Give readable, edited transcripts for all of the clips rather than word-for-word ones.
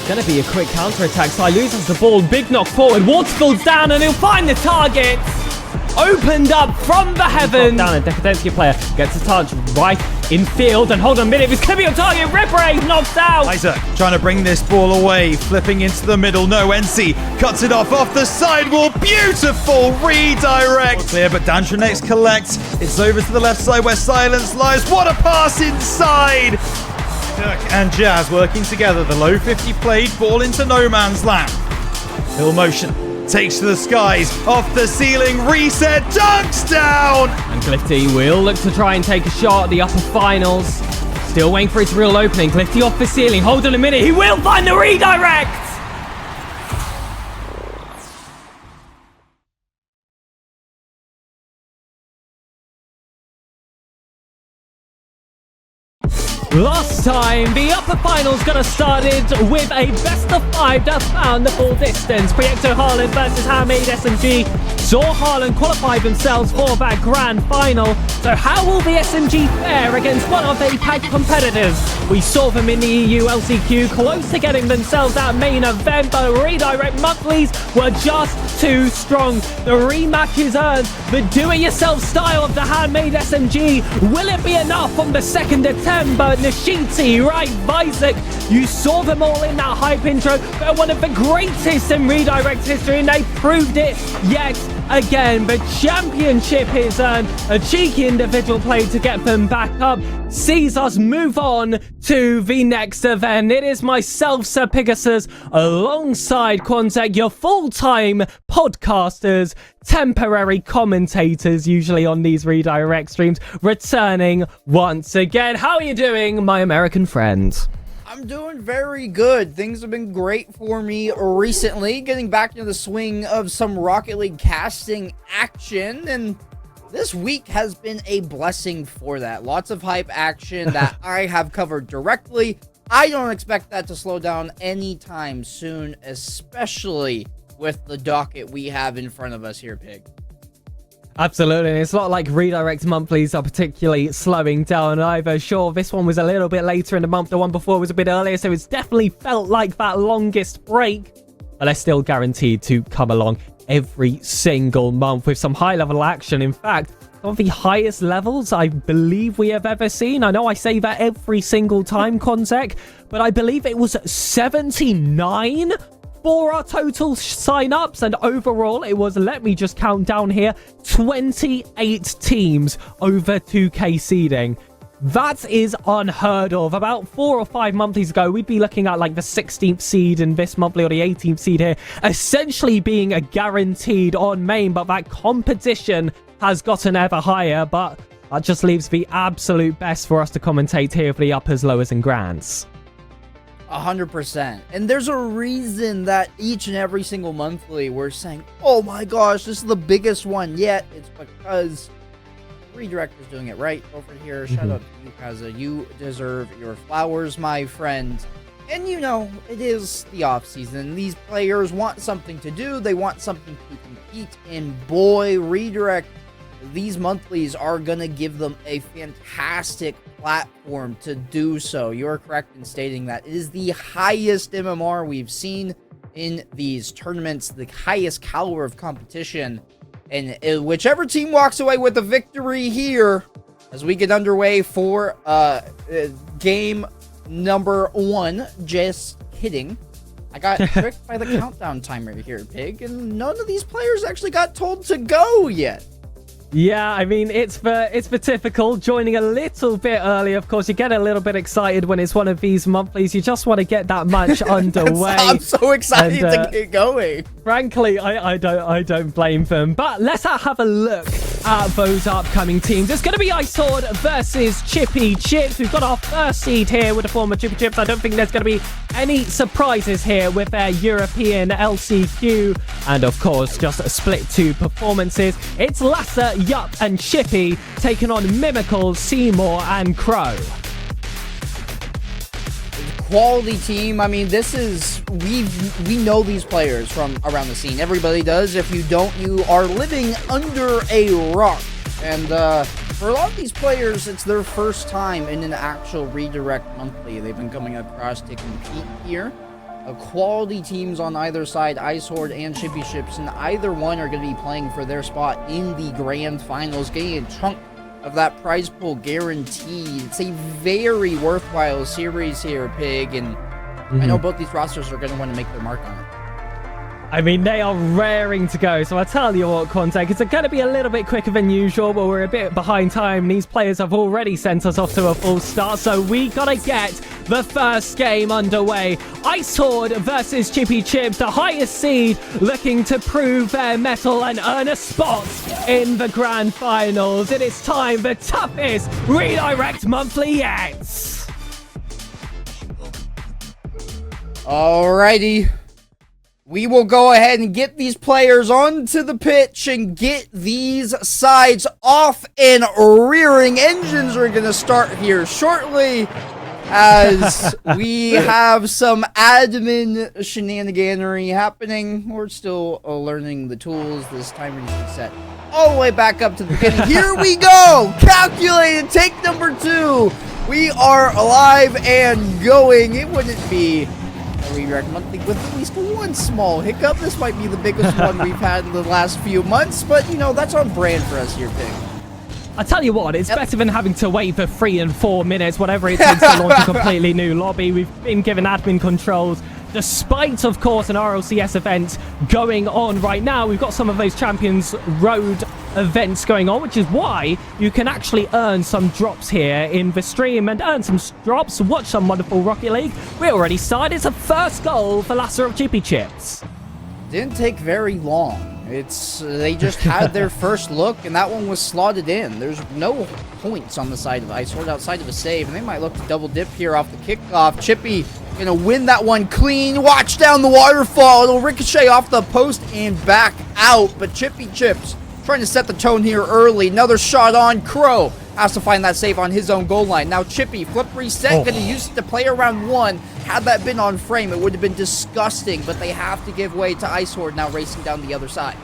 Gonna be a quick counter-attack. Sai loses the ball. Big knock forward. Waterfall's down and he'll find the target. Opened up from the heavens. Down, a Decadentia player gets a touch right in field. And hold on a minute. This could be on target. Ripray knocks out. Isaac trying to bring this ball away. Flipping into the middle. No, NC cuts it off the sidewall. Beautiful redirect. Clear, but Dantronex collects. It's over to the left side where Silence lies. What a pass inside. Dirk and Jazz working together. The low 50 played, ball into no man's land. Hill motion, takes to the skies, off the ceiling, reset, dunks down! And Clifty will look to try and take a shot at the upper finals. Still waiting for its real opening. Clifty off the ceiling, hold on a minute, he will find the redirect! Last time, the upper finals got us started with a best of 5 that found the full distance. Projecto Haaland versus Handmade SMG saw Haaland qualify themselves for that grand final. So how will the SMG fare against one of the APAC competitors? We saw them in the EU LCQ close to getting themselves that main event, but redirect monthlies were just too strong. The rematch is earned. The do-it-yourself style of the Handmade SMG. Will it be enough on the second attempt? But Nishiti, right, Isaac, you saw them all in that hype intro. They're one of the greatest in redirect history, and they proved it yet again. The championship is earned. A cheeky individual play to get them back up sees us move on to the next event. It is myself, Sir Pegasus, alongside Quantek, your full-time podcasters, temporary commentators, usually on these redirect streams, returning once again. How are you doing, my American friends? I'm doing very good. Things have been great for me recently, getting back into the swing of some Rocket League casting action, and this week has been a blessing for that. Lots of hype action that I have covered directly. I don't expect that to slow down anytime soon, especially with the docket we have in front of us here, Pig. Absolutely, and it's not like redirect monthlies are particularly slowing down either. Sure, this one was a little bit later in the month, the one before was a bit earlier, so it's definitely felt like that longest break, but they're still guaranteed to come along every single month with some high-level action. In fact, some of the highest levels I believe we have ever seen. I know I say that every single time, Consec, but I believe it was 79 for our total sign-ups, and overall it was, let me just count down here, 28 teams over 2k seeding. That is unheard of. About 4 or 5 monthlies ago, we'd be looking at like the 16th seed in this monthly, or the 18th seed here, essentially being a guaranteed on main, but that competition has gotten ever higher. But that just leaves the absolute best for us to commentate here for the uppers, lowers and grands. 100%. And there's a reason that each and every single monthly we're saying, oh my gosh, this is the biggest one yet. It's because Redirect is doing it right over here. Shout out to you, Kaza. You deserve your flowers, my friend. And you know, it is the off season. These players want something to do. They want something to compete. And boy, Redirect, these monthlies are going to give them a fantastic platform to do so. You're correct in stating that it is the highest MMR we've seen in these tournaments, the highest caliber of competition. And whichever team walks away with the victory here, as we get underway for game number 1, just kidding. I got tricked by the countdown timer here, Pig, and none of these players actually got told to go yet. Yeah, I mean, it's for typical, joining a little bit early. Of course, you get a little bit excited when it's one of these monthlies. You just want to get that match underway. I'm so excited to get going. Frankly, I don't blame them. But let's have a look at those upcoming teams. It's going to be IceHorde versus Chippy Chips. We've got our first seed here with the former Chippy Chips. I don't think there's going to be any surprises here with their European LCQ. And of course, just a split 2 performances. It's Lasser, Yup, and Chippy taking on Mimical, Seymour, and Crow. Quality team. I mean, this is, we know these players from around the scene. Everybody does. If you don't, you are living under a rock. And for a lot of these players, it's their first time in an actual Redirect monthly. They've been coming across to compete here. Quality teams on either side, IceHorde and Chippy Chips, and either one are going to be playing for their spot in the grand finals, getting a chunk of that prize pool guaranteed. It's a very worthwhile series here, Pig, and I know both these rosters are going to want to make their mark on it. I mean, they are raring to go, so I tell you what, Quantek, it's going to be a little bit quicker than usual, but we're a bit behind time. These players have already sent us off to a full start, so we got to get the first game underway. IceHorde versus Chippy Chips, the highest seed, looking to prove their mettle and earn a spot in the grand finals. It is time, the toughest Redirect monthly yet. Alrighty. We will go ahead and get these players onto the pitch and get these sides off and rearing. Engines are going to start here shortly as we have some admin shenaniganery happening. We're still learning the tools. This timer needs to be set all the way back up to the beginning. Here we go. Calculated. Take number 2. We are alive and going. It wouldn't be Redirect monthly with at least one small hiccup. This might be the biggest one we've had in the last few months, but you know, that's on brand for us here, Pig. I tell you what, it's better than having to wait for 3 and 4 minutes, whatever it takes to launch a completely new lobby. We've been given admin controls, despite, of course, an RLCS event going on right now. We've got some of those Champions Road events going on, which is why you can actually earn some drops here in the stream and earn some drops, watch some wonderful Rocket League. We already started. It's a first goal for Lasser of Chippy Chips. Didn't take very long. They just had their first look, and that one was slotted in. There's no points on the side of IceHorde outside of a save, and they might look to double dip here off the kickoff. Chippy gonna win that one clean. Watch down the waterfall. It'll ricochet off the post and back out, but Chippy Chips trying to set the tone here early. Another shot on. Crow has to find that save on his own goal line. Now Chippy, flip reset, gonna use it to play around 1. Had that been on frame, it would have been disgusting, but they have to give way to IceHorde now racing down the other side.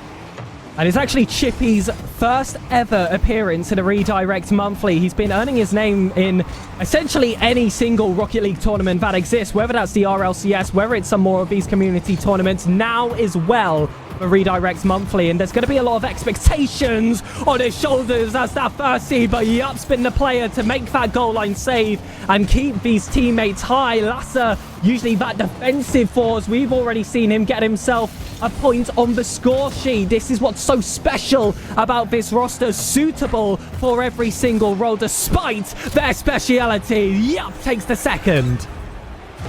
And it's actually Chippy's first ever appearance in a Redirect monthly. He's been earning his name in essentially any single Rocket League tournament that exists, whether that's the RLCS, whether it's some more of these community tournaments, now as well for Redirect monthly. And there's going to be a lot of expectations on his shoulders as that first seed, but Yup's been the player to make that goal line save and keep these teammates high. Lasser, usually that defensive force. We've already seen him get himself a point on the score sheet. This is what's so special about this roster, suitable for every single role despite their speciality. Yup takes the second.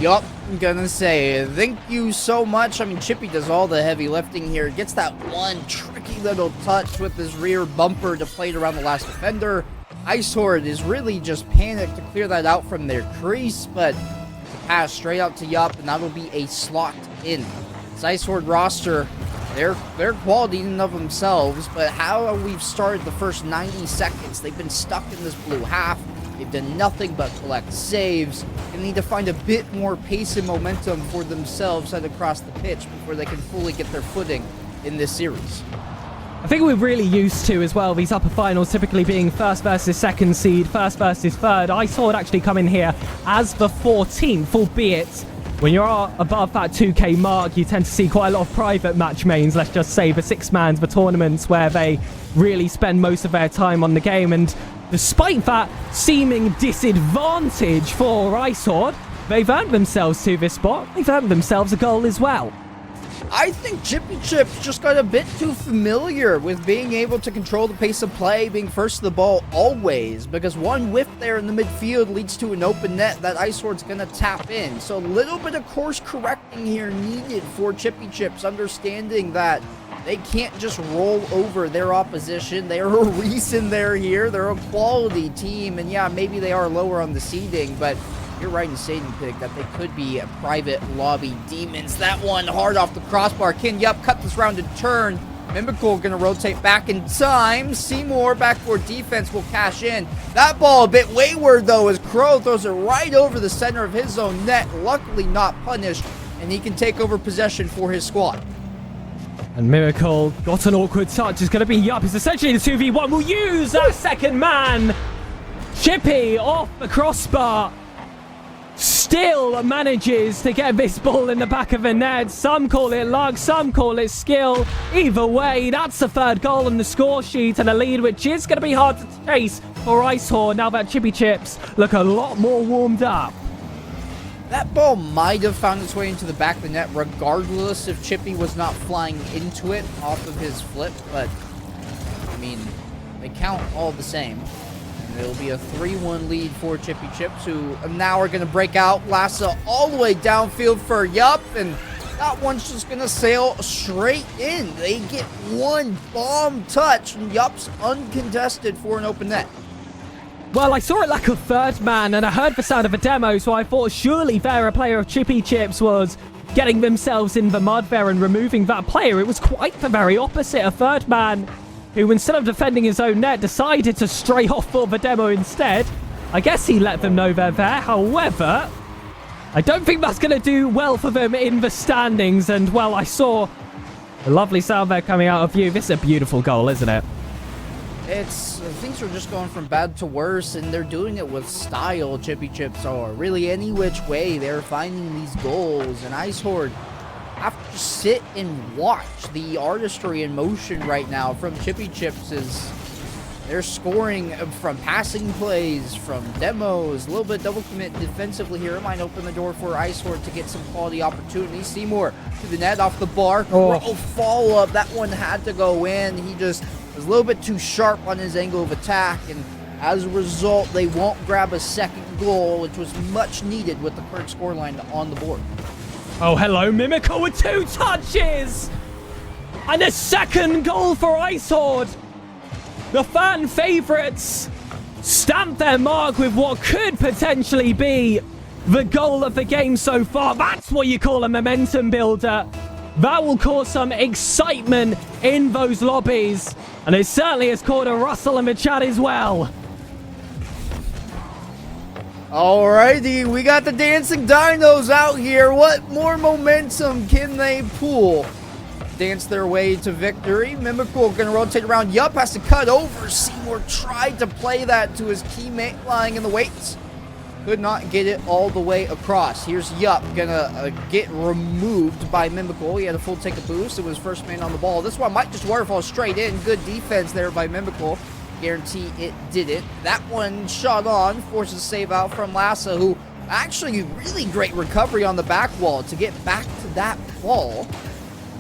Yup, I'm gonna say thank you so much. I mean, Chippy does all the heavy lifting here. Gets that one tricky little touch with his rear bumper to play it around the last defender. IceHorde is really just panicked to clear that out from their crease, but pass straight out to Yup, and that'll be a slot in. This IceHorde roster, they're quality in and of themselves, but how we've started the first 90 seconds, they've been stuck in this blue half. They've done nothing but collect saves. They need to find a bit more pace and momentum for themselves head across the pitch before they can fully get their footing in this series. I think we're really used to, as well, these upper finals typically being first versus second seed, first versus third. IceHorde actually come in here as the 14th, albeit when you're above that 2K mark, you tend to see quite a lot of private match mains, let's just say, the six-mans, the tournaments where they really spend most of their time on the game. And despite that seeming disadvantage for IceHorde, they've earned themselves to this spot. They've earned themselves a goal as well. I think Chippy Chips just got a bit too familiar with being able to control the pace of play, being first to the ball always, because one whiff there in the midfield leads to an open net that IceHorde's going to tap in. So a little bit of course correcting here needed for Chippy Chips, understanding that they can't just roll over their opposition. They're a reason they're here. They're a quality team, and yeah, maybe they are lower on the seeding, but you're right in saying, Pig, that they could be private lobby demons. That one hard off the crossbar. Can Yup cut this round and turn? Mimical going to rotate back in time. Seymour back for defense will cash in. That ball a bit wayward, though, as Crow throws it right over the center of his own net. Luckily not punished, and he can take over possession for his squad. And Miracle got an awkward touch. It's going to be Yup. It's essentially the 2v1. We'll use that second man. Chippy off the crossbar. Still manages to get this ball in the back of the net. Some call it luck, some call it skill. Either way, that's the third goal on the score sheet and a lead which is going to be hard to chase for IceHorde now that Chippy Chips look a lot more warmed up. That ball might have found its way into the back of the net regardless if Chippy was not flying into it off of his flip, but I mean, they count all the same. It'll be a 3-1 lead for Chippy Chips, who now are going to break out. Lassa all the way downfield for Yup, and that one's just going to sail straight in. They get one bomb touch, and Yup's uncontested for an open net. Well, I saw it like a third man, and I heard the sound of a demo, so I thought surely there a player of Chippy Chips was getting themselves in the mud there and removing that player. It was quite the very opposite. A third man who, instead of defending his own net, decided to stray off for the demo instead. I guess he let them know they're there. However, I don't think that's going to do well for them in the standings. And, well, I saw a lovely sound there coming out of you. This is a beautiful goal, isn't it? Things are just going from bad to worse, and they're doing it with style, Chippy Chips are. Really, any which way, they're finding these goals. And IceHorde have to sit and watch the artistry in motion right now from Chippy Chips. Is they're scoring from passing plays, from demos, a little bit double commit defensively here. It might open the door for IceHorde to get some quality opportunities. Seymour to the net off the bar. Oh, follow up. That one had to go in. He just was a little bit too sharp on his angle of attack, and as a result, they won't grab a second goal, which was much needed with the current scoreline on the board. Oh, hello, Mimical with 2 touches! And a second goal for IceHorde! The fan favourites stamp their mark with what could potentially be the goal of the game so far. That's what you call a momentum builder. That will cause some excitement in those lobbies. And it certainly has caused a rustle in the chat as well. Alrighty, we got the dancing dinos out here. What more momentum can they pull? Dance their way to victory. Mimical gonna rotate around. Yup has to cut over. Seymour tried to play that to his teammate lying in the weights. Could not get it all the way across. Here's Yup gonna get removed by Mimical. He had a full take a boost. It was first man on the ball. This one might just waterfall straight in. Good defense there by Mimical. Guarantee it didn't. That one shot on, forces a save out from Lassa, who actually really great recovery on the back wall to get back to that ball.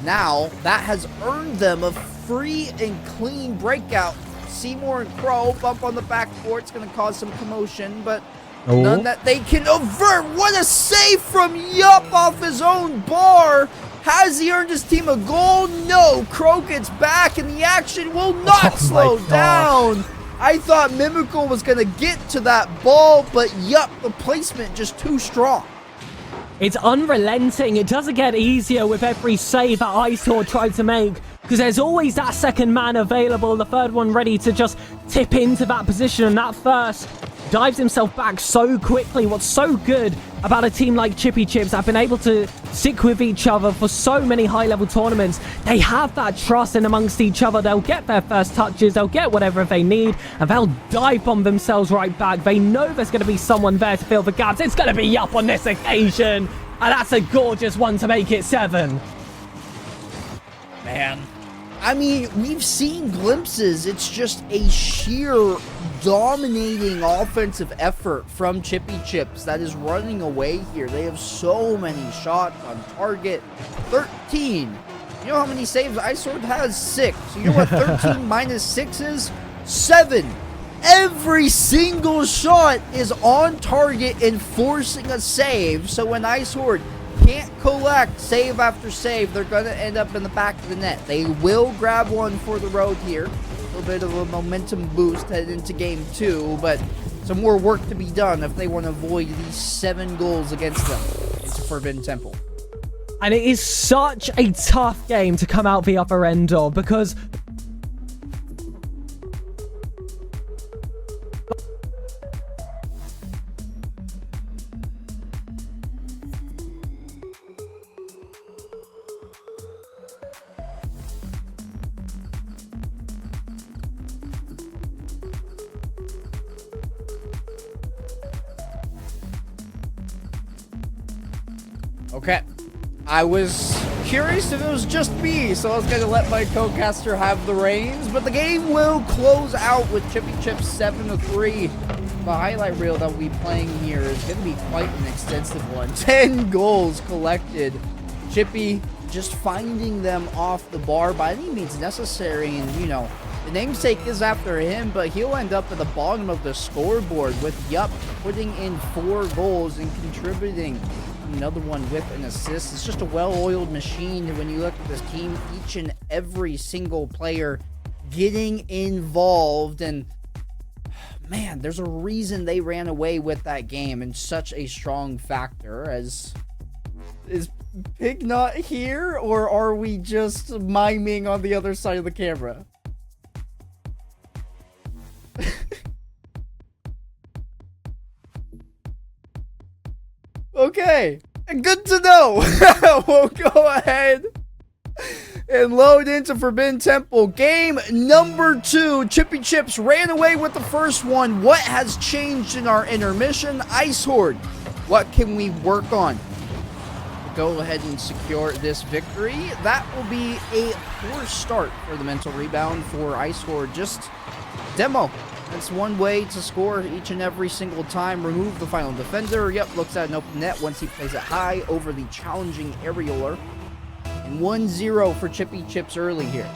Now, that has earned them a free and clean breakout. Seymour and Crow bump on the backboard. It's going to cause some commotion, but none that they can avert. What a save from Yup off his own bar. Has he earned his team a goal? No. Crow gets back, and the action will not slow down. I thought Mimical was going to get to that ball, but Yup, the placement just too strong. It's unrelenting. It doesn't get easier with every save that IceHorde tried to make, because there's always that second man available, the third one ready to just tip into that position, and that first dives himself back so quickly. What's so good about a team like Chippy Chips that have been able to stick with each other for so many high-level tournaments, they have that trust in amongst each other. They'll get their first touches, they'll get whatever they need, and they'll dive bomb themselves right back. They know there's going to be someone there to fill the gaps. It's going to be Yup on this occasion, and that's a gorgeous one to make it 7. Man, I mean, we've seen glimpses. It's just a sheer dominating offensive effort from Chippy Chips that is running away here. They have so many shots on target. 13. You know how many saves IceHorde has? 6. So you know what 13 minus 6 is? 7. Every single shot is on target and forcing a save. So when IceHorde can't collect save after save, they're going to end up in the back of the net. They will grab one for the road here. A little bit of a momentum boost headed into game 2, but some more work to be done if they want to avoid these 7 goals against them. It's a Forbidden Temple. And it is such a tough game to come out the upper end of, because Okay, I was curious if it was just me, so I was going to let my co-caster have the reins, but the game will close out with Chippy Chips 7-3. The highlight reel that we'll be playing here is going to be quite an extensive one. 10 goals collected. Chippy just finding them off the bar by any means necessary, and you know, the namesake is after him, but he'll end up at the bottom of the scoreboard with Yup putting in 4 goals and contributing another one with an assist. It's just a well-oiled machine when you look at this team. Each and every single player getting involved, and man, there's a reason they ran away with that game in such a strong factor. As is Pig not here, or are we just miming on the other side of the camera? Okay, good to know. We'll go ahead and load into Forbidden Temple. Game number 2. Chippy Chips ran away with the first one. What has changed in our intermission? IceHorde, what can we work on to go ahead and secure this victory? That will be a poor start for the mental rebound for IceHorde. Just demo. That's one way to score each and every single time. Remove the final defender. Yep, looks at an open net once he plays it high over the challenging aerialer. And 1-0 for Chippy Chips early here.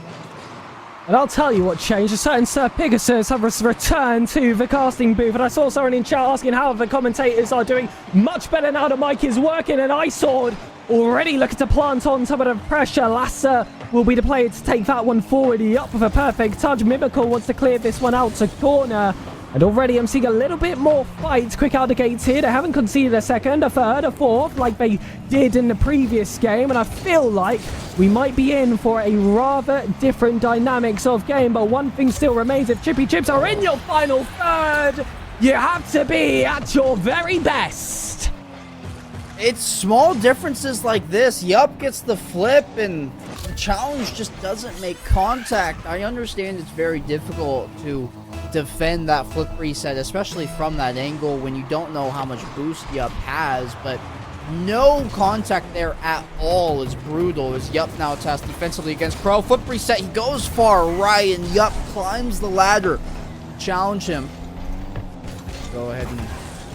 And I'll tell you what changed. A certain Sir Pegasus has returned to the casting booth. And I saw someone in chat asking how the commentators are doing. Much better now the mic is working. And IceHorde already looking to plant on some of the pressure. Lasser will be the player to take that one forward. Yup with a perfect touch. Mimical wants to clear this one out to corner. And already I'm seeing a little bit more fights quick out the gates here. They haven't conceded a second, a third, a fourth like they did in the previous game. And I feel like we might be in for a rather different dynamics of game. But one thing still remains. If Chippy Chips are in your final third, you have to be at your very best. It's small differences like this. Yup gets the flip and the challenge just doesn't make contact. I understand it's very difficult to defend that flip reset, especially from that angle when you don't know how much boost Yup has, but no contact there at all is brutal as Yup now tests defensively against Pro. Flip reset, he goes far right and Yup climbs the ladder. Challenge him. Go ahead and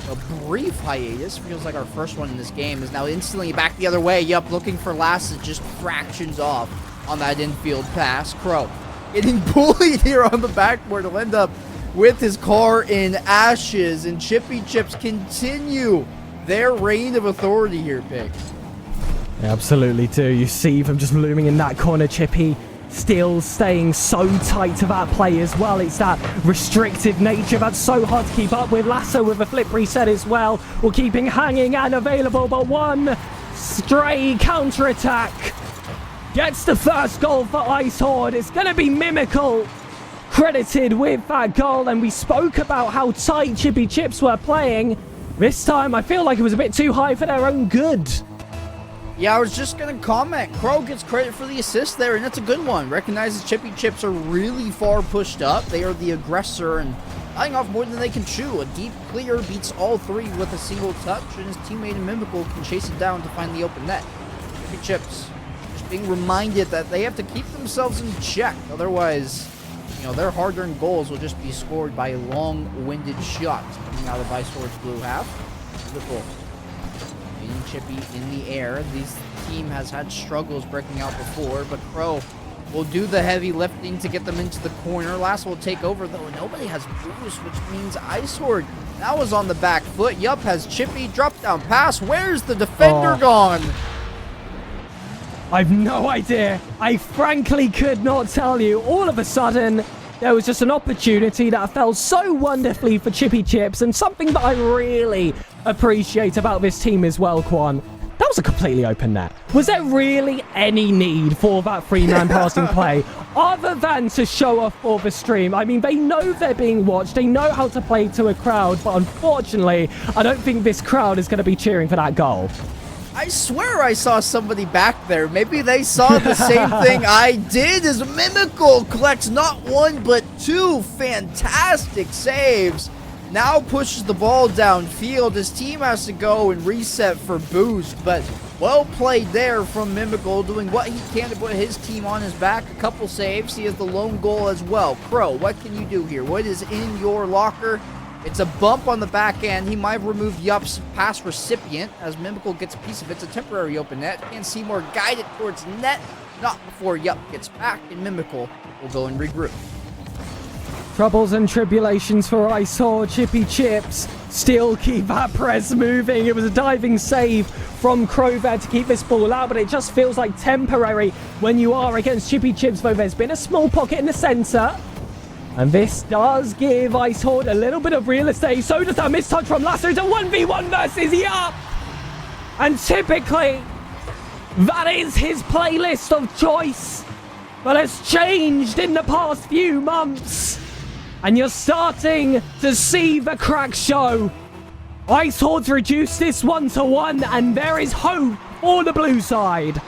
a brief hiatus. Feels like our first one in this game is now instantly back the other way. Yup, looking for Lasses, just fractions off on that infield pass. Crow getting bullied here on the backboard. He'll end up with his car in ashes, and Chippy Chips continue their reign of authority here, Pig. They absolutely do. You see them just looming in that corner. Chippy still staying so tight to that play as well. It's that restrictive nature that's so hard to keep up with. Lasso with a flip reset as well. We're keeping hanging and available, but one stray counter-attack gets the first goal for IceHorde. It's going to be Mimical credited with that goal, and we spoke about how tight Chippy Chips were playing. This time, I feel like it was a bit too high for their own good. Yeah, I was just going to comment. Crow gets credit for the assist there, and that's a good one. Recognizes Chippy Chips are really far pushed up. They are the aggressor and tying off more than they can chew. A deep clear beats all three with a single touch, and his teammate in Mimical can chase it down to find the open net. Chippy Chips just being reminded that they have to keep themselves in check. Otherwise, you know, their hard-earned goals will just be scored by long-winded shots coming out of IceHorde's blue half. Beautiful. Getting Chippy in the air. This team has had struggles breaking out before, but Crow will do the heavy lifting to get them into the corner. Last will take over, though. Nobody has boost, which means IceHorde now is on the back foot. Yup, has Chippy. Drop down pass. Where's the defender gone? I've no idea. I frankly could not tell you. All of a sudden, there was just an opportunity that fell so wonderfully for Chippy Chips, and something that I really appreciate about this team as well, Quan. That was a completely open net. Was there really any need for that three-man passing play other than to show off for the stream? I mean, they know they're being watched. They know how to play to a crowd, but unfortunately, I don't think this crowd is going to be cheering for that goal. I swear I saw somebody back there. Maybe they saw the same thing I did, as Mimical collects not one but two fantastic saves. Now pushes the ball downfield. His team has to go and reset for boost, but well played there from Mimical, doing what he can to put his team on his back. A couple saves. He has the lone goal as well. Crow, what can you do here? What is in your locker? It's a bump on the back end. He might have removed Yup's pass recipient as Mimical gets a piece of it. It's a temporary open net. And Seymour guided towards net. Not before Yup gets back, and Mimical will go and regroup. Troubles and tribulations for IceHorde. Chippy Chips still keep that press moving. It was a diving save from Crow there to keep this ball out, but it just feels like temporary when you are against Chippy Chips, though there's been a small pocket in the center. And this does give IceHorde a little bit of real estate. So does that mistouch from Lasso. It's a 1v1 versus Yup. And typically, that is his playlist of choice. But it's changed in the past few months. And you're starting to see the cracks show. IceHorde's reduced this 1-1, and there is hope for the blue side.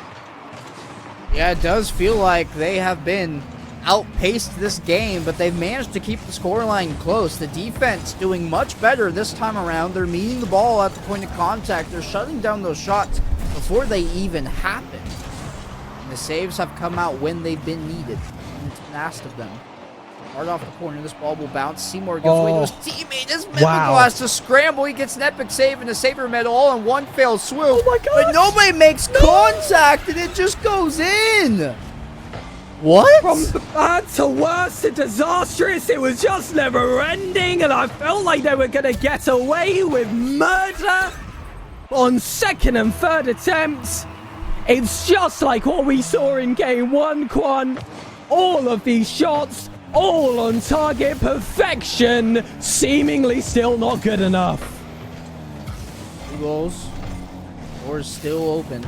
Yeah, it does feel like they have been outpaced this game, but they've managed to keep the scoreline close. The defense doing much better this time around. They're meeting the ball at the point of contact. They're shutting down those shots before they even happen. And the saves have come out when they've been needed, and it's been asked of them. Hard off the corner, this ball will bounce. Seymour gives away to his teammate. This Mimical has to scramble. He gets an epic save and a saver medal all in one fell swoop. Oh my God! But nobody makes contact, and it just goes in. What? From bad to worse to disastrous, it was just never ending, and I felt like they were going to get away with murder on second and third attempts. It's just like what we saw in game one, Quan. All of these shots, all on target, perfection, seemingly still not good enough. 2 goals. Door's still open.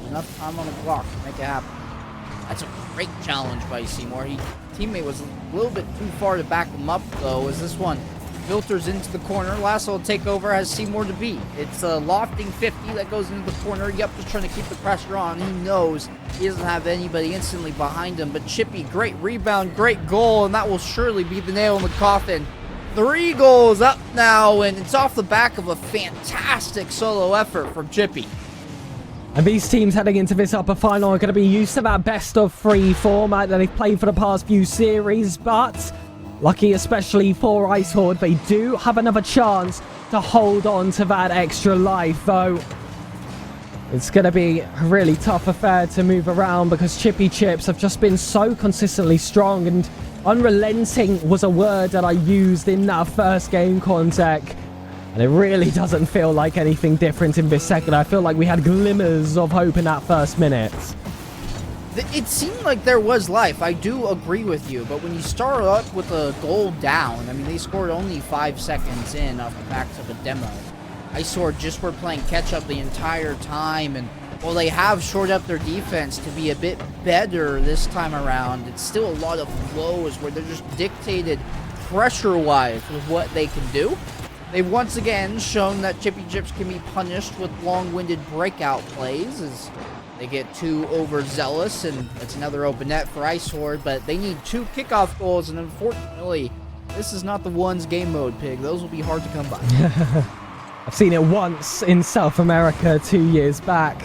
Enough time on the clock to make it happen. That's a great challenge by Seymour. Teammate was a little bit too far to back him up, though, as this one filters into the corner. Lasso will take over, has Seymour to beat. It's a lofting 50 that goes into the corner. Yup, just trying to keep the pressure on. He knows he doesn't have anybody instantly behind him, but Chippy, great rebound, great goal, and that will surely be the nail in the coffin. 3 goals up now, and it's off the back of a fantastic solo effort from Chippy. And these teams heading into this upper final are going to be used to that best-of-3 format that they've played for the past few series, but lucky especially for IceHorde, they do have another chance to hold on to that extra life, though it's going to be a really tough affair to move around because Chippy Chips have just been so consistently strong, and unrelenting was a word that I used in that first game contact. And it really doesn't feel like anything different in this second. I feel like we had glimmers of hope in that first minute. It seemed like there was life. I do agree with you, but when you start up with a goal down, I mean, they scored only 5 seconds in off the backs of a demo. IceHorde just were playing catch-up the entire time, and while they have shored up their defense to be a bit better this time around, it's still a lot of flows where they're just dictated pressure-wise with what they can do. They've once again shown that Chippy Chips can be punished with long-winded breakout plays as they get too overzealous, and it's another open net for IceHorde, but they need 2 kickoff goals, and unfortunately, this is not the ones game mode, Pig. Those will be hard to come by. I've seen it once in South America 2 years back.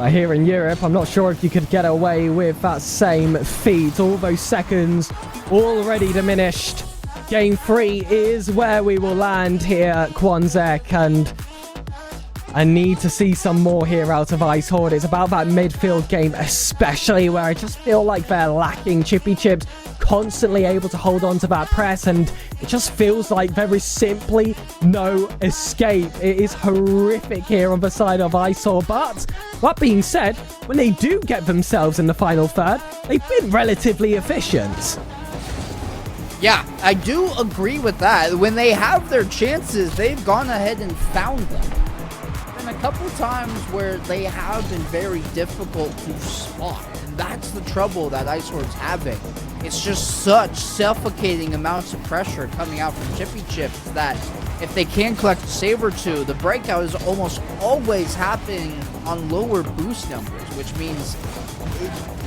Here in Europe, I'm not sure if you could get away with that same feat. All those seconds already diminished. Game 3 is where we will land here, Quanzek, and I need to see some more here out of IceHorde. It's about that midfield game, especially where I just feel like they're lacking. Chippy Chips constantly able to hold on to that press, and it just feels like there is simply no escape. It is horrific here on the side of IceHorde, but that being said, when they do get themselves in the final third, they've been relatively efficient. Yeah, I do agree with that. When they have their chances, they've gone ahead and found them. A couple times where they have been very difficult to spot, and that's the trouble that IceHorde's having. It's just such suffocating amounts of pressure coming out from Chippy Chips that if they can collect a save or two, the breakout is almost always happening on lower boost numbers, which means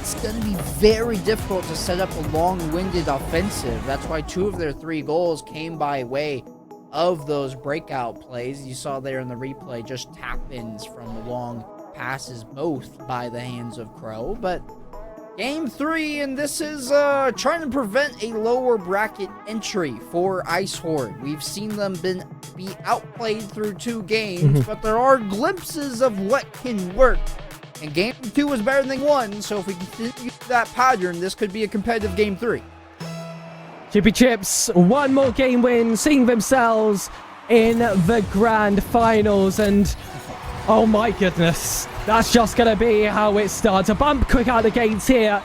it's going to be very difficult to set up a long-winded offensive. That's why 2 of their 3 goals came by way of those breakout plays. You saw there in the replay just tap-ins from long passes, both by the hands of Crow. But game 3, and this is trying to prevent a lower bracket entry for IceHorde. We've seen them be outplayed through 2 games, but there are glimpses of what can work. And game 2 was better than 1, so if we continue that pattern, this could be a competitive game 3. Chippy Chips, 1 more game win, seeing themselves in the grand finals, and oh my goodness, that's just going to be how it starts. A bump quick out the gates here.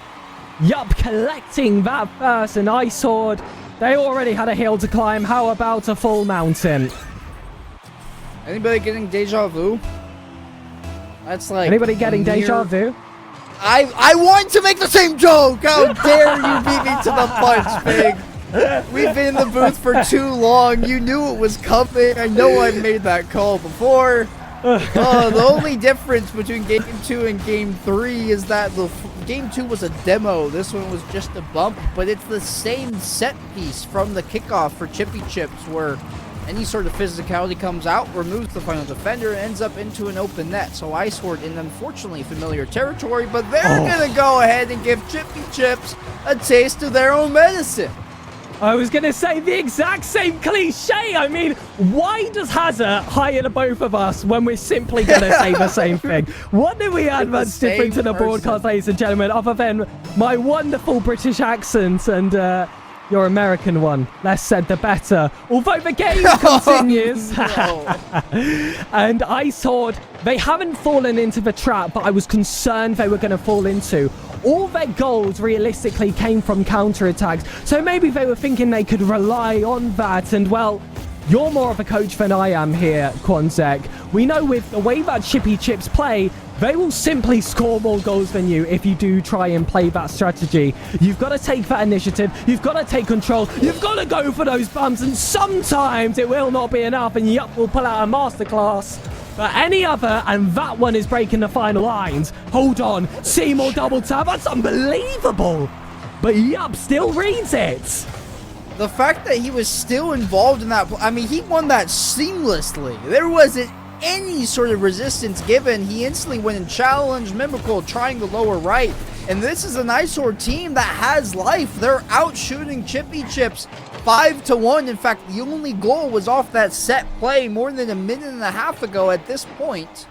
Yup, collecting that first, and IceHorde, they already had a hill to climb. How about a full mountain? Anybody getting deja vu? That's like... Anybody getting deja vu? I wanted to make the same joke! How dare you beat me to the punch, Pig! We've been in the booth for too long. You knew it was coming. I know I've made that call before. The only difference between game 2 and game 3 is that game 2 was a demo. This one was just a bump, but it's the same set piece from the kickoff for Chippy Chips, where any sort of physicality comes out, removes the final defender, and ends up into an open net. So IceHorde in unfortunately familiar territory, but they're going to go ahead and give Chippy Chips a taste of their own medicine. I was going to say the exact same cliche. I mean, why does Hazard hire the both of us when we're simply going to say the same thing? What do we add that's different to the broadcast, ladies and gentlemen, other than my wonderful British accent and your American one? Less said, the better. Although the game continues. And IceHorde, they haven't fallen into the trap, but I was concerned they were going to fall into. All their goals realistically came from counterattacks, so maybe they were thinking they could rely on that. And well, you're more of a coach than I am here, Quanzek. We know with the way that Chippy Chips play, they will simply score more goals than you if you do try and play that strategy. You've got to take that initiative. You've got to take control. You've got to go for those bumps, and sometimes it will not be enough, and yup, we'll pull out a masterclass. But any other, and that one is breaking the final lines. Hold on, Seymour double tap, that's unbelievable. But yup, still reads it. The fact that he was still involved in that, I mean, he won that seamlessly. There wasn't any sort of resistance given. He instantly went and challenged Mimical, trying the lower right. And this is an IceHorde team that has life. They're out shooting Chippy Chips 5-1. In fact, the only goal was off that set play more than a minute and a half ago at this point.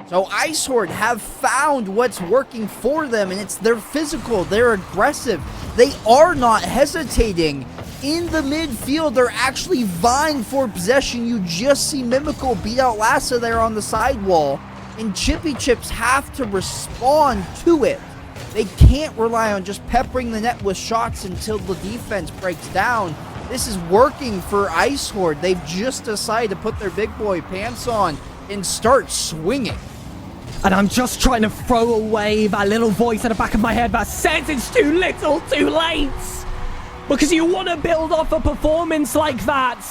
So IceHorde have found what's working for them, and it's they're physical, they're aggressive. They are not hesitating. In the midfield, they're actually vying for possession. You just see Mimical beat out Lassa there on the sidewall, and Chippy Chips have to respond to it. They can't rely on just peppering the net with shots until the defense breaks down. This is working for IceHorde. They've just decided to put their big boy pants on and start swinging. And I'm just trying to throw away that little voice at the back of my head that says it's too little, too late. Because you want to build off a performance like that.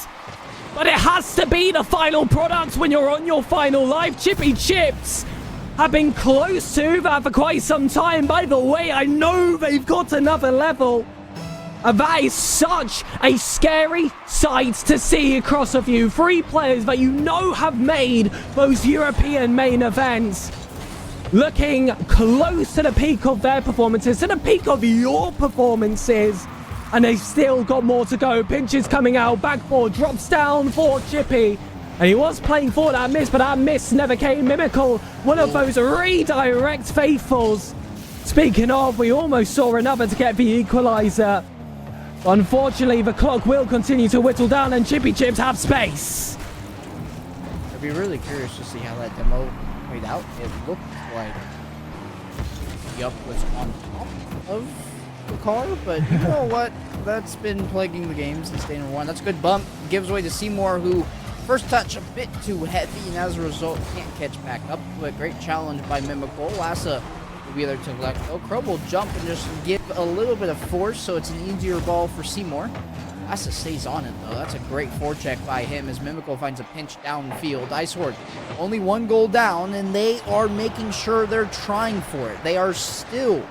But it has to be the final product when you're on your final life. Chippy Chips have been close to that for quite some time. By the way, I know they've got another level. And that is such a scary sight to see across a view. 3 players that you know have made those European main events looking close to the peak of their performances, to the peak of your performances. And they've still got more to go. Pinches coming out, backboard drops down for Chippy. And he was playing for that miss, but that miss never came. Mimical, one of those redirect faithfuls. Speaking of, we almost saw another to get the equalizer. Unfortunately, the clock will continue to whittle down and Chippy Chips have space. I'd be really curious to see how that demo played out. It looked like Yup was on top of the car, but you know what? That's been plaguing the game since day number 1. That's a good bump. Gives way to Seymour, who first touch a bit too heavy, and as a result can't catch back up. But great challenge by Mimical. Lassa will be there to collect though. Crow will jump and just give a little bit of force, so it's an easier ball for Seymour. Lassa stays on it though. That's a great forecheck by him as Mimical finds a pinch downfield. IceHorde only 1 goal down, and they are making sure they're trying for it. They are still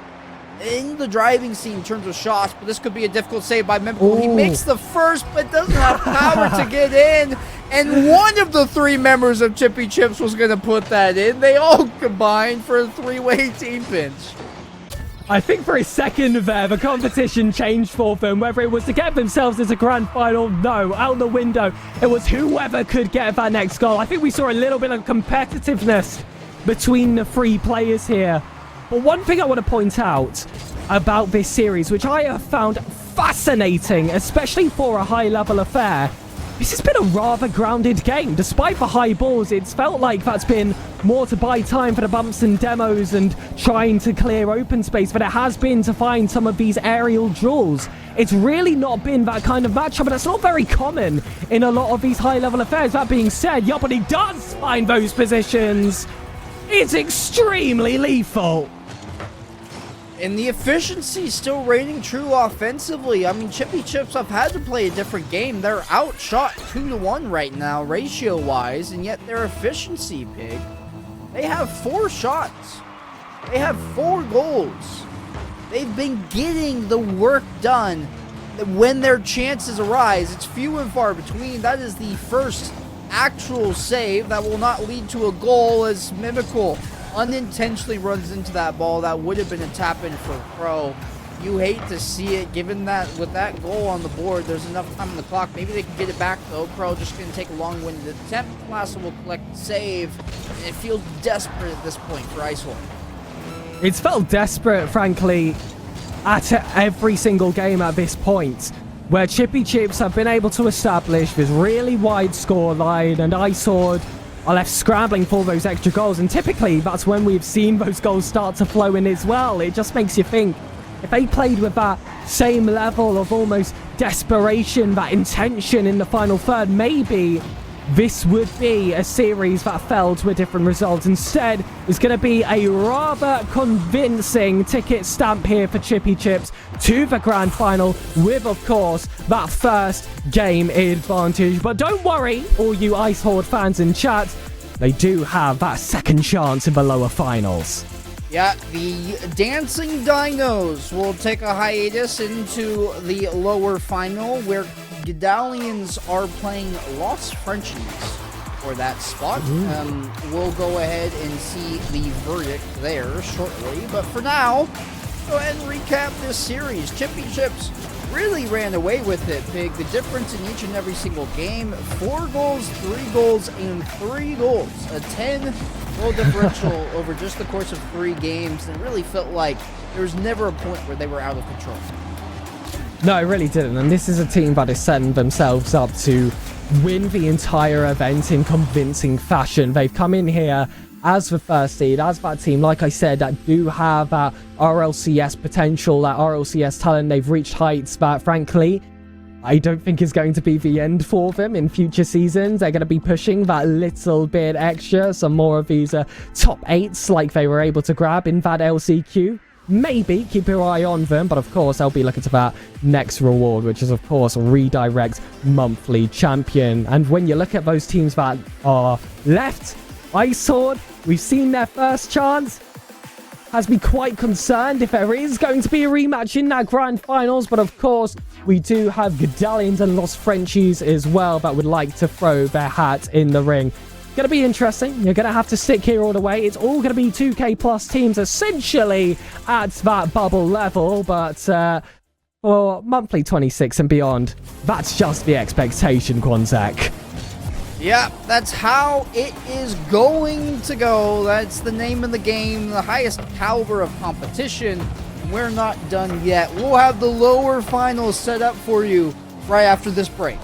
in the driving seat in terms of shots, but this could be a difficult save by Mimical. He makes the first, but doesn't have power to get in. And one of the 3 members of Chippy Chips was going to put that in. They all combined for a 3-way team pinch. I think for a second there, the competition changed for them. Whether it was to get themselves into grand final, no, out the window. It was whoever could get that next goal. I think we saw a little bit of competitiveness between the 3 players here. But one thing I want to point out about this series, which I have found fascinating, especially for a high-level affair, this has been a rather grounded game. Despite the high balls, it's felt like that's been more to buy time for the bumps and demos and trying to clear open space than it has been to find some of these aerial duels. It's really not been that kind of matchup, and that's not very common in a lot of these high-level affairs. That being said, but he does find those positions. It's extremely lethal. And the efficiency still reigning true offensively. I mean, Chippy Chips have had to play a different game. They're outshot 2-1 right now, ratio-wise, and yet their efficiency, Pig. They have 4 shots. They have 4 goals. They've been getting the work done when their chances arise. It's few and far between. That is the first actual save that will not lead to a goal as Mimical unintentionally runs into that ball. That would have been a tap-in for Crow. You hate to see it, given that with that goal on the board, there's enough time on the clock. Maybe they can get it back, though. Crow just going to take a long-winded attempt. Lassa will collect the save. And it feels desperate at this point for IceHorde. It's felt desperate, frankly, at every single game at this point, where Chippy Chips have been able to establish this really wide score line, and IceHorde are left scrambling for those extra goals. And typically, that's when we've seen those goals start to flow in as well. It just makes you think, if they played with that same level of almost desperation, that intention in the final third, maybe this would be a series that fell to a different result. Instead, it's going to be a rather convincing ticket stamp here for Chippy Chips to the grand final with, of course, that first game advantage. But don't worry, all you IceHorde fans in chat, they do have that second chance in the lower finals. Yeah, the Dancing Dinos will take a hiatus into the lower final, where Gedalians are playing Lost Frenchies for that spot. We'll go ahead and see the verdict there shortly. But for now, go ahead and recap this series. Chippy Chips really ran away with it, Pig. The difference in each and every single game, 4 goals, 3 goals, and 3 goals. A 10-goal differential over just the course of 3 games. And it really felt like there was never a point where they were out of control. No, it really didn't. And this is a team that is setting themselves up to win the entire event in convincing fashion. They've come in here as the first seed, as that team, like I said, that do have that RLCS potential, that RLCS talent. They've reached heights that, frankly, I don't think is going to be the end for them in future seasons. They're going to be pushing that little bit extra, some more of these top 8s like they were able to grab in that LCQ. Maybe keep your eye on them, but of course I'll be looking to that next reward, which is of course Redirect Monthly Champion. And when you look at those teams that are left, IceHorde, we've seen their first chance. Has me quite concerned if there is going to be a rematch in that grand finals, but of course we do have Gadalians and Lost Frenchies as well that would like to throw their hat in the ring. Going to be interesting. You're going to have to stick here all the way. It's all going to be 2K plus teams essentially at that bubble level, but for monthly 26 and beyond, that's just the expectation, Quanzak. Yeah, that's how it is going to go. That's the name of the game, the highest caliber of competition. We're not done yet. We'll have the lower finals set up for you right after this break.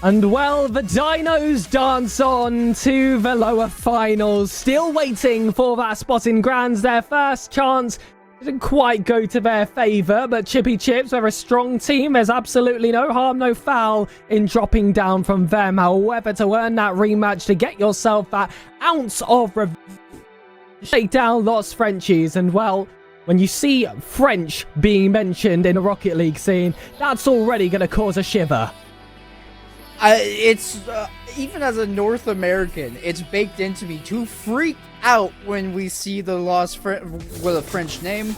And well, the Dinos dance on to the lower finals. Still waiting for that spot in Grands. Their first chance didn't quite go to their favour, but Chippy Chips are a strong team. There's absolutely no harm, no foul in dropping down from them. However, to earn that rematch, to get yourself that ounce of revenge, shake down Lost Frenchies. And well, when you see French being mentioned in a Rocket League scene, that's already going to cause a shiver. It's even as a North American, it's baked into me to freak out when we see the with a French name.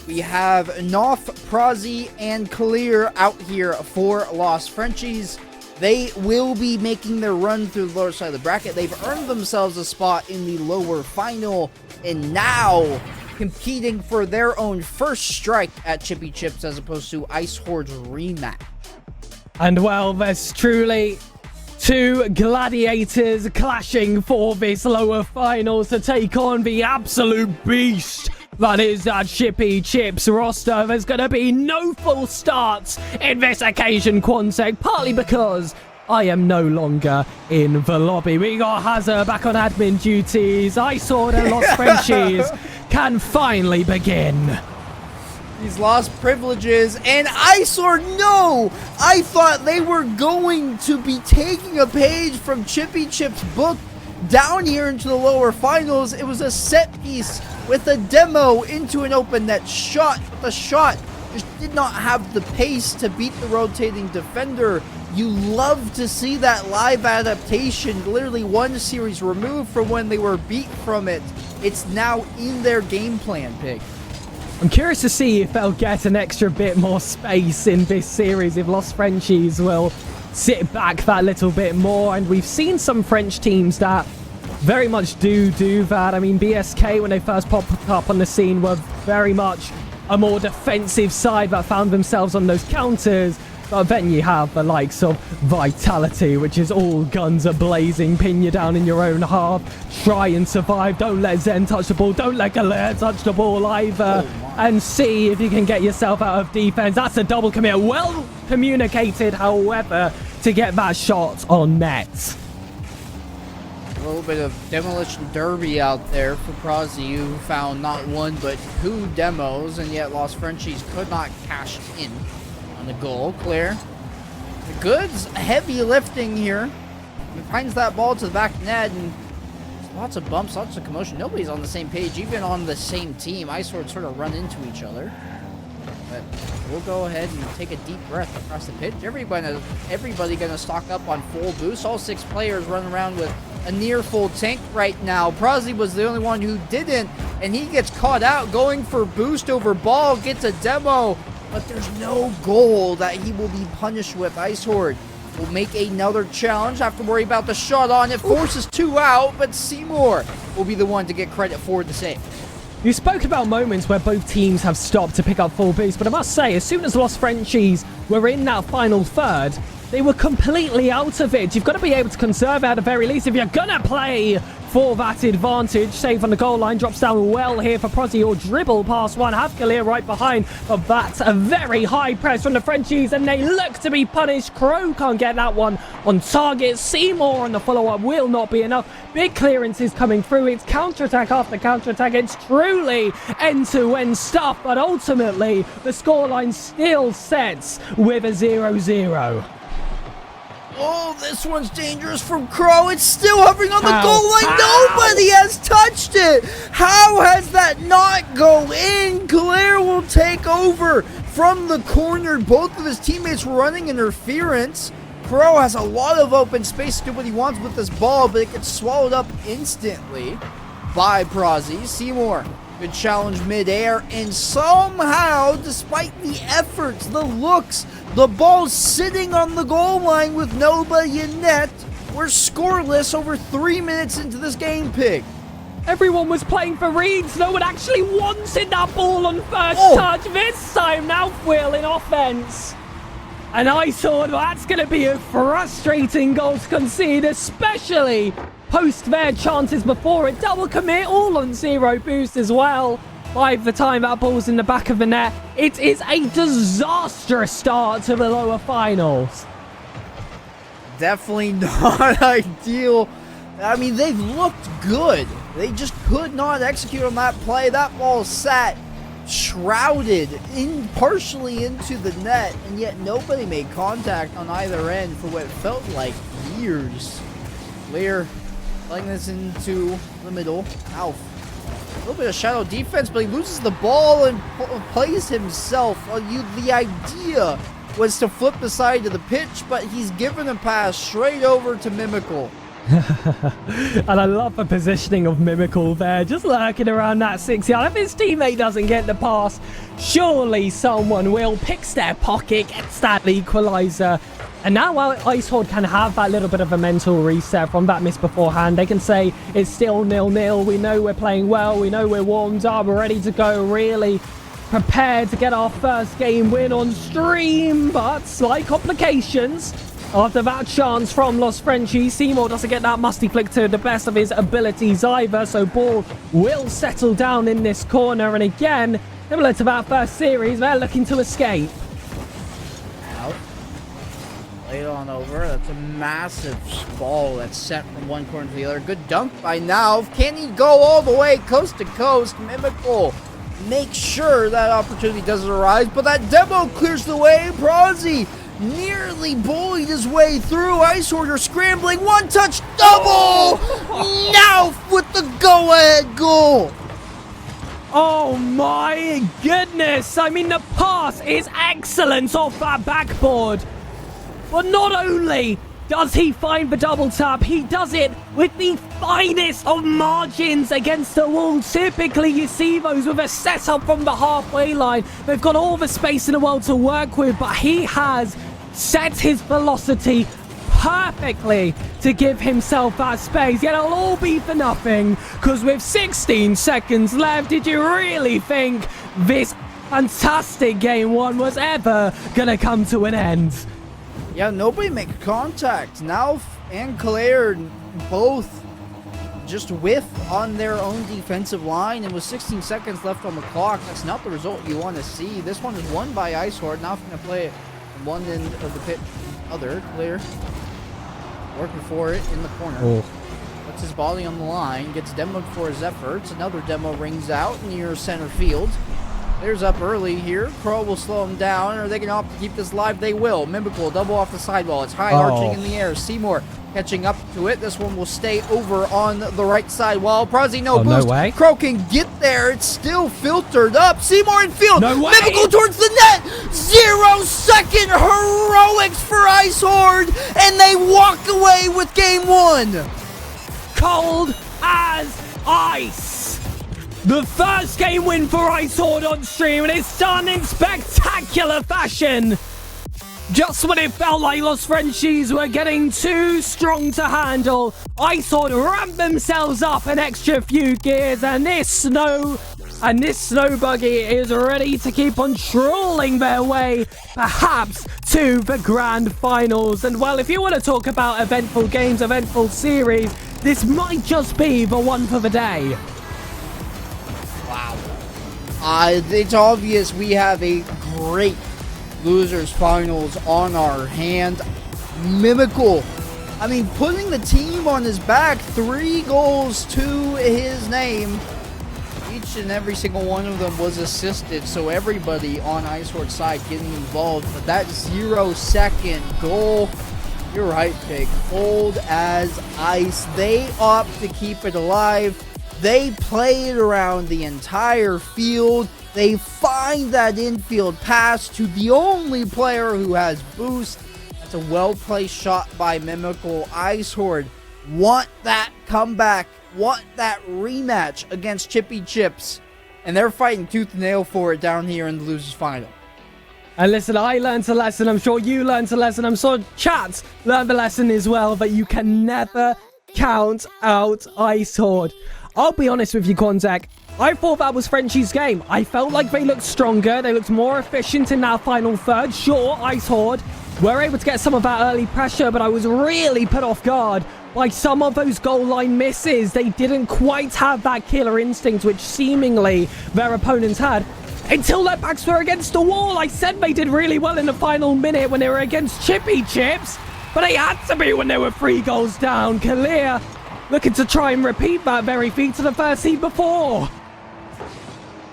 We have Noff, Prozzy, and Clear out here for Lost Frenchies. They will be making their run through the lower side of the bracket. They've earned themselves a spot in the lower final, and now competing for their own first strike at Chippy Chips as opposed to IceHorde's rematch. And well, there's truly two gladiators clashing for this lower finals to take on the absolute beast that is that Chippy Chips roster. There's going to be no full starts in this occasion, Quantec, partly because I am no longer in the lobby. We got Hazard back on admin duties. IceHorde and Lost Frenchies can finally begin. These lost privileges, and IceHorde, no! I thought they were going to be taking a page from Chippy Chip's book down here into the lower finals. It was a set piece with a demo into an open net shot. The shot just did not have the pace to beat the rotating defender. You love to see that live adaptation, literally one series removed from when they were beat from it. It's now in their game plan, Pig. I'm curious to see if they'll get an extra bit more space in this series, if Lost Frenchies will sit back that little bit more. And we've seen some French teams that very much do that. I mean, BSK, when they first popped up on the scene, were very much a more defensive side that found themselves on those counters. But then you have the likes of Vitality, which is all guns are blazing, pin you down in your own half, try and survive, don't let Zen touch the ball, don't let Galea touch the ball either, and see if you can get yourself out of defense. That's a double commit, well communicated, however, to get that shot on net. A little bit of demolition derby out there for Prozzy, who found not one but two demos, and yet Lost Frenchies could not cash in on the goal. Clear. The goods heavy lifting here. He finds that ball to the back net, and lots of bumps, lots of commotion. Nobody's on the same page, even on the same team. IceHorde sort of run into each other. But we'll go ahead and take a deep breath across the pitch. Everybody gonna stock up on full boost. All 6 players run around with a near full tank right now. Prozzy was the only one who didn't, and he gets caught out going for boost over ball, gets a demo, but there's no goal that he will be punished with. IceHorde will make another challenge. Have to worry about the shot on it. Forces 2 out, but Seymour will be the one to get credit for the save. You spoke about moments where both teams have stopped to pick up full boost, but I must say, as soon as Lost Frenchies were in that final third, they were completely out of it. You've got to be able to conserve at the very least if you're gonna play for that advantage. Save on the goal line, drops down well here for Prozzy, or dribble past one. Have Kalir right behind, but that's a very high press from the Frenchies, and they look to be punished. Crow can't get that one on target. Seymour on the follow-up will not be enough. Big clearances coming through. It's counter-attack after counter-attack. It's truly end-to-end stuff, but ultimately the scoreline still sets with a 0-0. Oh, this one's dangerous from Crow. It's still hovering on the goal line. Nobody has touched it. How has that not go in? Claire will take over from the corner. Both of his teammates running interference. Crow has a lot of open space to do what he wants with this ball, but it gets swallowed up instantly by Prozzy. Seymour, good challenge midair, and somehow, despite the efforts, the looks, the ball sitting on the goal line with nobody in net, we're scoreless over 3 minutes into this game, Pig. Everyone was playing for reads. No one actually wanted that ball on first touch. This time, now Will in offense. And I thought that's going to be a frustrating goal to concede, especially post their chances before it. Double commit, all on 0 boost as well. By the time that ball's in the back of the net, it is a disastrous start to the lower finals. definitely not ideal. I mean, they've looked good. They just could not execute on that play. That ball sat shrouded partially into the net, and yet nobody made contact on either end for what felt like years. Lear playing this into the middle. Alf, a little bit of shadow defense, but he loses the ball and plays himself. The idea was to flip the side of the pitch, but he's given a pass straight over to Mimical. And I love the positioning of Mimical there, just lurking around that 6 yard. If his teammate doesn't get the pass, surely someone will pick their pocket, gets that equalizer. And now while IceHorde can have that little bit of a mental reset from that miss beforehand, they can say it's still 0-0. We know we're playing well. We know we're warmed up. We're ready to go, really prepared to get our first game win on stream. But slight complications after that chance from Los Frenchies. Seymour doesn't get that musty flick to the best of his abilities either. So ball will settle down in this corner. And again, similar to that first series, they're looking to escape. Out. Laid on over. That's a massive ball that's sent from one corner to the other. Good dunk by now. Can he go all the way coast to coast? Mimical make sure that opportunity doesn't arise, but that demo clears the way. Bronzy nearly bullied his way through. IceHorde scrambling. One touch double. Now with the go-ahead goal. Oh my goodness. I mean, the pass is excellent off that backboard. But not only does he find the double tap, he does it with the finest of margins against the wall. Typically, you see those with a setup from the halfway line. They've got all the space in the world to work with, but he has set his velocity perfectly to give himself that space. Yet it'll all be for nothing, because with 16 seconds left, did you really think this fantastic game one was ever gonna come to an end? Yeah, nobody make contact. Now and Claire both just whiff on their own defensive line, and with 16 seconds left on the clock, that's not the result you want to see. This one is won by IceHorde. Now going to play it from one end of the pit, other. Claire working for it in the corner. Oh. Puts his body on the line, gets demoed for his efforts. Another demo rings out near center field. There's up early here. Crow will slow him down, or they can opt to keep this live. They will. Mimical double off the sidewall. It's high arching in the air. Seymour catching up to it. This one will stay over on the right side wall. Prozzy no boost. No way. Crow can get there. It's still filtered up. Seymour in field. No way. Mimical towards the net. 0 second heroics for IceHorde, and they walk away with game one. Cold as ice. The first game win for IceHorde on stream, and it's done in spectacular fashion. Just when it felt like Los Frenchies were getting too strong to handle, IceHorde ramped themselves up an extra few gears, and this snow buggy is ready to keep on trolling their way, perhaps to the grand finals. And well, if you want to talk about eventful games, eventful series, this might just be the one for the day. Wow. It's obvious we have a great losers finals on our hand. Mimical, I mean, putting the team on his back, 3 goals to his name. Each and every single one of them was assisted, so everybody on IceHorde's side getting involved. But that 0 second goal, you're right, Pig, cold as ice. They opt to keep it alive. They play it around the entire field. They find that infield pass to the only player who has boost. That's a well-placed shot by Mimical. IceHorde want that comeback, want that rematch against Chippy Chips, and they're fighting tooth and nail for it down here in the losers final. And listen, I learned a lesson. I'm sure you learned a lesson. I'm sure chat learned the lesson as well, that you can never count out IceHorde. I'll be honest with you, Quanzak. I thought that was Frenchie's game. I felt like they looked stronger. They looked more efficient in that final third. Sure, IceHorde were able to get some of that early pressure, but I was really put off guard by some of those goal line misses. They didn't quite have that killer instinct, which seemingly their opponents had, until their backs were against the wall. I said they did really well in the final minute when they were against Chippy Chips. but they had to be when they were 3 goals down. Kalir looking to try and repeat that very feat to the first seed before.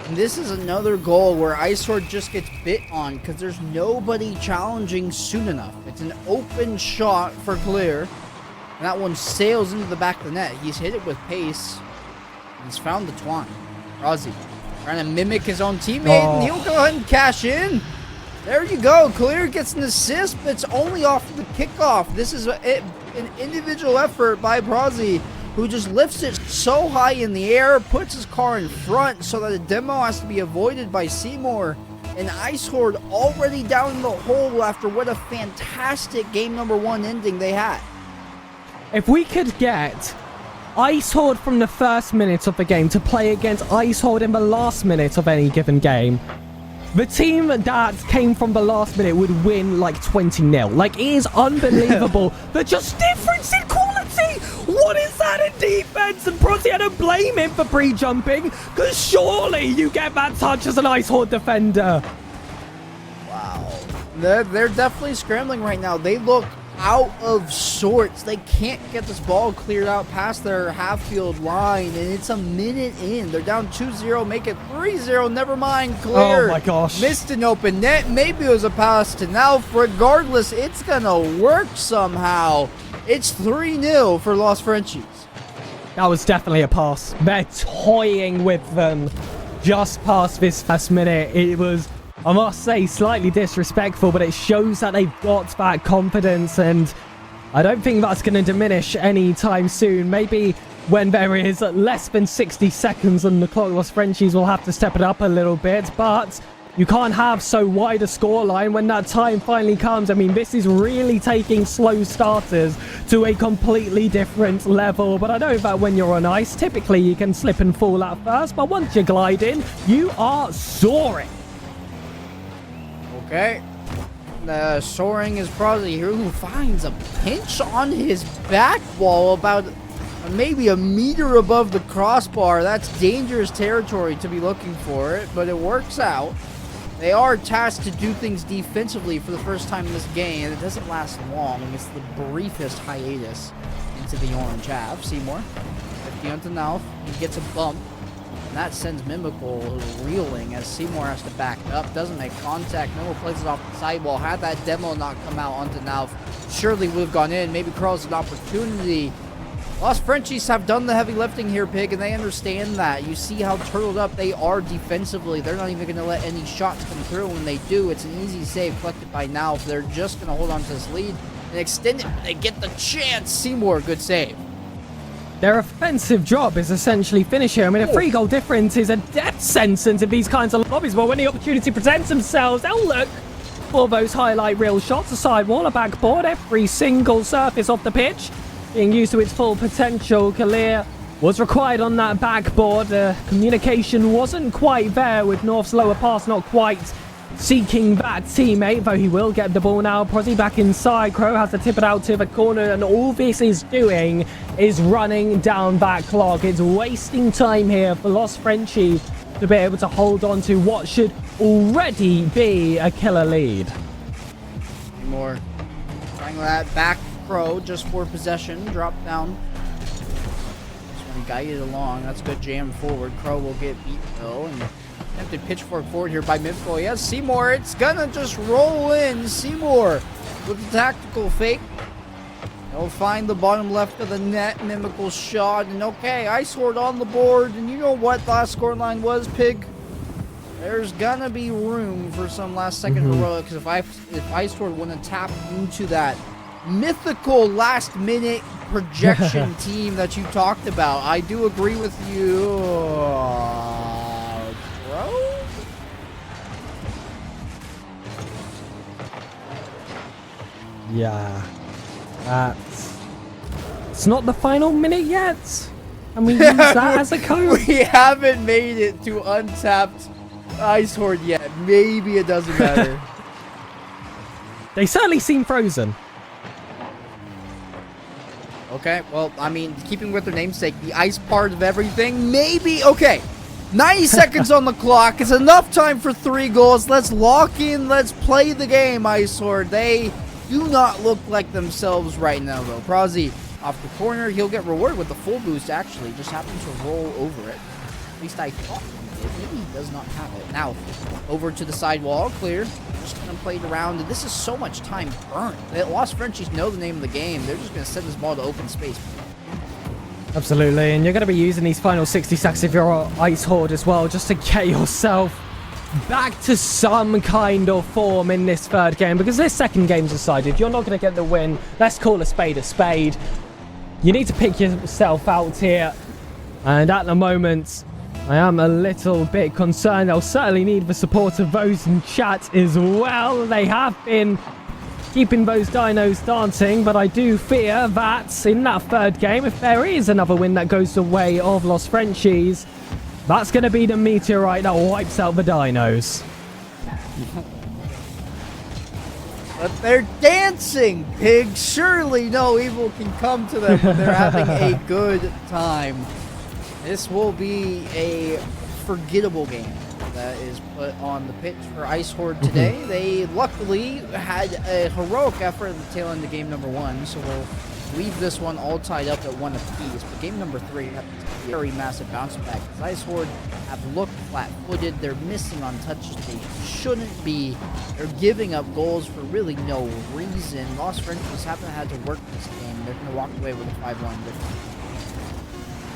And this is another goal where IceHorde just gets bit on because there's nobody challenging soon enough. It's an open shot for Clear, and that one sails into the back of the net. He's hit it with pace. He's found the twine. Rozzy trying to mimic his own teammate, and he'll go ahead and cash in. There you go. Clear gets an assist, but it's only off the kickoff. This is an individual effort by Rozzy, who just lifts it so high in the air, puts his car in front so that a demo has to be avoided by Seymour. And IceHorde already down in the hole after what a fantastic game number 1 ending they had. If we could get IceHorde from the first minute of the game to play against IceHorde in the last minute of any given game, the team that came from the last minute would win like 20-0. Like, it is unbelievable. The just difference in quality. What is that in defense? And Prosy, I don't blame him for pre-jumping, because surely you get that touch as an IceHorde defender. Wow. They're definitely scrambling right now. They look out of sorts. They can't get this ball cleared out past their half-field line, and it's a minute in. They're down 2-0, make it 3-0. Never mind, Clear. Oh my gosh. Missed an open net. Maybe it was a pass to Nauf. Regardless, it's gonna work somehow. It's 3-0 for Los Frenchies. That was definitely a pass. They're toying with them just past this first minute. It was, I must say, slightly disrespectful, but it shows that they've got that confidence, and I don't think that's going to diminish anytime soon. Maybe when there is less than 60 seconds on the clock, Los Frenchies will have to step it up a little bit, but you can't have so wide a scoreline when that time finally comes. I mean, this is really taking slow starters to a completely different level. But I know that when you're on ice, typically you can slip and fall at first. But once you glide in, you are soaring. Okay. Soaring is Prosy here, who finds a pinch on his back wall about maybe a meter above the crossbar. That's dangerous territory to be looking for it, but it works out. They are tasked to do things defensively for the first time in this game, and it doesn't last long. It's the briefest hiatus into the orange half. Seymour, 50 onto Nauf. He gets a bump, and that sends Mimical reeling as Seymour has to back up. Doesn't make contact. Mimical plays it off the sidewall. Had that demo not come out onto Nauf, surely would have gone in. Maybe Carl's an opportunity. Los Frenchies have done the heavy lifting here, Pig, and they understand that. You see how turtled up they are defensively. They're not even going to let any shots come through. When they do, it's an easy save collected by Nauf. They're just going to hold on to this lead and extend it. They get the chance. Seymour, good save. Their offensive job is essentially finished here. I mean, a 3-goal difference is a death sentence in these kinds of lobbies, but when the opportunity presents themselves, they'll look for those highlight reel shots. A sidewall, a backboard, every single surface off the pitch being used to its full potential. Kalir was required on that backboard. Communication wasn't quite there with North's lower pass not quite seeking that teammate, though he will get the ball now. Prosy back inside. Crow has to tip it out to the corner, and all this is doing is running down that clock. It's wasting time here for Los Frenchies to be able to hold on to what should already be a killer lead. More trying that back. Crow just for possession, drop down. Just want to guide it along. That's good jam forward. Crow will get beat though, and attempted pitchfork forward here by Mimco. He has Seymour. It's gonna just roll in. Seymour with the tactical fake. He'll find the bottom left of the net. Mimical shot, and okay, IceHorde on the board. And you know what the last scoreline was, Pig? There's gonna be room for some last second heroics if IceHorde want to tap into that mythical last minute projection team that you talked about. I do agree with you, bro. Yeah, it's not the final minute yet, and we use that as a code. We haven't made it to untapped IceHorde yet. Maybe it doesn't matter. They certainly seem frozen. Okay, well, I mean, keeping with their namesake, the ice part of everything, maybe. Okay, 90 seconds on the clock. It's enough time for 3 goals. Let's lock in. Let's play the game, IceHorde. They do not look like themselves right now, though. Prozzy off the corner. He'll get rewarded with the full boost, actually. Just happened to roll over it. At least I thought he did. Maybe he does not have it. Now, over to the side wall. Clear. Just going to play it around. This is so much time burnt. The Lost Frenchies know the name of the game. They're just going to send this ball to open space. Absolutely, and you're going to be using these final 60 seconds if you're IceHorde as well, just to get yourself back to some kind of form in this third game, because this second game's decided. You're not going to get the win. Let's call a spade a spade. You need to pick yourself out here, and at the moment, I am a little bit concerned. I'll certainly need the support of those in chat as well. They have been keeping those dinos dancing, but I do fear that in that third game, if there is another win that goes the way of Lost Frenchies, that's going to be the meteorite that wipes out the dinos. But they're dancing, pigs. Surely no evil can come to them when they're having a good time. This will be a forgettable game that is put on the pitch for IceHorde today. They luckily had a heroic effort at the tail end of game number 1, so we'll leave this one all tied up at 1 apiece. But game number 3 had a very massive bounce back. IceHorde have looked flat-footed. They're missing on touches they shouldn't be. They're giving up goals for really no reason. Lost Frenchies haven't had to work this game. They're going to walk away with a 5-1 victory.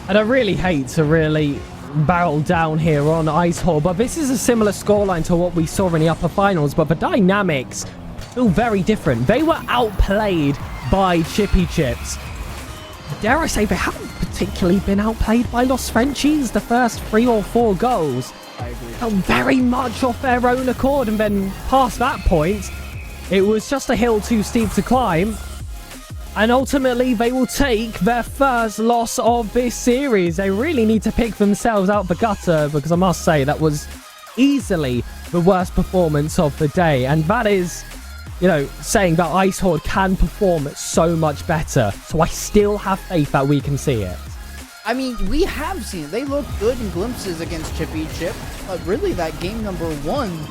And I really hate to really barrel down here on IceHorde, but this is a similar scoreline to what we saw in the upper finals, but the dynamics feel very different. They were outplayed by Chippy Chips. Dare I say, they haven't particularly been outplayed by Lost Frenchies. The first 3 or 4 goals I agree. felt very much off their own accord, and then past that point, it was just a hill too steep to climb. And ultimately, they will take their first loss of this series. They really need to pick themselves out the gutter, because I must say that was easily the worst performance of the day. And that is, you know, saying that IceHorde can perform so much better. So I still have faith that we can see it. I mean, we have seen it. They look good in glimpses against Chippy Chip, but really that game number 1,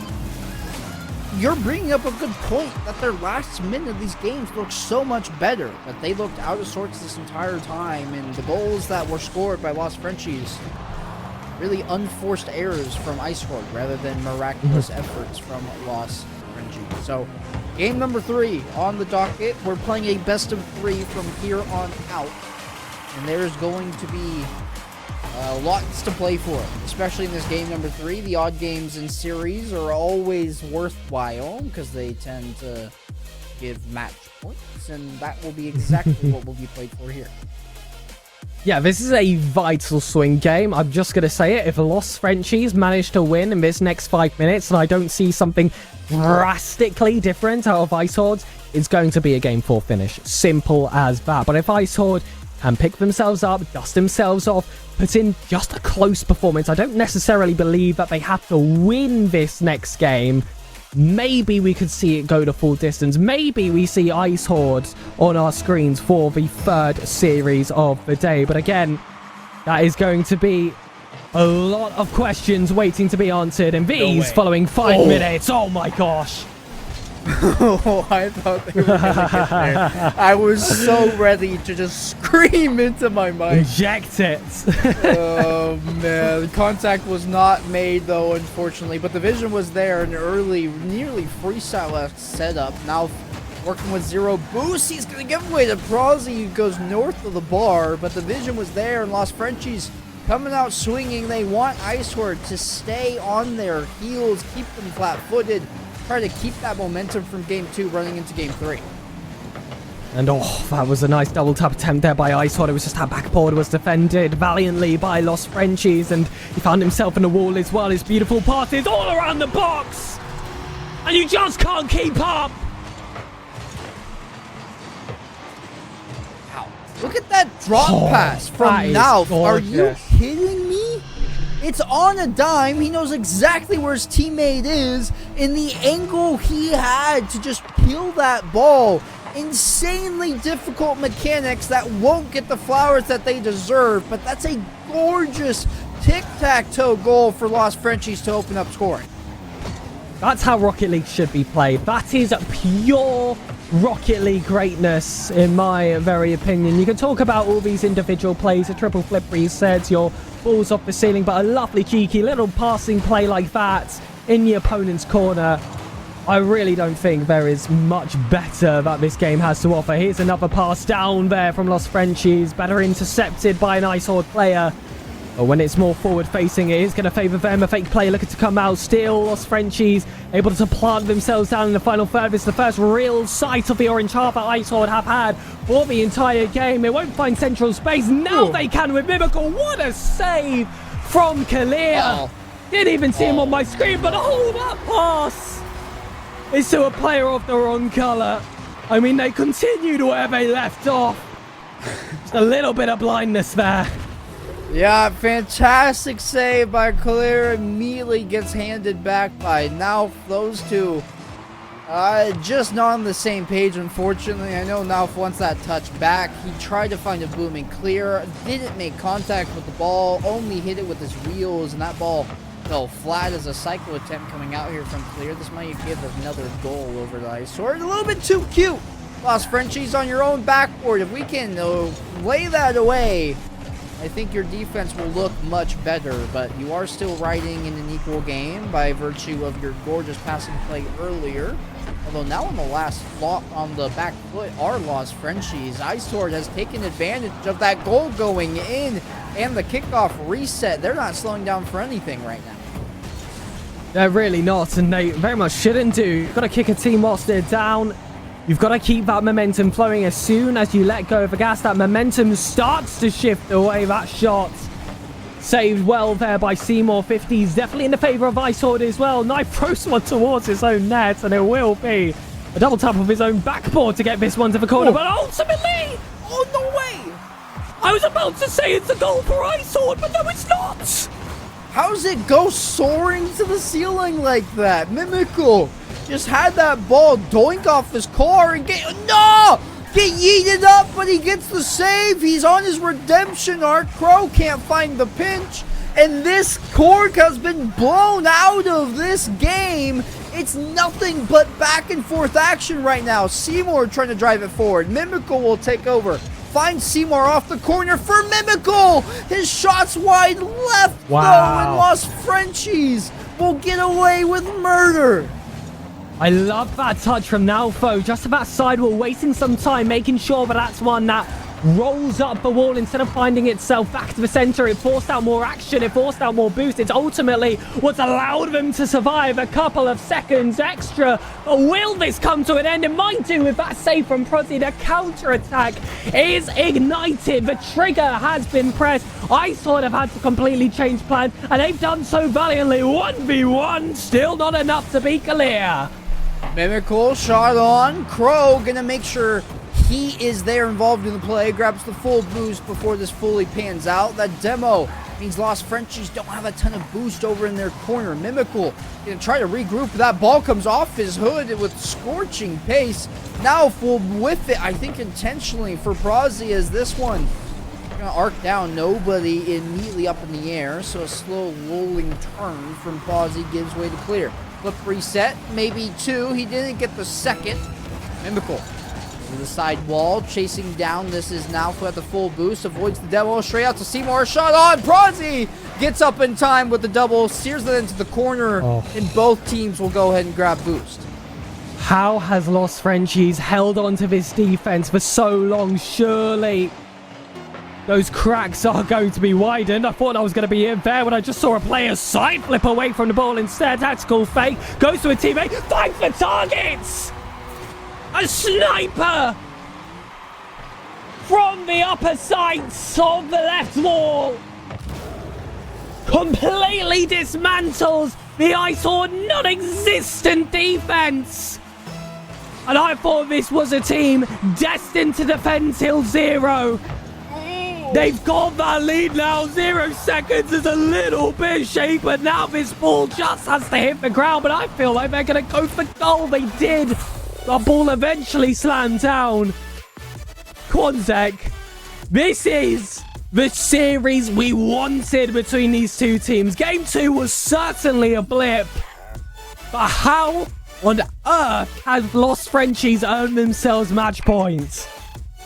you're bringing up a good point that their last minute of these games looked so much better, but they looked out of sorts this entire time, and the goals that were scored by Lost Frenchies, really unforced errors from IceHorde rather than miraculous efforts from Lost Frenchies. So, game number 3 on the docket. We're playing a best of 3 from here on out, and there's going to be lots to play for, especially in this game number 3. The odd games in series are always worthwhile because they tend to give match points, and that will be exactly what will be played for here. Yeah, this is a vital swing game. I'm just going to say it. If Lost Frenchies manage to win in this next 5 minutes, and I don't see something drastically different out of IceHorde, it's going to be a game 4 finish. Simple as that. But if IceHorde can pick themselves up, dust themselves off, put in just a close performance, I don't necessarily believe that they have to win this next game. Maybe we could see it go to full distance. Maybe we see IceHorde on our screens for the third series of the day. But again, that is going to be a lot of questions waiting to be answered. And these following 5 minutes. Oh my gosh. Oh, I thought they were going to get there. I was so ready to just scream into my mic. Eject it. Oh, man. Contact was not made, though, unfortunately. But the vision was there. An early, nearly freestyle setup. Now working with 0 boost. He's going to give away to Prozzy, who goes north of the bar. But the vision was there, and Lost Frenchies coming out swinging. They want IceHorde to stay on their heels, keep them flat-footed, try to keep that momentum from game 2 running into game 3. And oh, that was a nice double tap attempt there by IceHorde. It was just how backboard was defended valiantly by Lost Frenchies, and he found himself in the wall as well. His beautiful pass is all around the box, and you just can't keep up. Wow. Look at that drop pass from Nauf. Are you kidding me? It's on a dime. He knows exactly where his teammate is, and the angle he had to just kill that ball. Insanely difficult mechanics that won't get the flowers that they deserve, but that's a gorgeous tic-tac-toe goal for Lost Frenchies to open up scoring. That's how Rocket League should be played. That is pure Rocket League greatness, in my very opinion. You can talk about all these individual plays, a triple flip reset, your balls off the ceiling, but a lovely cheeky little passing play like that in your opponent's corner. I really don't think there is much better that this game has to offer. Here's another pass down there from Los Frenchies. Better intercepted by an IceHorde player. But when it's more forward-facing, it is going to favour them. A fake player looking to come out. Still, Los Frenchies able to plant themselves down in the final third. This is the first real sight of the orange half that IceHorde have had for the entire game. It won't find central space. Now they can with Mimical. What a save from Kalia. Didn't even see him on my screen, but hold that pass is to a player of the wrong colour. I mean, they continued where they left off. Just a little bit of blindness there. Yeah, fantastic save by Clear. Immediately gets handed back by Nauf. Those two just not on the same page, unfortunately. I know Nauf wants that touch back. He tried to find a booming Clear. Didn't make contact with the ball. Only hit it with his wheels, and that ball fell flat as a cycle attempt coming out here from Clear. This might give another goal over the IceHorde. A little bit too cute. Lost Frenchies on your own backboard. If we can lay that away, I think your defense will look much better, but you are still riding in an equal game by virtue of your gorgeous passing play earlier. Although now on the on the back foot are Lost Frenchies. IceHorde has taken advantage of that goal going in and the kickoff reset. They're not slowing down for anything right now. They're really not, and they very much shouldn't do. You've got to kick a team whilst they're down. You've got to keep that momentum flowing. As soon as you let go of the gas, that momentum starts to shift away. That shot saved well there by Seymour. 50s definitely in the favour of IceHorde as well. Knife throws one towards his own net, and it will be a double tap of his own backboard to get this one to the corner. But ultimately, oh no way! I was about to say it's a goal for IceHorde, but no, it's not! How's it go soaring to the ceiling like that? Mimical just had that ball doink off his car and get yeeted up, but he gets the save. He's on his redemption arc. Crow can't find the pinch, and this cork has been blown out of this game. It's nothing but back and forth action right now. Seymour trying to drive it forward. Mimical will take over. Finds Seymour off the corner for Mimical. His shot's wide left, though, and Lost Frenchies will get away with murder. I love that touch from Naufo. Just about sidewall, wasting some time, making sure that that's one that rolls up the wall instead of finding itself back to the center. It forced out more action. It forced out more boost. It's ultimately what's allowed them to survive a couple of seconds extra. But will this come to an end? It might do with that save from Prozzy. The counterattack is ignited. The trigger has been pressed. IceHorde have had to completely change plans, and they've done so valiantly. 1v1, still not enough to be clear. Mimical shot on. Crow gonna make sure he is there involved in the play. Grabs the full boost before this fully pans out. That demo means Lost Frenchies don't have a ton of boost over in their corner. Mimical gonna try to regroup. That ball comes off his hood with scorching pace. Now full whiff it, I think intentionally for Prozzy, as this one gonna arc down. Nobody immediately up in the air, so a slow rolling turn from Prozzy gives way to Clear. Flip reset, maybe two. He didn't get the second. Mimical to the side wall, chasing down. This is now at the full boost. Avoids the demo, straight out to Seymour. Shot on. Prozzy gets up in time with the double, steers it into the corner, and both teams will go ahead and grab boost. How has Lost Frenchies held on to this defense for so long? Surely those cracks are going to be widened. I thought I was going to be in there when I just saw a player side flip away from the ball instead. Tactical fake. Goes to a teammate. Fight for targets. A sniper from the upper sights of the left wall completely dismantles the IceHorde non-existent defense. And I thought this was a team destined to defend till zero. They've got that lead now. 0 seconds is a little bit shaky, but now this ball just has to hit the ground. But I feel like they're going to go for goal. They did. The ball eventually slammed down. Quanzek, this is the series we wanted between these two teams. Game 2 was certainly a blip. But how on earth has Lost Frenchies earned themselves match points?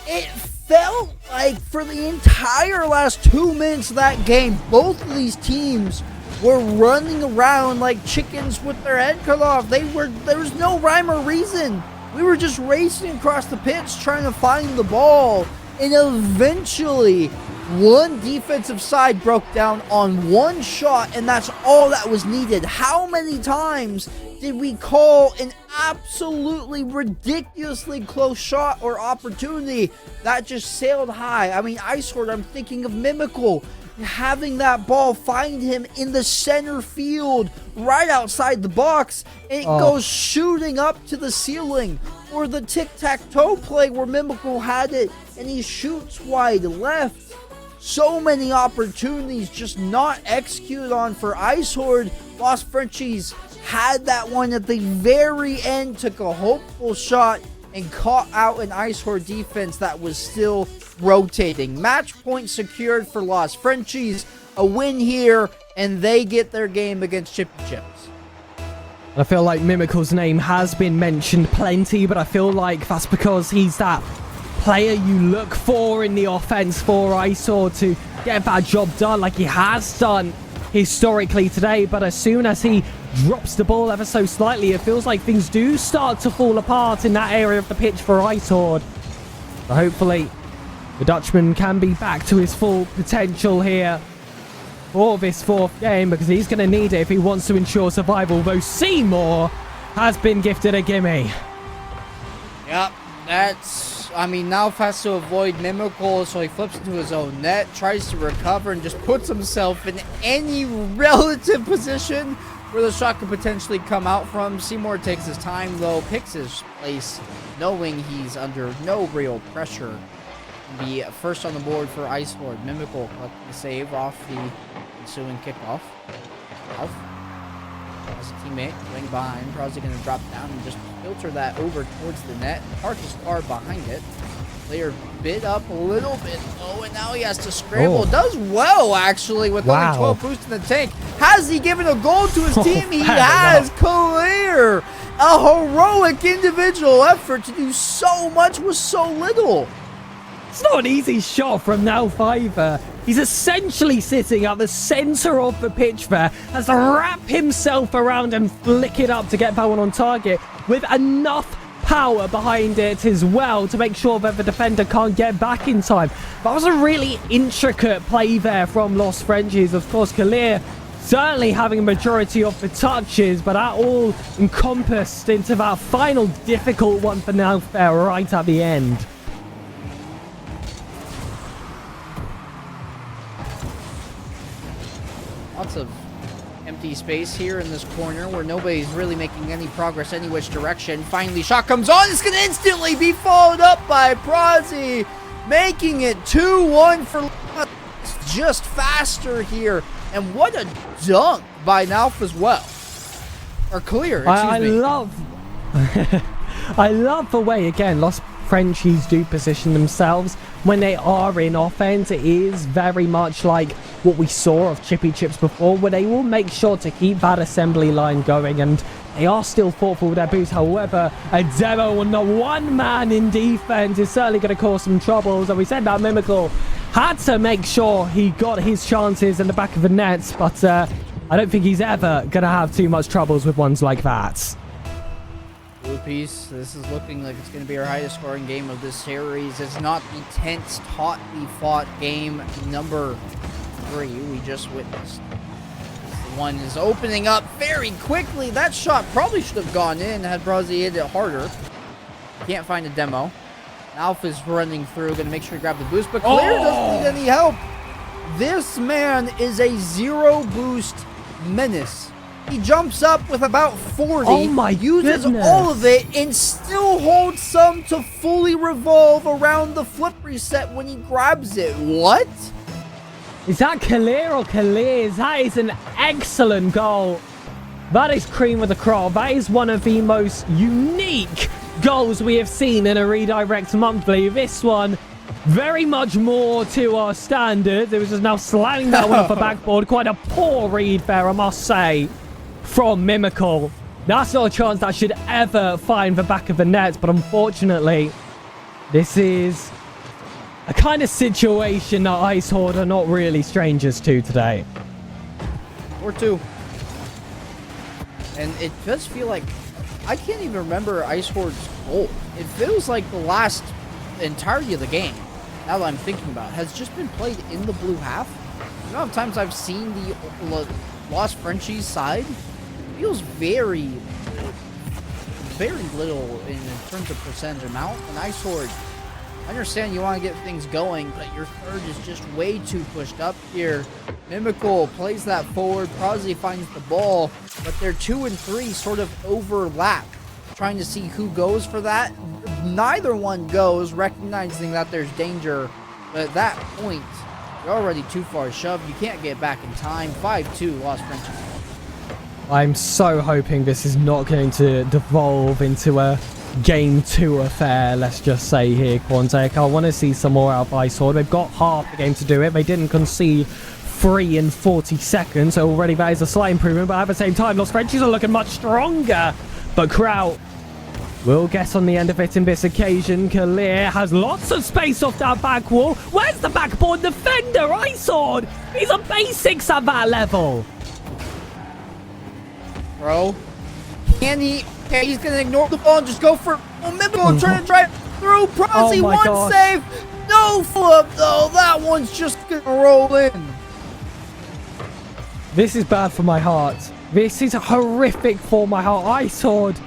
It felt like for the entire last 2 minutes of that game, both of these teams were running around like chickens with their head cut off. There was no rhyme or reason. We were just racing across the pitch trying to find the ball. And eventually, one defensive side broke down on one shot, and that's all that was needed. How many times did we call an absolutely ridiculously close shot or opportunity that just sailed high? I mean, IceHorde, I'm thinking of Mimical. Having that ball find him in the center field, right outside the box, and it goes shooting up to the ceiling. Or the tic-tac-toe play where Mimical had it, and he shoots wide left. So many opportunities just not executed on for IceHorde. Lost Frenchies had that one at the very end, took a hopeful shot, and caught out an IceHorde defense that was still rotating. Match point secured for Lost Frenchies. A win here, and they get their game against Chippy Chips. I feel like Mimical's name has been mentioned plenty, but I feel like that's because he's that player you look for in the offense for IceHorde to get that job done like he has done historically today. But as soon as he drops the ball ever so slightly, it feels like things do start to fall apart in that area of the pitch for IceHorde. So hopefully the Dutchman can be back to his full potential here for this fourth game, because he's going to need it if he wants to ensure survival, though Seymour has been gifted a gimme. Yep, I mean, Nauf has to avoid Mimical, so he flips into his own net, tries to recover, and just puts himself in any relative position where the shot could potentially come out from. Seymour takes his time, though, picks his place, knowing he's under no real pressure. Be first on the board for IceHorde. Mimical collecting the save off the ensuing kickoff. Ralph has a teammate going behind, probably going to drop down and just filter that over towards the net. Park is far behind it. Player bit up a little bit low, and now he has to scramble. Does well, actually, with only 12 boosts in the tank. Has he given a goal to his team? He has. Clear. A heroic individual effort to do so much with so little. It's not an easy shot from Nauf either. He's essentially sitting at the center of the pitch there, has to wrap himself around and flick it up to get that one on target with enough power behind it as well to make sure that the defender can't get back in time. That was a really intricate play there from Lost Frenchies. Of course, Kalir certainly having a majority of the touches, but that all encompassed into that final difficult one for Nauf there right at the end. Lots of empty space here in this corner where nobody's really making any progress any which direction. Finally, shot comes on. It's going to instantly be followed up by Prazi, making it 2-1 for just faster here. And what a dunk by Nauf as well. Or Clear, excuse me. I love the way, again, Lost Frenchies do position themselves when they are in offense. It is very much like what we saw of Chippy Chips before, where they will make sure to keep that assembly line going, and they are still thoughtful with their boots. However, a demo on the one man in defense is certainly going to cause some troubles. And we said that Mimical had to make sure he got his chances in the back of the nets, but I don't think he's ever going to have too much troubles with ones like that. Blue piece, this is looking like it's going to be our highest scoring game of this series. It's not the tense, tautly fought game number 3 we just witnessed. The one is opening up very quickly. That shot probably should have gone in had Brazzi hit it harder. Can't find a demo. Alpha's running through, going to make sure to grab the boost, but Clear doesn't need any help. This man is a zero boost menace. He jumps up with about 40, uses all of it, and still holds some to fully revolve around the flip reset when he grabs it. What? Is that Kalir or Kalir's? That is an excellent goal. That is cream of the crop. That is one of the most unique goals we have seen in a Redirect Monthly. This one, very much more to our standards. It was just now slamming that one off the backboard. Quite a poor read there, I must say, from Mimical. That's not a chance that should ever find the back of the net, but unfortunately, this is a kind of situation that IceHorde are not really strangers to today. Or 2. And it does feel like, I can't even remember IceHorde's goal. It feels like the last entirety of the game, now that I'm thinking about it, has just been played in the blue half. You know how times I've seen the Lost Frenchies side? It feels very little in terms of percentage amount. And IceHorde, I understand you want to get things going, but your third is just way too pushed up here. Mimical plays that forward. Prosy finds the ball, but their 2 and 3 sort of overlap. Trying to see who goes for that. Neither one goes, recognizing that there's danger. But at that point, you're already too far shoved. You can't get back in time. 5-2, Lost Frenchies. I'm so hoping this is not going to devolve into a Game 2 affair, let's just say here, Quantic. I want to see some more out of IceHorde. They've got half the game to do it. They didn't concede 3 in 40 seconds, so already that is a slight improvement, but at the same time, Lost Frenchies are looking much stronger. But Kraut will get on the end of it in this occasion. Kalir has lots of space off that back wall. Where's the backboard defender? IceHorde! He's a basics at that level. Bro, can he? Okay, he's gonna ignore the ball and just go for Mimical, trying to drive through. Prosy, one save, no flip though. That one's just gonna roll in. This is bad for my heart. This is horrific for my heart. IceHorde,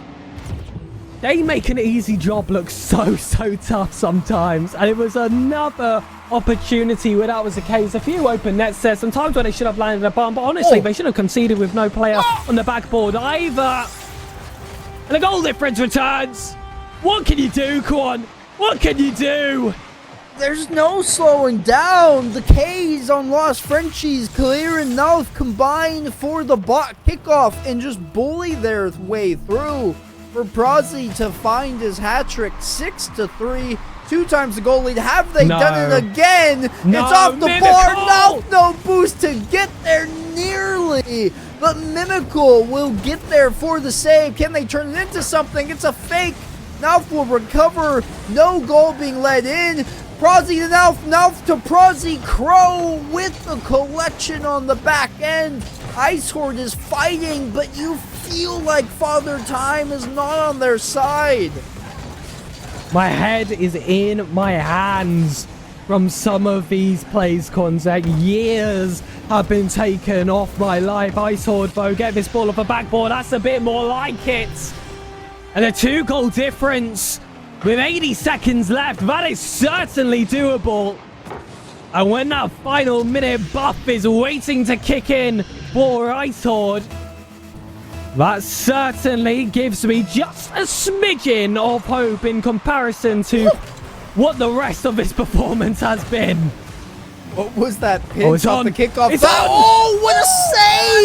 they make an easy job look so tough sometimes. And it was another opportunity where that was the case. A few open nets there. Some times where they should have landed a bomb. But honestly, they should have conceded with no player on the backboard either. And the goal difference returns. What can you do, Quan? What can you do? There's no slowing down. The K's on Lost Frenchies, clear enough, combined for the bot kickoff and just bully their way through. For Prosy to find his hat trick, 6-3, 2 times the goal lead. Have they done it again? It's off the board. No boost to get there nearly. But Mimical will get there for the save. Can they turn it into something? It's a fake. Nauf will recover. No goal being let in. Prosy to Nauf to Prosy. Crow with the collection on the back end. IceHorde is fighting, but you feel like Father Time is not on their side. My head is in my hands from some of these plays, Konzek. Years have been taken off my life. IceHorde, though, get this ball off the backboard. That's a bit more like it. And a 2-goal difference with 80 seconds left. That is certainly doable. And when that final minute buff is waiting to kick in for IceHorde, that certainly gives me just a smidgen of hope in comparison to what the rest of this performance has been. What was that pinch off the kickoff? It's on. Oh, what a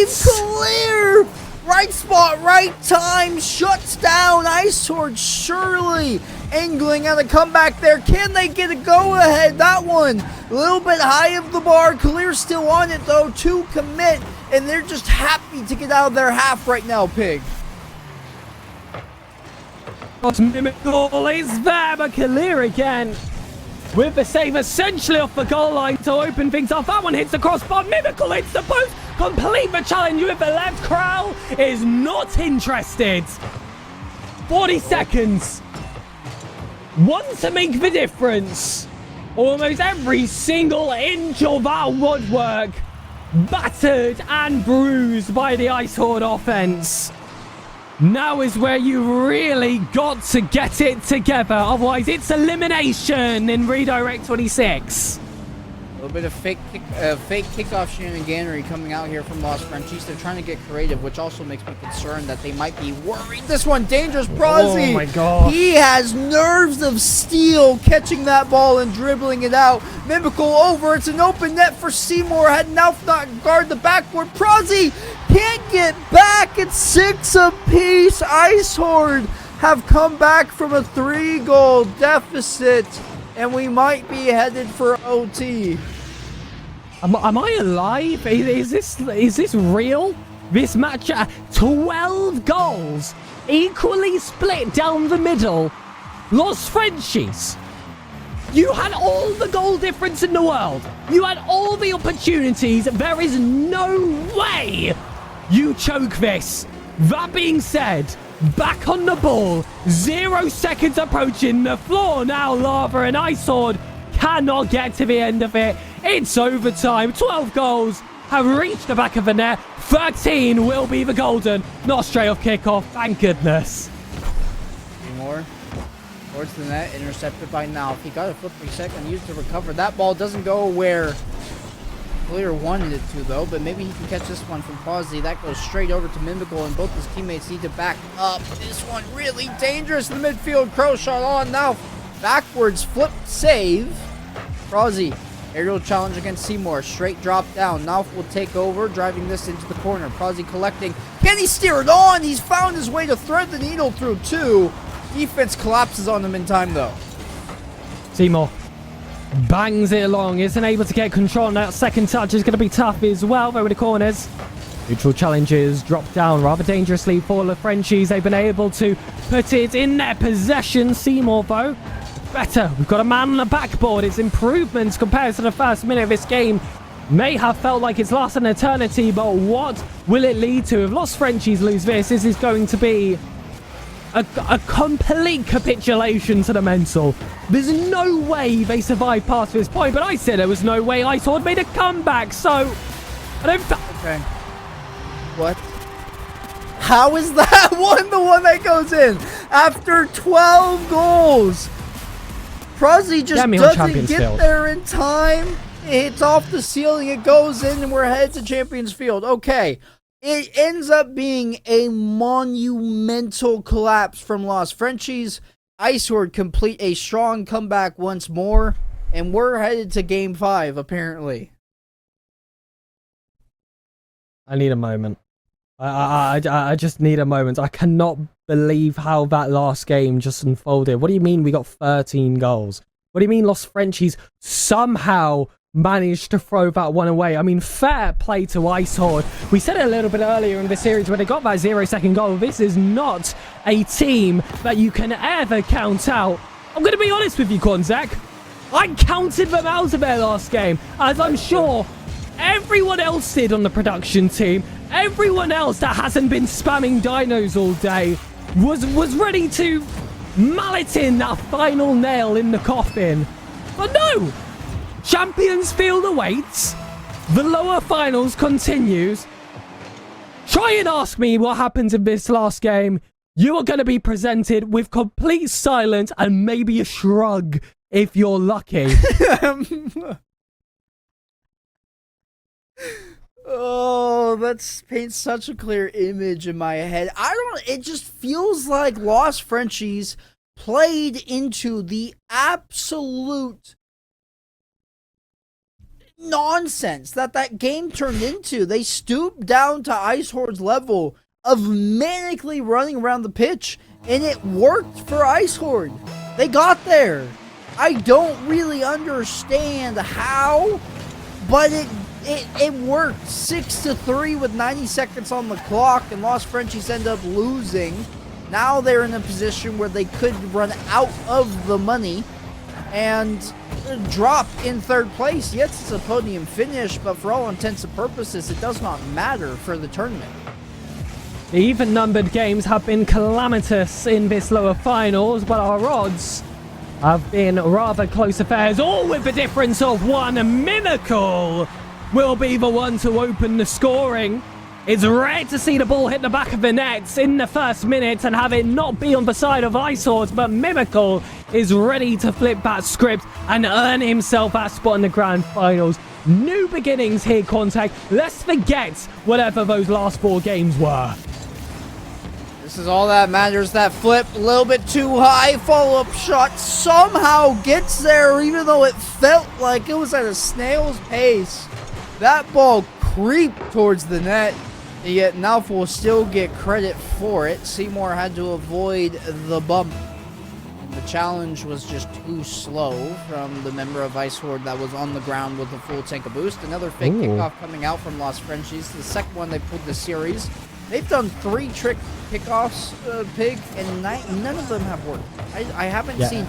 save! Clear! Right spot, right time, shuts down IceHorde. Surely angling at a comeback there. Can they get a go-ahead? That one a little bit high of the bar. Clear still on it, though, to commit. And they're just happy to get out of their half right now, Pig. Mimical is there, but Kalir again with the save essentially off the goal line to open things up. That one hits the crossbar. Mimical hits the post. Complete the challenge with the left. Crow is not interested. 40 seconds. One to make the difference. Almost every single inch of our woodwork battered and bruised by the IceHorde offense. Now is where you really got to get it together. Otherwise, it's elimination in redirect 26. A little bit of fake kickoff shenaniganery coming out here from Lost Frenchies. They're trying to get creative, which also makes me concerned that they might be worried. This one, dangerous. Prosy. Oh my god. He has nerves of steel catching that ball and dribbling it out. Mimical over. It's an open net for Seymour. Had Nauf not guard the backboard. Prosy can't get back. It's 6 apiece. IceHorde have come back from a 3-goal deficit, and we might be headed for OT. Am I alive? Is this real? this match at 12 goals, equally split down the middle. Los Frenchies, you had all the goal difference in the world. You had all the opportunities. There is no way you choke this. That being said, back on the ball, 0 seconds approaching. The floor now, Lava and IceHorde cannot get to the end of it. It's overtime. 12 goals have reached the back of the net. 13 will be the golden. Not straight off kickoff, thank goodness. More towards the net, intercepted by Nalf. He got a flip reset and used to recover. That ball doesn't go where Clear wanted it to, though, but maybe he can catch this one from Posey. That goes straight over to Mimical, and both his teammates need to back up. This one really dangerous in the midfield. Crow shot on now. Backwards flip save. Posey, aerial challenge against Seymour. Straight drop down. Nalf will take over, driving this into the corner. Posey collecting. Can he steer it on? He's found his way to thread the needle through 2. Defense collapses on him in time, though. Seymour bangs it along, isn't able to get control. That second touch is going to be tough as well over the corners. Neutral challenges drop down rather dangerously for the Frenchies. They've been able to put it in their possession. Seymour, though, better. We've got a man on the backboard. It's improvements compared to the first minute of this game. May have felt like it's lasted an eternity, but what will it lead to? If Los Frenchies lose this is going to be a complete capitulation to the mental. There's no way they survive past this point, but I said there was no way IceHorde made a comeback, so I don't... Okay. What? How is that one the one that goes in? After 12 goals! Prozzy just doesn't get there in time. It hits off the ceiling, it goes in, and we're headed to Champions Field. Okay. It ends up being a monumental collapse from Los Frenchies. IceHorde complete a strong comeback once more, and we're headed to Game 5, apparently. I need a moment. I just need a moment. I cannot believe how that last game just unfolded. What do you mean we got 13 goals? What do you mean Los Frenchies somehow managed to throw that one away? I mean, fair play to IceHorde. We said it a little bit earlier in the series when they got that 0-second goal. This is not a team that you can ever count out. I'm going to be honest with you, Konzak. I counted them out of their last game, as I'm sure everyone else did on the production team. Everyone else that hasn't been spamming dinos all day was ready to mallet in that final nail in the coffin. But no! Champions Field awaits. The lower finals continues. Try and ask me what happens in this last game. You are going to be presented with complete silence and maybe a shrug if you're lucky. Oh, that paints such a clear image in my head. It just feels like Los Frenchies played into the absolute nonsense that game turned into. They stooped down to IceHorde's level of manically running around the pitch, and it worked for IceHorde. They got there. I don't really understand how, but it worked. 6-3 with 90 seconds on the clock, and Los Frenchies end up losing. Now they're in a position where they could run out of the money and drop in third place. Yes, it's a podium finish, but for all intents and purposes, it does not matter for the tournament. The even-numbered games have been calamitous in this lower finals, but our odds have been rather close affairs, all with the difference of one. Mimical will be the one to open the scoring. It's rare to see the ball hit the back of the net in the first minute and have it not be on the side of IceHorde, but Mimical is ready to flip that script and earn himself that spot in the grand finals. New beginnings here, Contact. Let's forget whatever those last 4 games were. This is all that matters. That flip, a little bit too high. Follow-up shot somehow gets there, even though it felt like it was at a snail's pace. That ball creeped towards the net, and yet Nalf will still get credit for it. Seymour had to avoid the bump. And the challenge was just too slow from the member of IceHorde that was on the ground with a full tank of boost. Another fake kickoff coming out from Lost Frenchies. The second one they pulled this series. They've done 3 trick kickoffs, Pig, and none of them have worked. I haven't seen,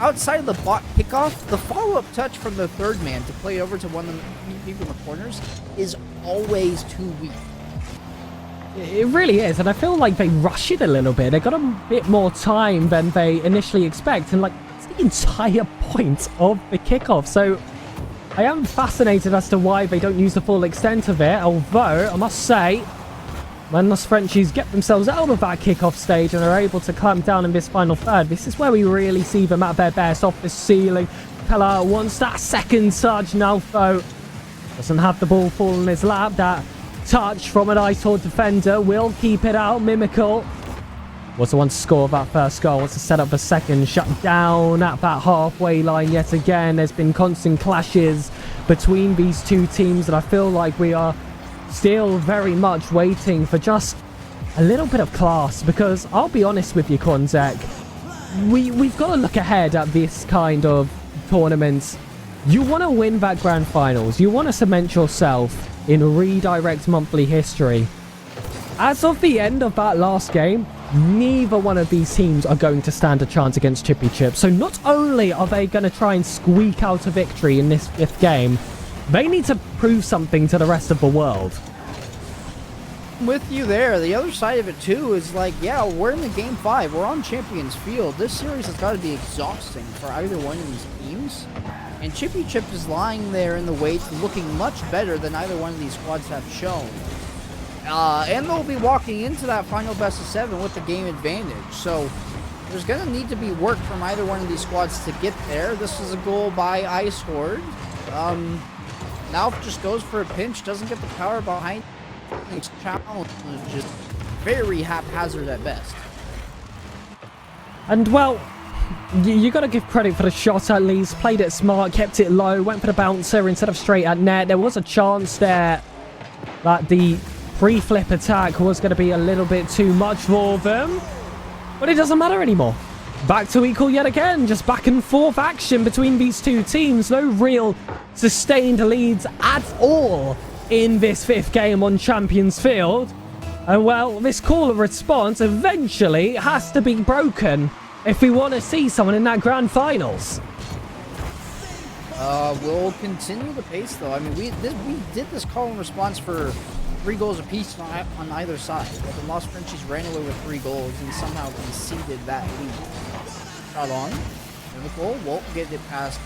outside of the bot kickoff, the follow-up touch from the third man to play over to one of the people in the corners is always too weak. It really is, and I feel like they rush it a little bit. They got a bit more time than they initially expect, and like, it's the entire point of the kickoff. So I am fascinated as to why they don't use the full extent of it, although I must say, when the Frenchies get themselves out of that kickoff stage and are able to clamp down in this final third, this is where we really see them at their best. Off the ceiling, Pella wants that second touch. Now, though, doesn't have the ball fall in his lap. That touch from an IceHorde defender will keep it out. Mimical was the one to score that first goal. Wants to set up the second. Shut down at that halfway line yet again. There's been constant clashes between these two teams, and I feel like we are still very much waiting for just a little bit of class, because I'll be honest with you, Konzek, we've got to look ahead at this kind of tournament. You want to win that grand finals. You want to cement yourself in Redirect monthly history. As of the end of that last game, neither one of these teams are going to stand a chance against Chippy Chip. So not only are they going to try and squeak out a victory in this 5th game, they need to prove something to the rest of the world. With you there. The other side of it too is like, yeah, we're in the game 5. We're on Champions Field. This series has got to be exhausting for either one of these teams. And Chippy Chip is lying there in the weights, looking much better than either one of these squads have shown. And they'll be walking into that final best of 7 with the game advantage. So there's going to need to be work from either one of these squads to get there. This is a goal by IceHorde. Now just goes for a pinch, doesn't get the power behind. It's challenge just very haphazard at best. And well, you got to give credit for the shot at least. Played it smart, kept it low, went for the bouncer instead of straight at net. There was a chance there that the pre-flip attack was going to be a little bit too much for them, but it doesn't matter anymore. Back to equal yet again, just back and forth action between these two teams. No real sustained leads at all in this 5th game on Champions Field. And well, this call and response eventually has to be broken if we want to see someone in that grand finals. We'll continue the pace though. I mean, we did this call and response for 3 goals apiece on either side. But the Lost Frenchies ran away with 3 goals and somehow conceded that lead. Shot on. Mimical won't get it past.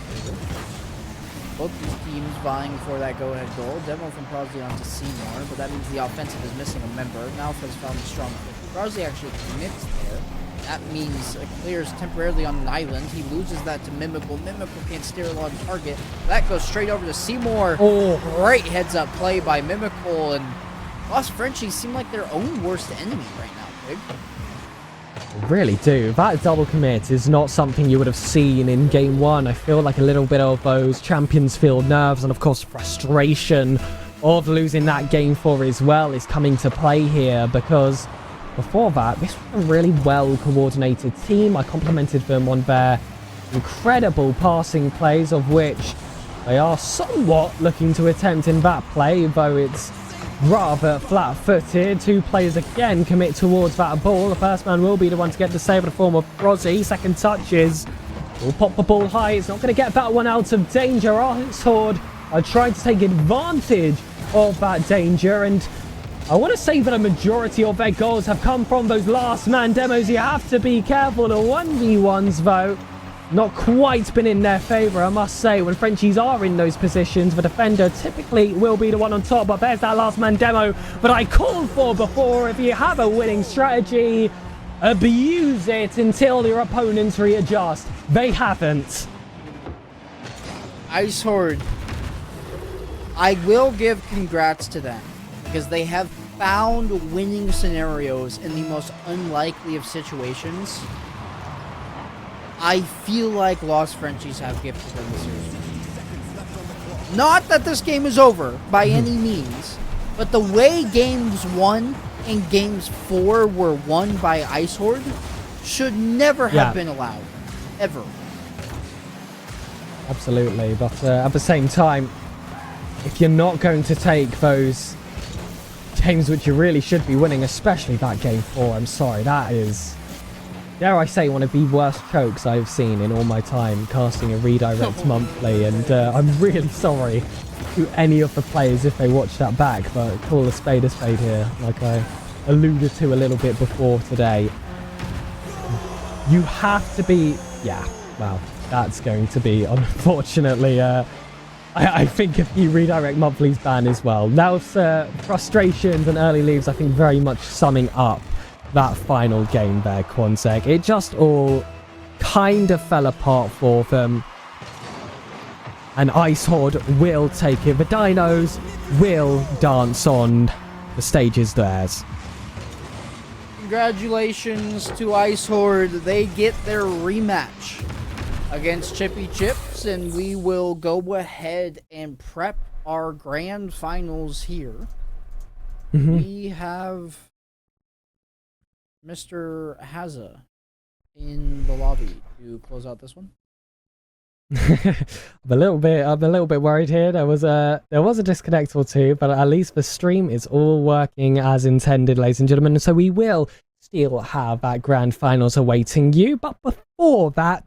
Both these teams vying for that go-ahead goal. Demo from Prosley onto Seymour, but that means the offensive is missing a member. Malf has found a strong fit. Prosley actually commits there. That means clears temporarily on an island. He loses that to Mimical. Mimical can't steer along target. That goes straight over to Seymour. Oh, great heads-up play by Mimical, and Lost Frenchies seem like their own worst enemy right now, Pig. Really do. That double commit is not something you would have seen in game 1. I feel like a little bit of those Champions Field nerves and of course frustration of losing that game 4 as well is coming to play here, because before that, this was a really well coordinated team. I complimented them on their incredible passing plays, of which they are somewhat looking to attempt in that play, though it's rather flat-footed. 2 players again commit towards that ball. The first man will be the one to get the save in the form of Rossi. Second touches will pop the ball high. It's not going to get that one out of danger. IceHorde are trying to take advantage of that danger, and I want to say that a majority of their goals have come from those last man demos. You have to be careful. The 1v1s though, not quite been in their favour, I must say. When Frenchies are in those positions, the defender typically will be the one on top. But there's that last man demo that I called for before. If you have a winning strategy, abuse it until your opponents readjust. They haven't. IceHorde, I will give congrats to them, because they have found winning scenarios in the most unlikely of situations. I feel like Lost Frenchies have gifted them the series. Not that this game is over by any means, but the way games 1 and games 4 were won by IceHorde should never have been allowed. ever. Absolutely, but at the same time, if you're not going to take those games which you really should be winning, especially that game 4, I'm sorry, that is, dare I say, one of the worst chokes I've seen in all my time casting a redirect monthly, and I'm really sorry to any of the players if they watch that back, but call a spade here, like I alluded to a little bit before today. You have to be, yeah, well, that's going to be, unfortunately, I think a few redirect monthlies ban as well. Now, frustrations and early leaves, I think, very much summing up that final game there, Quonsec. It just all kind of fell apart for them. And IceHorde will take it. The dinos will dance on. The stage is theirs. Congratulations to IceHorde. They get their rematch against Chippy Chips, and we will go ahead and prep our grand finals here. We have Mr. Hazza in the lobby to close out this one. I'm a little bit worried here. There was a disconnect or two, but at least the stream is all working as intended, ladies and gentlemen. So we will still have that grand finals awaiting you. But before that,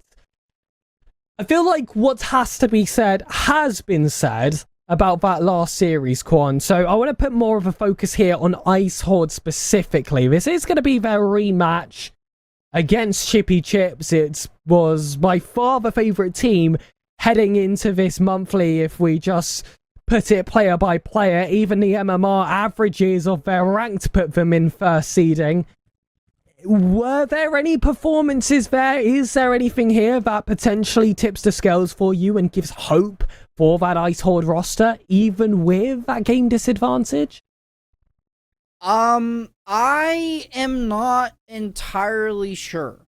I feel like what has to be said has been said about that last series, Quan. So I want to put more of a focus here on IceHorde specifically. This is going to be their rematch against Chippy Chips. It was by far the favourite team heading into this monthly if we just put it player by player. Even the MMR averages of their ranked put them in first seeding. Were there any performances there? Is there anything here that potentially tips the scales for you and gives hope for that IceHorde roster, even with that game disadvantage? I am not entirely sure.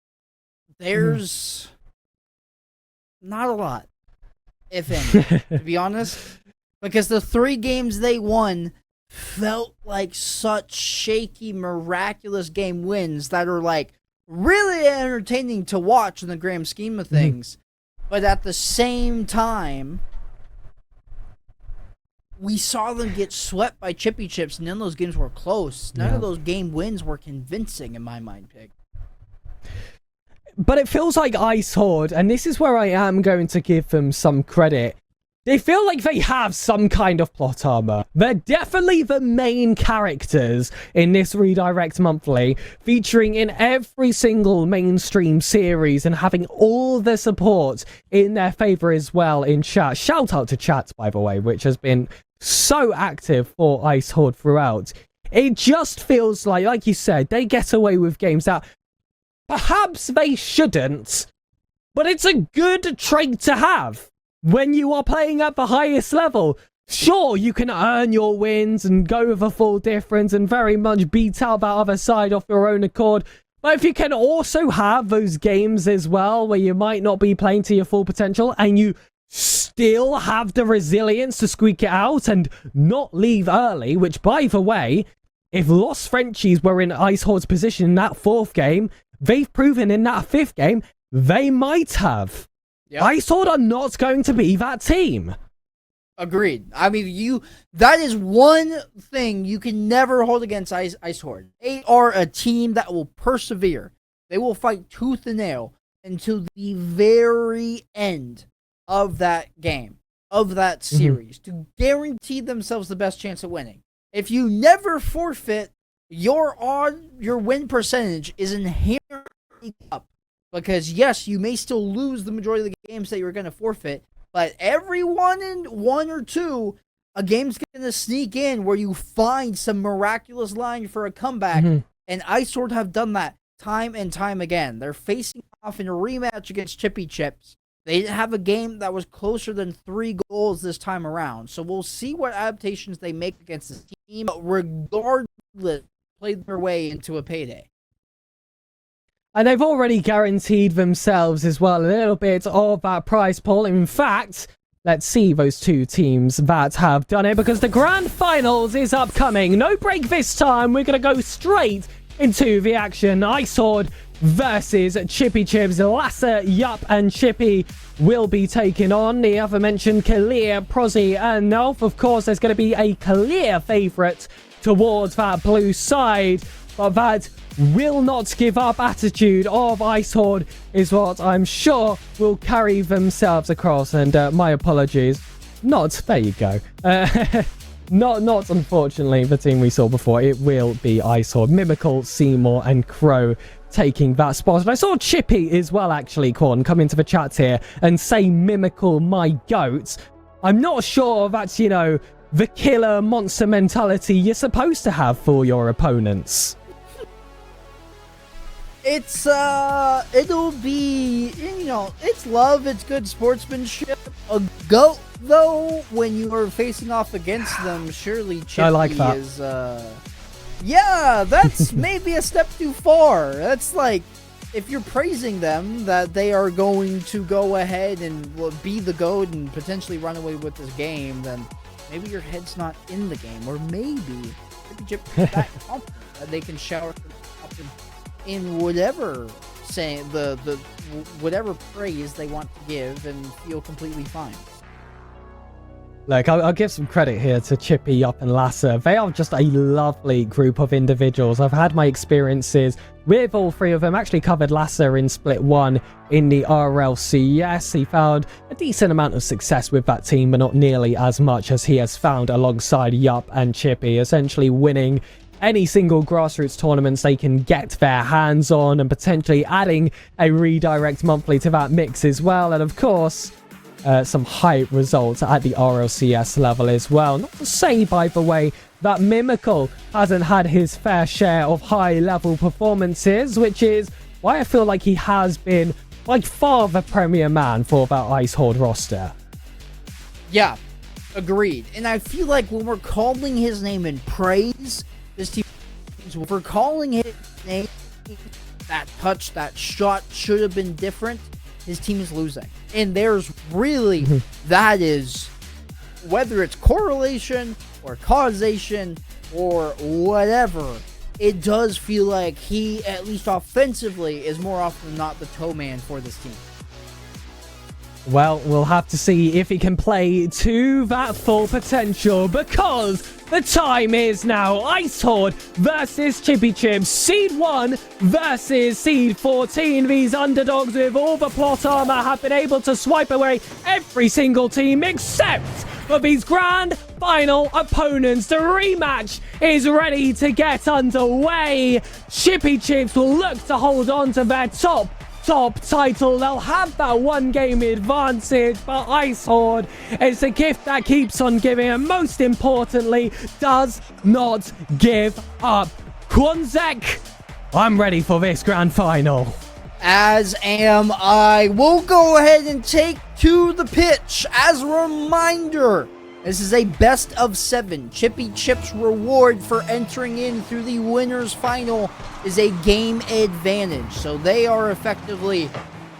There's not a lot, if any, to be honest, because the 3 games they won felt like such shaky, miraculous game wins that are like really entertaining to watch in the grand scheme of things. But at the same time, we saw them get swept by Chippy Chips. None of those games were close. None of those game wins were convincing in my mind, Pig. But it feels like IceHorde, and this is where I am going to give them some credit. They feel like they have some kind of plot armor. They're definitely the main characters in this Redirect Monthly, featuring in every single mainstream series and having all the support in their favor as well in chat. Shout out to chat, by the way, which has been so active for IceHorde throughout. It just feels like you said, they get away with games that perhaps they shouldn't, but it's a good trait to have. When you are playing at the highest level, sure, you can earn your wins and go with a full difference and very much beat out that other side off your own accord. But if you can also have those games as well where you might not be playing to your full potential and you still have the resilience to squeak it out and not leave early, which, by the way, if Lost Frenchies were in IceHorde's position in that 4th game, they've proven in that 5th game they might have. Yep. IceHorde are not going to be that team. Agreed. I mean, that is one thing you can never hold against IceHorde. They are a team that will persevere. They will fight tooth and nail until the very end of that game, of that series, to guarantee themselves the best chance at winning. If you never forfeit, your win percentage is inherently up. Because, yes, you may still lose the majority of the games that you're going to forfeit, but every 1 or 2, a game's going to sneak in where you find some miraculous line for a comeback, and IceHorde have done that time and time again. They're facing off in a rematch against Chippy Chips. They didn't have a game that was closer than 3 goals this time around, so we'll see what adaptations they make against this team, but regardless, play their way into a payday. And they've already guaranteed themselves as well a little bit of that prize pool. In fact, let's see those 2 teams that have done it, because the grand finals is upcoming. No break this time. We're going to go straight into the action. IceHorde versus Chippy Chips. Lasser, Yup, and Chippy will be taking on the aforementioned clear Prozzy and Nelf. Of course, there's going to be a clear favourite towards that blue side, but that will not give up attitude of IceHorde is what I'm sure will carry themselves across. And my apologies. There you go. Not unfortunately the team we saw before. It will be IceHorde, Mimical, Seymour, and Crow taking that spot. And I saw Chippy as well, actually, Quan, come into the chat here and say Mimical my goat. I'm not sure that's, you know, the killer monster mentality you're supposed to have for your opponents. It's, it'll be, you know, it's love, it's good sportsmanship. A goat, though, when you are facing off against them, surely Chippy I like that. is, yeah, that's maybe a step too far. That's like, if you're praising them that they are going to go ahead and be the goat and potentially run away with this game, then maybe your head's not in the game, or maybe Chippy is that confident that they can shower in whatever whatever praise they want to give and feel completely fine. Look, I'll give some credit here to Chippy, Yup, and Lasser. They are just a lovely group of individuals. I've had my experiences with all three of them. Actually covered Lasser in Split 1 in the RLCS. He found a decent amount of success with that team, but not nearly as much as he has found alongside Yup and Chippy, essentially winning any single grassroots tournaments they can get their hands on, and potentially adding a redirect monthly to that mix as well. And of course, some hype results at the RLCS level as well. Not to say, by the way, that Mimical hasn't had his fair share of high-level performances, which is why I feel like he has been by far the premier man for that IceHorde roster. Yeah, agreed. And I feel like when we're calling his name in praise, this team, if we're calling his name, that touch, that shot should have been different, his team is losing. And there's really, that is, whether it's correlation or causation or whatever, it does feel like he, at least offensively, is more often than not the toe man for this team. Well, we'll have to see if he can play to that full potential, because the time is now IceHorde versus Chippy Chips. Seed 1 versus Seed 14. These underdogs with all the plot armor have been able to swipe away every single team except for these grand final opponents. The rematch is ready to get underway. Chippy Chips will look to hold on to their top title. They'll have that one game advantage, but IceHorde is a gift that keeps on giving, and most importantly, does not give up. Quanzek, I'm ready for this grand final. As am I. We'll go ahead and take to the pitch. As a reminder, this is a best of 7. Chippy Chips reward for entering in through the winner's final is a game advantage. So they are effectively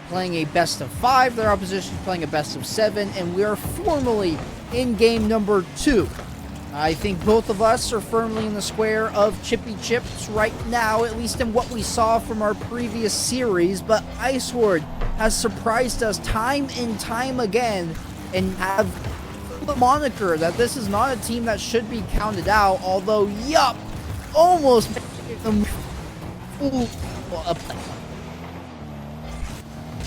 playing a best of 5. Their opposition is playing a best of 7. And we are formally in game number 2. I think both of us are firmly in the square of Chippy Chips right now, at least in what we saw from our previous series. But IceHorde has surprised us time and time again and have the moniker that this is not a team that should be counted out, although Yup almost made them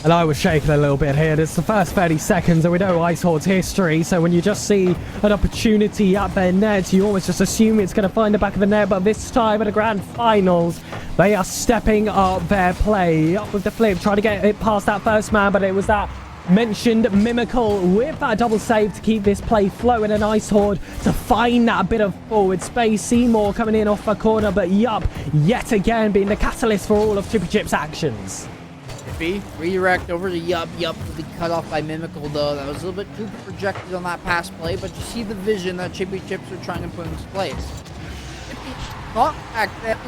And I was shaking a little bit here. It's the first 30 seconds, and we know IceHorde's history, so when you just see an opportunity at their net, you almost just assume it's going to find the back of the net. But this time at the grand finals, they are stepping up their play. Up with the flip, trying to get it past that first man, but it was that mentioned Mimical with that double save to keep this play flowing, and IceHorde to find that bit of forward space. Seymour coming in off the corner, but Yup yet again being the catalyst for all of Chippy Chips' actions. Chippy, redirect over to Yup. Yup will be cut off by Mimical, though. That was a little bit too projected on that pass play, but you see the vision that Chippy Chips are trying to put into place. Chippy not back there.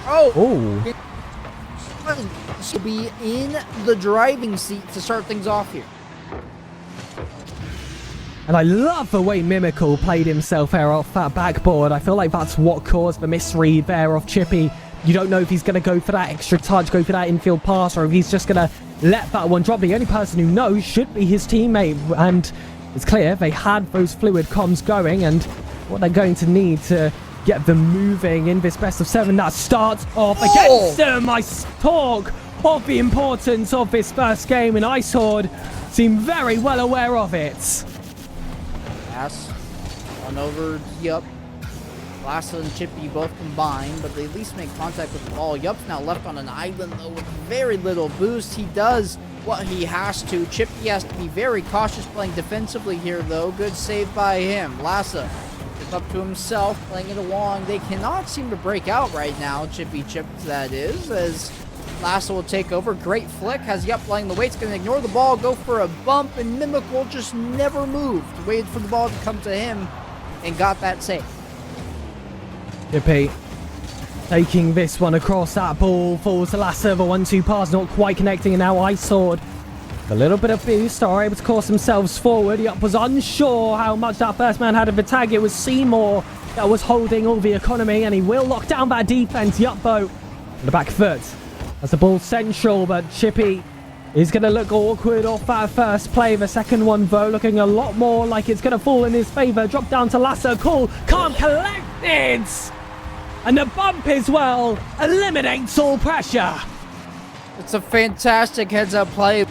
Oh! She'll be in the driving seat to start things off here. And I love the way Mimical played himself there off that backboard. I feel like that's what caused the misread there of Chippy You don't know if he's going to go for that extra touch, go for that infield pass, or if he's just going to let that one drop. The only person who knows should be his teammate. And it's clear they had those fluid comms going, and what they're going to need to get them moving in this best of 7 that starts off against them. I talk of the importance of this first game, and IceHorde seem very well aware of it. Pass on over. Yup. Lassa and Chippy both combined, but they at least make contact with the ball. Yup's now left on an island, though, with very little boost. He does what he has to. Chippy has to be very cautious playing defensively here, though. Good save by him. Lassa gets up to himself, playing it along. They cannot seem to break out right now. Chippy Chips, that is, as Lassa will take over. Great flick. Has Yup playing the weight. It's going to ignore the ball, go for a bump, and Mimical just never moved. Waited for the ball to come to him and got that save. Chippy taking this one across. That ball falls to Lassa. The 1-2 pass not quite connecting, and now IceHorde, a little bit of boost, are able to course themselves forward. Yup was unsure how much that first man had of the tag. It was Seymour that was holding all the economy, and he will lock down that defense. Yup, though, on the back foot as the ball central, but Chippy is going to look awkward off that first play. The second one, though, looking a lot more like it's going to fall in his favor. Drop down to Lassa. Cool. Can't collect it. And the bump as well eliminates all pressure. It's a fantastic heads-up play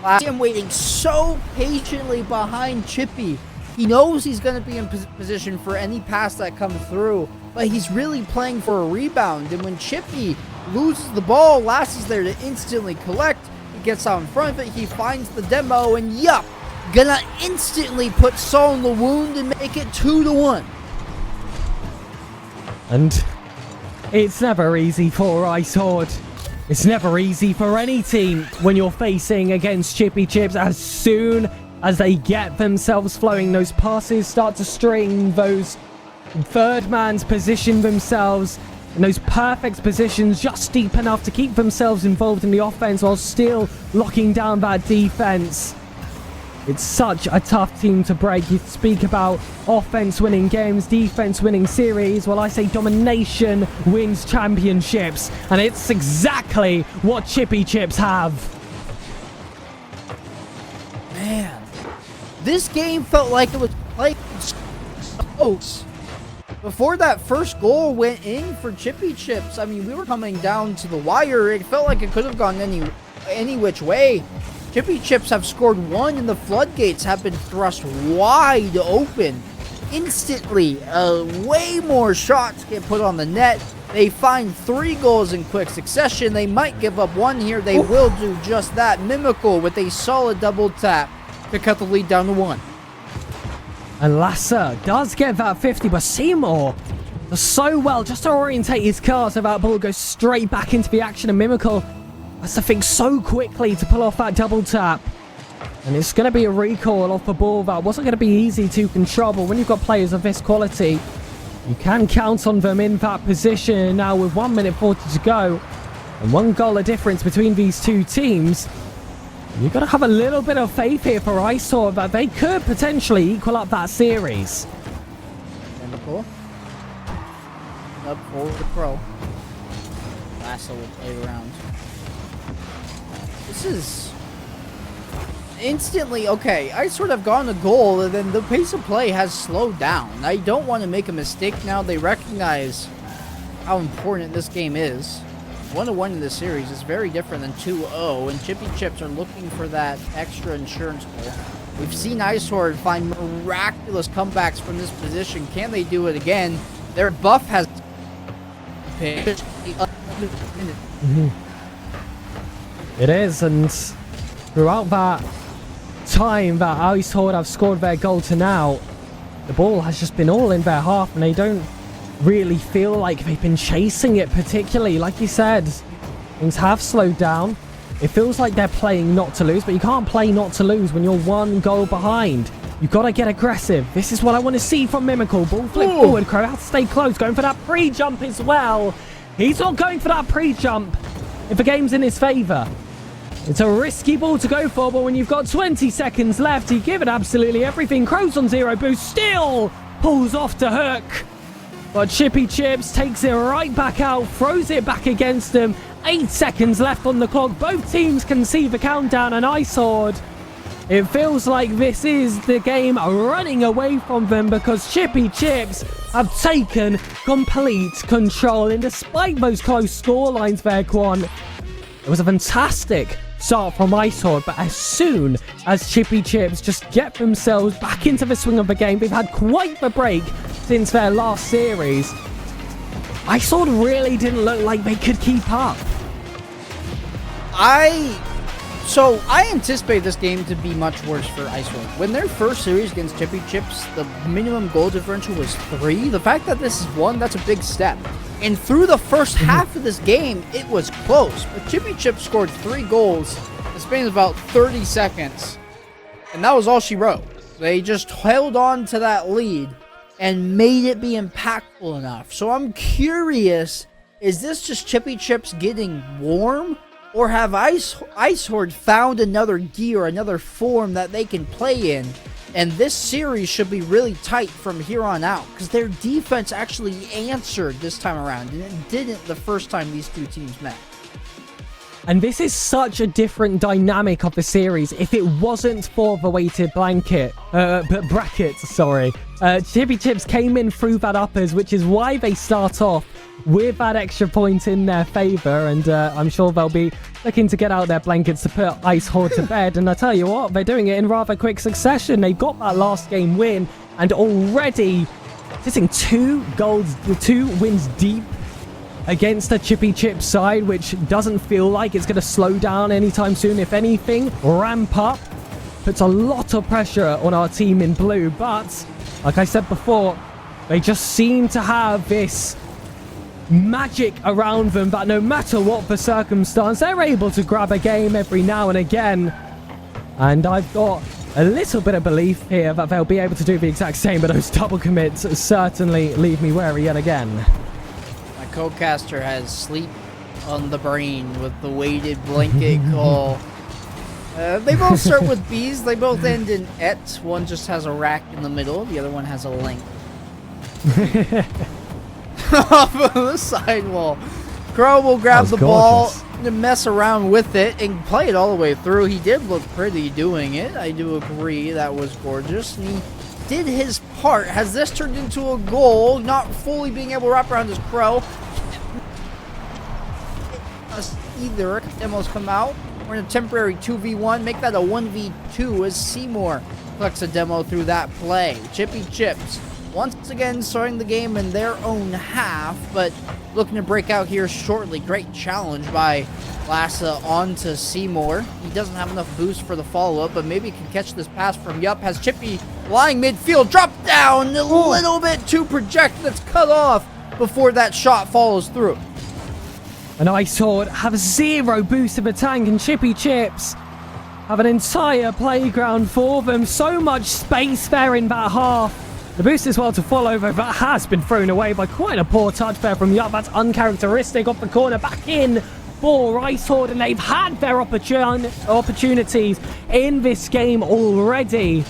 by him, waiting so patiently behind Chippy. He knows he's going to be in position for any pass that comes through, but he's really playing for a rebound. And when Chippy loses the ball, Lassy's there to instantly collect. He gets out in front of it. He finds the demo, and Yup, gonna instantly put salt in the wound and make it 2-1. And it's never easy for IceHorde. It's never easy for any team when you're facing against Chippy Chips. As soon as they get themselves flowing, those passes start to string, those third mans position themselves in those perfect positions, just deep enough to keep themselves involved in the offense while still locking down that defense. It's such a tough team to break. You speak about offense winning games, defense winning series. Well, I say domination wins championships. And it's exactly what Chippy Chips have. Man, this game felt like it was played close. Before that first goal went in for Chippy Chips, I mean, we were coming down to the wire. It felt like it could have gone any which way. Chippy Chips have scored one, and the floodgates have been thrust wide open. Instantly, way more shots get put on the net. They find 3 goals in quick succession. They might give up one here. They will do just that. Mimical with a solid double tap to cut the lead down to 1. And Lassa does get that 50, but Seymour does so well just to orientate his car so that ball goes straight back into the action, and Mimical has to think so quickly to pull off that double tap. And it's going to be a recall off the ball that wasn't going to be easy to control, but when you've got players of this quality, you can count on them in that position. Now with 1 minute 40 to go and 1 goal of difference between these two teams, you've got to have a little bit of faith here for IceHorde that they could potentially equal up that series. Mimical. Up forward the pro. Lassa will play around. This is instantly okay. I sort of gone a goal, and then the pace of play has slowed down. I don't want to make a mistake now. They recognize how important this game is. 1-1 in this series is very different than 2-0, and Chippy Chips are looking for that extra insurance goal. We've seen IceHorde find miraculous comebacks from this position. Can they do it again? Their buff has pitched It is, and throughout that time that IceHorde have scored their goal to now, the ball has just been all in their half, and they don't really feel like they've been chasing it particularly. Like you said, things have slowed down. It feels like they're playing not to lose, but you can't play not to lose when you're 1 goal behind. You've got to get aggressive. This is what I want to see from Mimical. Ball flip forward. Crow has to stay close. Going for that pre-jump as well. He's not going for that pre-jump if the game's in his favour. It's a risky ball to go for, but when you've got 20 seconds left, you give it absolutely everything. Crow's on 0 boost. Still pulls off to Hook. But Chippy Chips takes it right back out, throws it back against them. 8 seconds left on the clock. Both teams can see the countdown, and IceHorde, it feels like this is the game running away from them because Chippy Chips have taken complete control. And despite those close scorelines there, Quan, it was a fantastic start from IceHorde, but as soon as Chippy Chips just get themselves back into the swing of the game, they've had quite the break since their last series. IceHorde really didn't look like they could keep up. I anticipate this game to be much worse for IceHorde. When their first series against Chippy Chips, the minimum goal differential was 3. The fact that this is 1, that's a big step. And through the first half of this game, it was close. But Chippy Chips scored 3 goals in the span of about 30 seconds. And that was all she wrote. They just held on to that lead and made it be impactful enough. So I'm curious, is this just Chippy Chips getting warm? Or have IceHorde found another gear, another form that they can play in? And this series should be really tight from here on out, because their defense actually answered this time around, and it didn't the first time these two teams met. And this is such a different dynamic of the series. If it wasn't for the weighted brackets, sorry. Chippy Chips came in through that uppers, which is why they start off with that extra point in their favor. And I'm sure they'll be looking to get out their blankets to put IceHorde to bed. And I tell you what, they're doing it in rather quick succession. They've got that last game win and already sitting 2 wins deep against the Chippy Chips side, which doesn't feel like it's going to slow down anytime soon. If anything, ramp up, puts a lot of pressure on our team in blue. But like I said before, they just seem to have this magic around them that no matter what the circumstance, they're able to grab a game every now and again. And I've got a little bit of belief here that they'll be able to do the exact same, but those double commits certainly leave me wary yet again. Co-caster has sleep on the brain with the weighted blanket call. They both start with B's. They both end in et. One just has a rack in the middle. The other one has a link. Off of the sidewall. Crow will grab the ball and mess around with it and play it all the way through. He did look pretty doing it. I do agree. That was gorgeous. And he did his part. Has this turned into a goal? Not fully being able to wrap around his Crow. Either demos come out. We're in a temporary 2v1. Make that a 1v2 as Seymour collects a demo through that play. Chippy Chips once again starting the game in their own half, but looking to break out here shortly. Great challenge by Lassa onto Seymour. He doesn't have enough boost for the follow-up, but maybe he can catch this pass from Yup. Has Chippy lying midfield, drop down a little bit too projected. That's cut off before that shot follows through. And IceHorde have 0 boost of a tank, and Chippy Chips have an entire playground for them. So much space there in that half. The boost as well to follow, though that has been thrown away by quite a poor touch there from Yup. That's uncharacteristic. Off the corner, back in for IceHorde, and they've had their opportunities in this game already.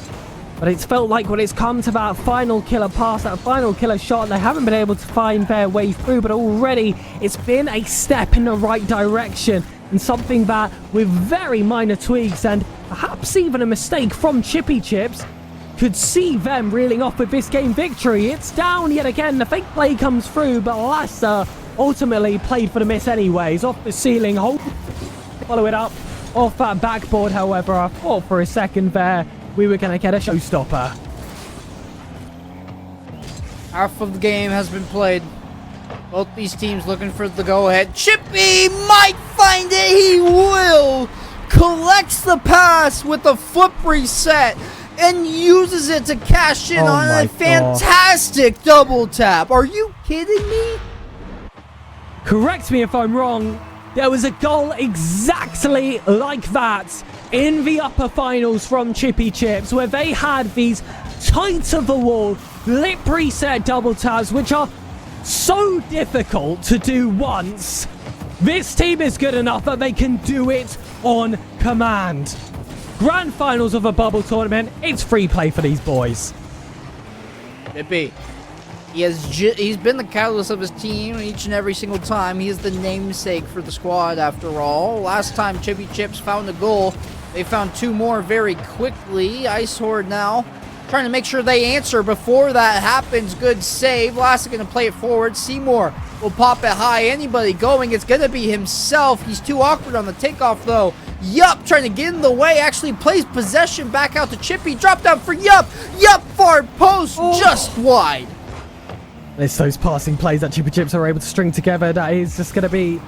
But it's felt like when it's come to that final killer pass, that final killer shot, they haven't been able to find their way through. But already, it's been a step in the right direction. And something that, with very minor tweaks and perhaps even a mistake from Chippy Chips, could see them reeling off with this game victory. It's down yet again. The fake play comes through, but Lassa ultimately played for the miss anyways. Off the ceiling, follow it up. Off that backboard, however, I thought for a second there we were going to get a showstopper. Half of the game has been played. Both these teams looking for the go-ahead. Chippy might find it. He will. Collects the pass with a flip reset and uses it to cash in on a fantastic double tap. Are you kidding me? Correct me if I'm wrong. There was a goal exactly like that in the upper finals from Chippy Chips, where they had these tight-to-the-wall lip reset double taps, which are so difficult to do once. This team is good enough that they can do it on command. Grand finals of a bubble tournament, it's free play for these boys. Chippy He's been the catalyst of his team each and every single time. He is the namesake for the squad, after all. Last time Chippy Chips found a goal, they found 2 more very quickly. IceHorde now trying to make sure they answer before that happens. Good save. Last going to play it forward. Seymour will pop it high. Anybody going, it's going to be himself. He's too awkward on the takeoff, though. Yup, trying to get in the way. Actually plays possession back out to Chippy. Drop down for Yup. Yup, far post, just wide. It's those passing plays that Chippy Chips are able to string together. That is just going to be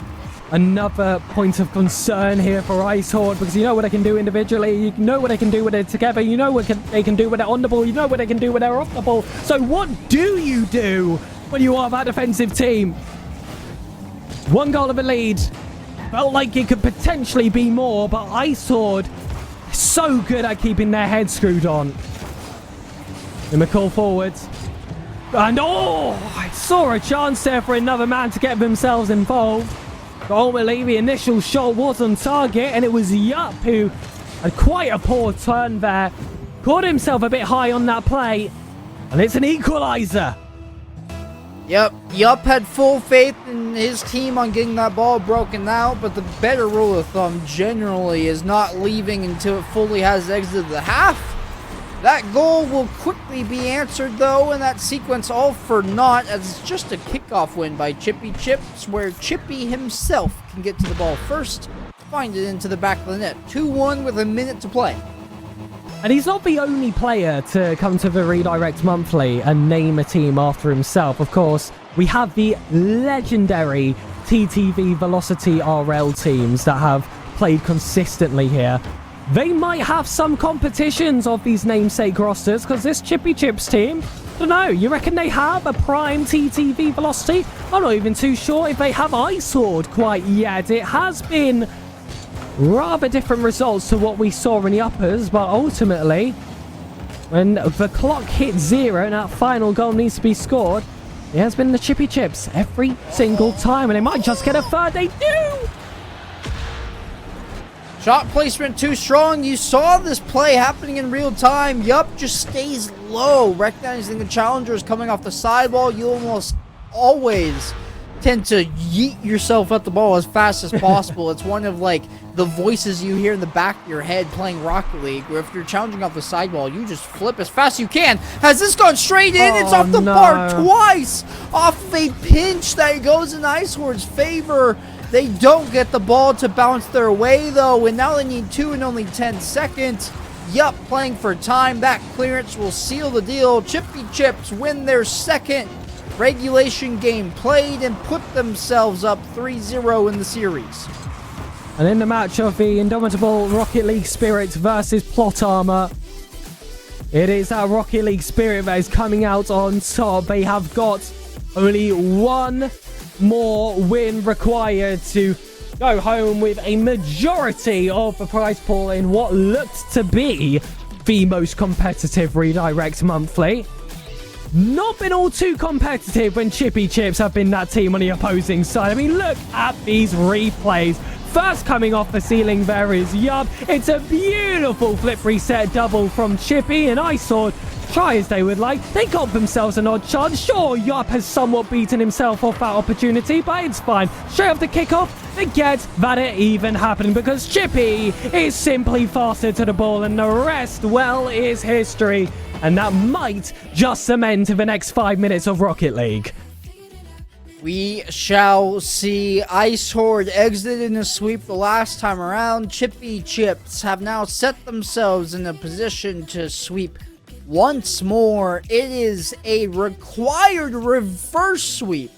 another point of concern here for IceHorde, because you know what they can do individually, you know what they can do with it together, you know what they can do with it on the ball, you know what they can do when they're off the ball. So what do you do when you are that defensive team? 1 goal of a lead. Felt like it could potentially be more, but IceHorde is so good at keeping their head screwed on. And McCall forwards. And I saw a chance there for another man to get themselves involved. But ultimately, the initial shot was on target, and it was Yup who had quite a poor turn there. Caught himself a bit high on that play, and it's an equalizer. Yep, Yup had full faith in his team on getting that ball broken out, but the better rule of thumb generally is not leaving until it fully has exited the half. That goal will quickly be answered, though, in that sequence all for naught, as it's just a kickoff win by Chippy Chips, where Chippy himself can get to the ball first, find it into the back of the net. 2-1 with a minute to play. And he's not the only player to come to the Redirect Monthly and name a team after himself. Of course, we have the legendary TTV Velocity RL teams that have played consistently here. They might have some competitions of these namesake rosters, because this Chippy Chips team, I don't know, you reckon they have a prime TTV Velocity? I'm not even too sure if they have IceHorde quite yet. It has been rather different results to what we saw in the uppers, but ultimately, when the clock hits 0 and that final goal needs to be scored, it has been the Chippy Chips every single time, and they might just get a third. They do! Shot placement too strong. You saw this play happening in real time. Yup just stays low, recognizing the challenger is coming off the sidewall. You almost always tend to yeet yourself at the ball as fast as possible. It's one of like the voices you hear in the back of your head playing Rocket League, where if you're challenging off the sidewall, you just flip as fast as you can. Has this gone straight in? It's off the bar twice, off a pinch that goes in IceHorde's favor. They don't get the ball to bounce their way, though, and now they need 2 in only 10 seconds. Yup, playing for time. That clearance will seal the deal. Chippy Chips win their second regulation game played and put themselves up 3-0 in the series. And in the match of the indomitable Rocket League Spirit versus Plot Armor, it is that Rocket League Spirit that is coming out on top. They have got only 1 more win required to go home with a majority of the prize pool in what looked to be the most competitive Redirect Monthly. Not been all too competitive when Chippy Chips have been that team on the opposing side. I mean, look at these replays. First coming off the ceiling there is Yup. It's a beautiful flip reset double from Chippy, and IceHorde, try as they would like, they got themselves an odd chance. Sure, Yup has somewhat beaten himself off that opportunity, but it's fine. Straight off the kickoff, forget that it even happened, because Chippy is simply faster to the ball, and the rest, well, is history. And that might just cement the next 5 minutes of Rocket League. We shall see. IceHorde exited in a sweep the last time around. Chippy Chips have now set themselves in a position to sweep once more. It is a required reverse sweep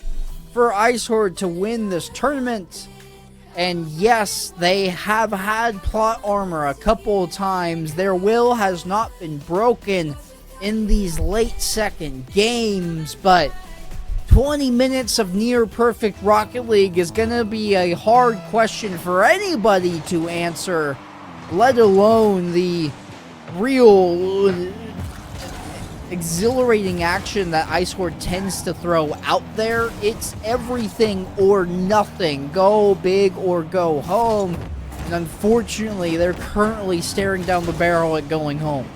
for IceHorde to win this tournament. And yes, they have had plot armor a couple of times. Their will has not been broken in these late second games, but 20 minutes of near perfect Rocket League is going to be a hard question for anybody to answer, let alone the real exhilarating action that IceHorde tends to throw out there. It's everything or nothing. Go big or go home. And unfortunately, they're currently staring down the barrel at going home.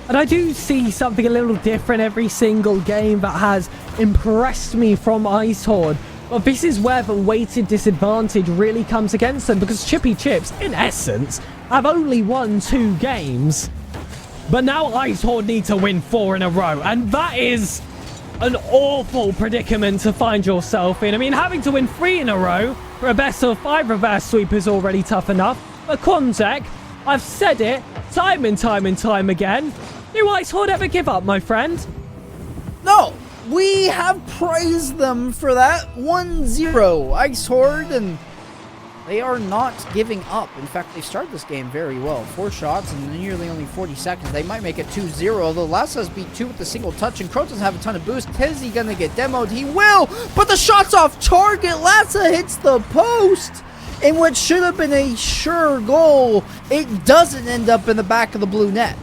And I do see something a little different every single game that has impressed me from IceHorde. But this is where the weighted disadvantage really comes against them, because Chippy Chips, in essence, have only won 2 games. But now IceHorde need to win 4 in a row, and that is an awful predicament to find yourself in. I mean, having to win 3 in a row for a best of 5 reverse sweep is already tough enough. But Quanzek, I've said it time and time again. Do IceHorde ever give up, my friend? No, we have praised them for that. 1-0 IceHorde, and they are not giving up. In fact, they started this game very well. 4 shots in nearly only 40 seconds. They might make it 2-0, although Lassa's beat 2 with a single touch, and Crow doesn't have a ton of boost. Is he gonna get demoed? He will, but the shot's off target. Lassa hits the post, in what should have been a sure goal. It doesn't end up in the back of the blue net.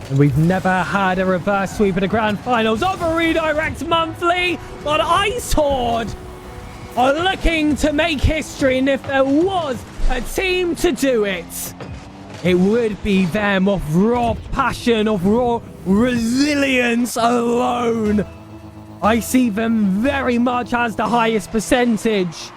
And we've never had a reverse sweep in the grand finals of a redirect monthly, but IceHorde are looking to make history, and if there was a team to do it, it would be them, of raw passion, of raw resilience alone. I see them very much as the highest percentage.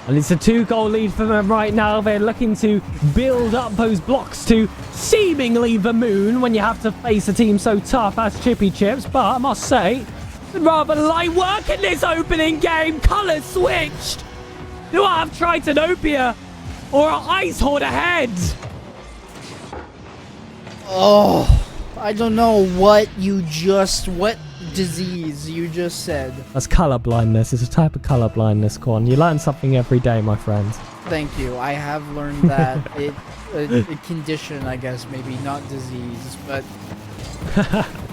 And it's a 2-goal lead for them right now. They're looking to build up those blocks to seemingly the moon when you have to face a team so tough as Chippy Chips. But I must say, rather light work in this opening game. Colours switched. Do I have Tritonopia or IceHorde ahead? Oh, I don't know what disease you just said. That's colour blindness. It's a type of colour blindness, Quan. You learn something every day, my friend. Thank you. I have learned that a condition, I guess, maybe not disease, but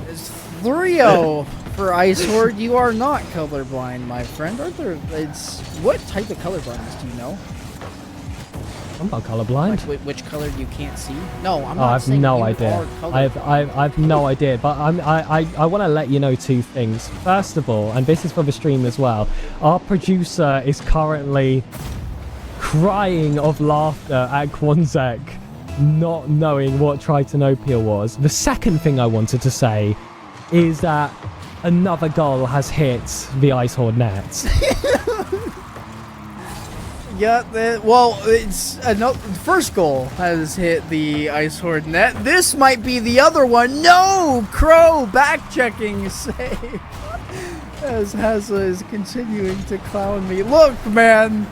it's 3-0 for IceHorde. You are not colorblind, my friend. What type of color blindness do you know? I'm not colorblind. Like which color you can't see? No, I'm not. I have saying no you idea. are I've no idea. But I want to let you know 2 things. First of all, and this is for the stream as well, our producer is currently crying of laughter at Quanzek not knowing what Tritonopia was. The second thing I wanted to say is that another goal has hit the IceHorde net. Yeah, the first goal has hit the IceHorde net. This might be the other one. No! Crow back-checking save. As Hazza is continuing to clown me. Look, man.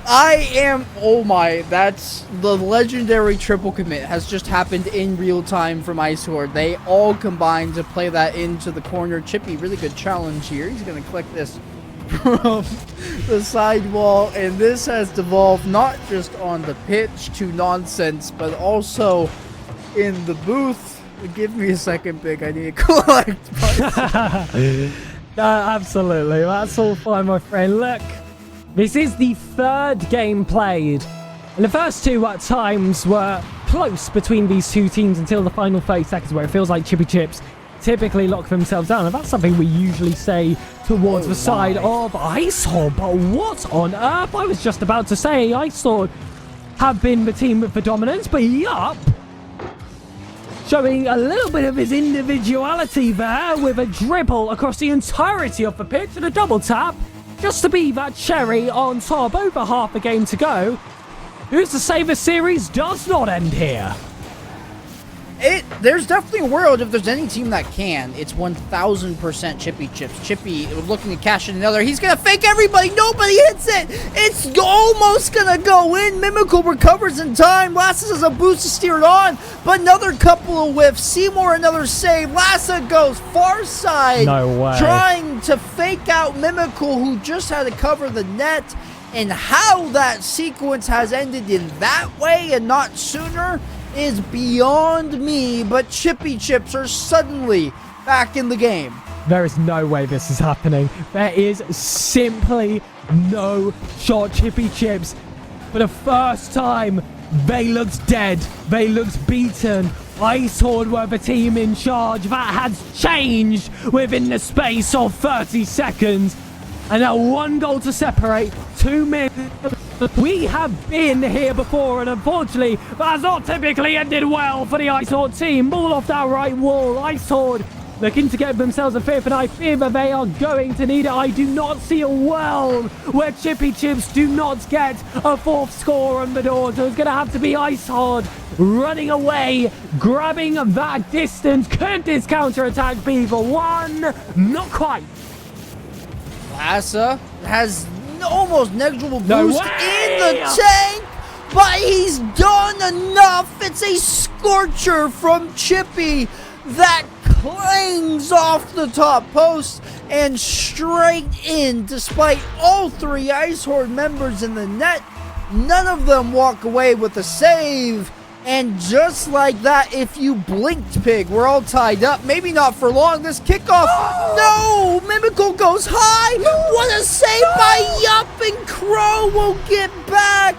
Oh my, that's the legendary triple commit has just happened in real time from IceHorde. They all combined to play that into the corner. Chippy, really good challenge here. He's going to click this from the sidewall, and this has devolved not just on the pitch to nonsense, but also in the booth. Give me a second, Big. I need to collect my Absolutely, that's all fine, my friend. Look, this is the 3rd game played, and the first 2 at times were close between these 2 teams until the final 30 seconds, where it feels like Chippy Chips typically lock themselves down, and that's something we usually say towards the side of IceHorde. But what on earth? I was just about to say IceHorde have been the team with the dominance, but yup, showing a little bit of his individuality there with a dribble across the entirety of the pitch and a double tap just to be that cherry on top. Over half a game to go. Who's to say the series does not end here? There's definitely a world, if there's any team that can, it's 1000% Chippy Chips. Chippy looking to cash in another. He's going to fake everybody. Nobody hits it. It's almost going to go in. Mimical recovers in time. Lassa has a boost to steer it on, but another couple of whiffs. Seymour, another save. Lassa goes far side. No way. Trying to fake out Mimical, who just had to cover the net. And how that sequence has ended in that way and not sooner is beyond me, but Chippy Chips are suddenly back in the game. There is no way this is happening. There is simply no shot. Chippy Chips, for the first time, they looked dead. They looked beaten. IceHorde were the team in charge. That has changed within the space of 30 seconds. And now 1 goal to separate. 2 minutes We have been here before, and unfortunately, that's not typically ended well for the IceHorde team. Ball off that right wall. IceHorde looking to get themselves a fifth, and I fear that they are going to need it. I do not see a world where Chippy Chips do not get a fourth score on the door. So it's going to have to be IceHorde running away, grabbing that distance. Could this counter-attack be the one? Not quite. Lassa has almost negligible No boost way! in the tank, but he's done enough. It's a scorcher from Chippy that clangs off the top post and straight in. Despite all three IceHorde members in the net, none of them walk away with a save. And just like that, if you blinked, Pig, we're all tied up. Maybe not for long. This kickoff. No! Mimical goes high. What a save by Yup, and Crow will get back.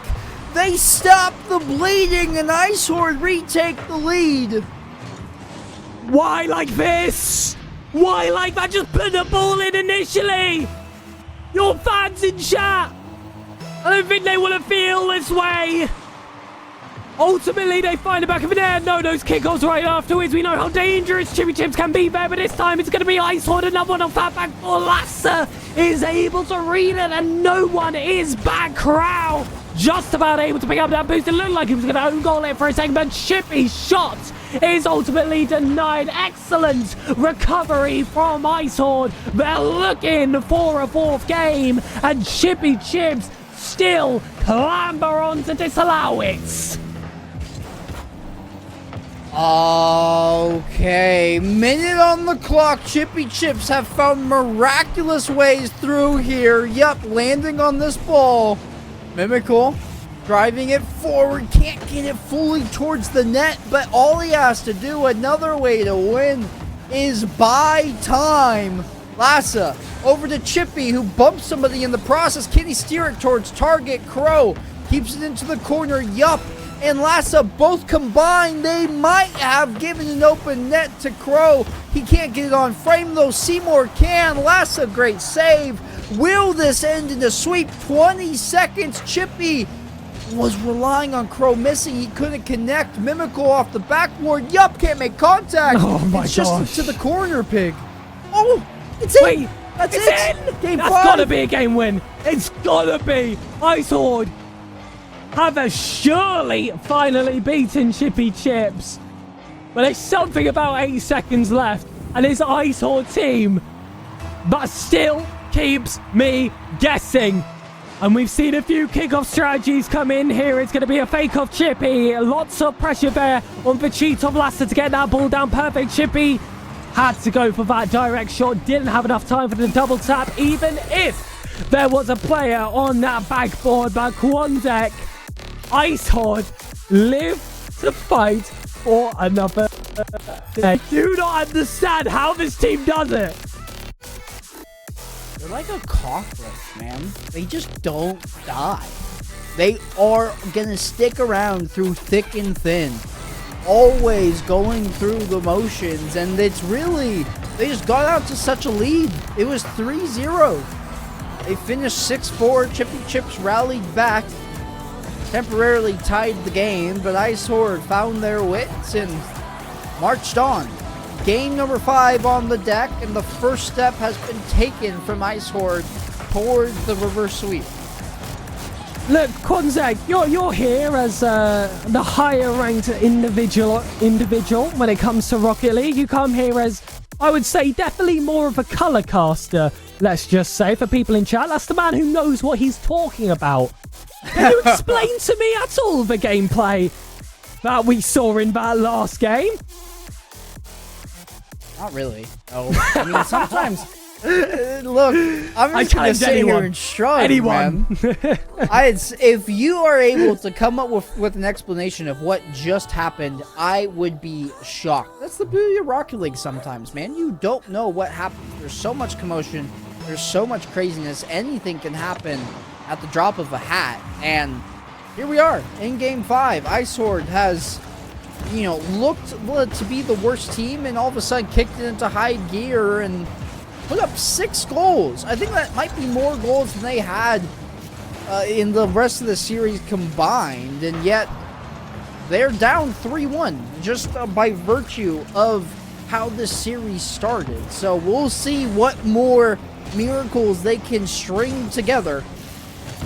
They stop the bleeding, and IceHorde retake the lead. Why like this? Why like that? Just put the ball in initially. Your fans in chat, I don't think they want to feel this way. Ultimately, they find the back of the net. No, those kickoffs right afterwards. We know how dangerous Chippy Chips can be there, but this time it's going to be IceHorde. Another one off that back four. Lassa is able to read it, and no one is back. Crow just about able to pick up that boost. It looked like he was going to own goal it for a second, but Chippy's shot is ultimately denied. Excellent recovery from IceHorde. They're looking for a fourth game, and Chippy Chips still clamber on to disallow it. Okay, minute on the clock. Chippy Chips have found miraculous ways through here. Yup, landing on this ball. Mimical driving it forward, can't get it fully towards the net, but all he has to do, another way to win, is buy time. Lassa over to Chippy, who bumps somebody in the process. Can he steer it towards target? Crow keeps it into the corner. Yup and Lassa both combined, they might have given an open net to Crow. He can't get it on frame though. Seymour can. Lassa, great save. Will this end in a sweep? 20 seconds. Chippy was relying on Crow missing. He couldn't connect. Mimical off the backboard. Yup, can't make contact. Oh my it's gosh. just into the corner, Pig. Oh, it's in. Wait, That's it's it. in. Game That's 5. gotta be a game win. It's gotta be. IceHorde have surely finally beaten Chippy Chips. But there's something about 8 seconds left, and this IceHorde team but still keeps me guessing. And we've seen a few kickoff strategies come in here. It's going to be a fake off Chippy. Lots of pressure there on the cheat of Lassa to get that ball down. Perfect. Chippy had to go for that direct shot. Didn't have enough time for the double tap, even if there was a player on that backboard. But Quandek, IceHorde live to fight for another. I do not understand how this team does it. They're like a cockroach, man. They just don't die. They are gonna stick around through thick and thin. Always going through the motions, and it's really, they just got out to such a lead. It was 3-0. They finished 6-4. Chippy Chips rallied back, temporarily tied the game, but IceHorde found their wits and marched on. Game number 5 on the deck, and the first step has been taken from IceHorde towards the reverse sweep. Look, Konzak, you're here as the higher ranked individual when it comes to Rocket League. You come here as, I would say, definitely more of a color caster, let's just say, for people in chat. That's the man who knows what he's talking about. Can you explain to me at all the gameplay that we saw in that last game? Not really. Oh, I mean, sometimes. Look, I'm just gonna sit here and shrug, man. If you are able to come up with an explanation of what just happened, I would be shocked. That's the beauty of Rocket League sometimes, man. You don't know what happened. There's so much commotion. There's so much craziness. Anything can happen at the drop of a hat. And here we are in Game 5. IceHorde has, you know, looked to be the worst team, and all of a sudden kicked it into high gear and put up 6 goals. I think that might be more goals than they had in the rest of the series combined, and yet they're down 3-1 just by virtue of how this series started. So we'll see what more miracles they can string together,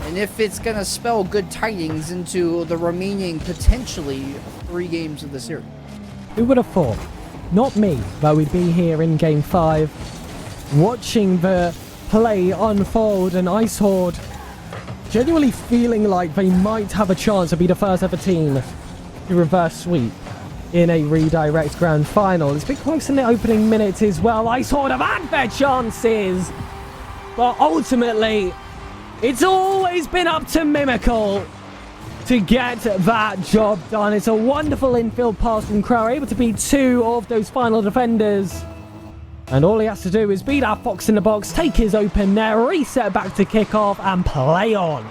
and if it's going to spell good tidings into the remaining potentially 3 games of the series. Who would have thought? Not me, but we'd be here in Game 5, watching the play unfold, and IceHorde genuinely feeling like they might have a chance to be the first ever team to reverse sweep in a redirect grand final. It's been close in the opening minutes as well. IceHorde have had their chances, but ultimately it's always been up to Mimical to get that job done. It's a wonderful infield pass from Crow, able to beat 2 of those final defenders. And all he has to do is beat that fox in the box, take his open there, reset back to kickoff, and play on.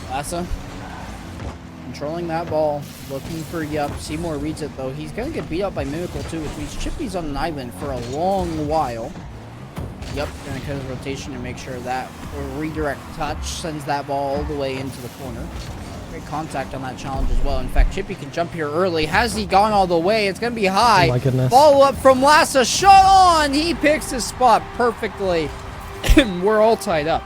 Lassa controlling that ball, looking for Yup. Seymour reads it though. He's going to get beat up by Mimical too, which means Chippy's on an island for a long while. Yup, going to cut his rotation and make sure that redirect touch sends that ball all the way into the corner. Great contact on that challenge as well. In fact, Chippy can jump here early. Has he gone all the way? It's going to be high. Oh my goodness. Follow up from Lassa. Shot on. He picks his spot perfectly. And we're all tied up.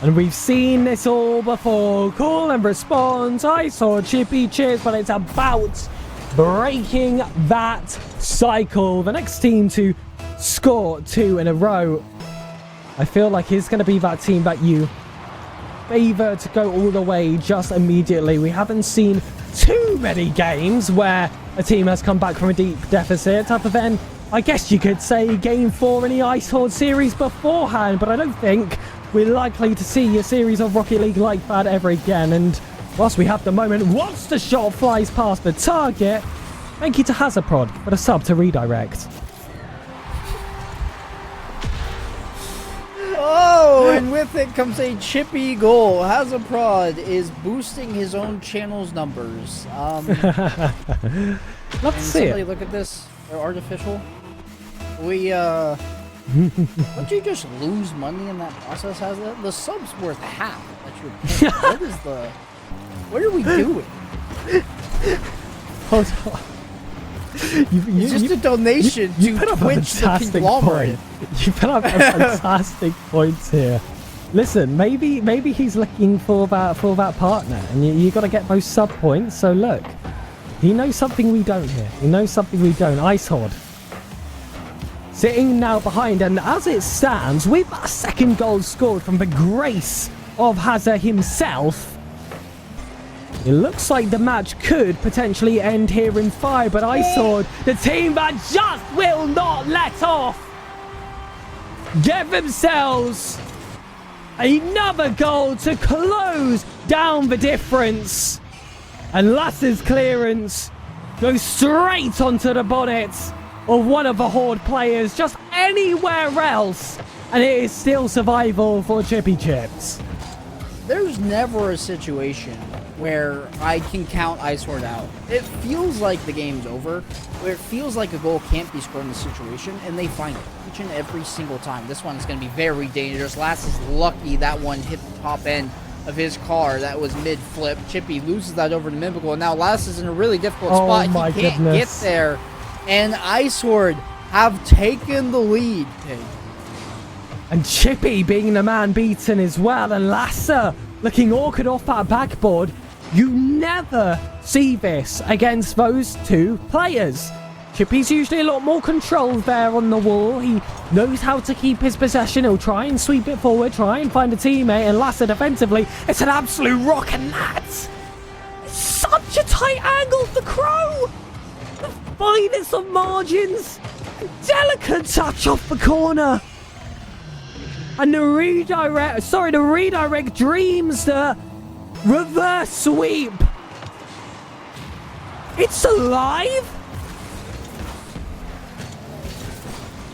And we've seen this all before. Call and response. IceHorde, Chippy, cheers, but it's about breaking that cycle. The next team to score 2 in a row, I feel like it's going to be that team that you favor to go all the way just immediately. We haven't seen too many games where a team has come back from a deep deficit, other than, I guess you could say, Game 4 in the IceHorde series beforehand, but I don't think we're likely to see a series of Rocket League like that ever again. And whilst we have the moment, once the shot flies past the target, thank you to IceHorde for the sub to redirect. Oh, and with it comes a Chippy goal. IceHorde is boosting his own channel's numbers. Let's see somebody it. look at this. They're artificial. Don't you just lose money in that process? Has it? The sub's worth half that you're paying. What are we doing? Hold on. It's just a donation you to put up Twitch a the fantastic conglomerate. point. You put up a fantastic point here. Listen, maybe he's looking for that partner, and you got to get those sub points. So look, he knows something we don't here. He knows something we don't. IceHorde sitting now behind, and as it stands, with a second goal scored from the grace of Hazza himself, it looks like the match could potentially end here in 5, but IceHorde, the team that just will not let off, get themselves another goal to close down the difference. And Lassa's clearance goes straight onto the bonnet of one of the Horde players, just anywhere else, and it is still survival for Chippy Chips. There's never a situation where I can count IceHorde out. It feels like the game's over, where it feels like a goal can't be scored in the situation, and they find it each and every single time. This one's going to be very dangerous. Lass is lucky that one hit the top end of his car. That was mid-flip. Chippy loses that over to Mimical, and now Lass is in a really difficult spot. My he can't goodness. get there, and IceHorde have taken the lead. And Chippy being the man beaten as well, and Lassa looking awkward off that backboard. You never see this against those two players. Chippy's usually a lot more controlled there on the wall. He knows how to keep his possession. He'll try and sweep it forward, try and find a teammate, and Lassa defensively, it's an absolute rock, and that's such a tight angle for Crow. The finest of margins. Delicate touch off the corner. And the redirect dreams the reverse sweep. It's alive.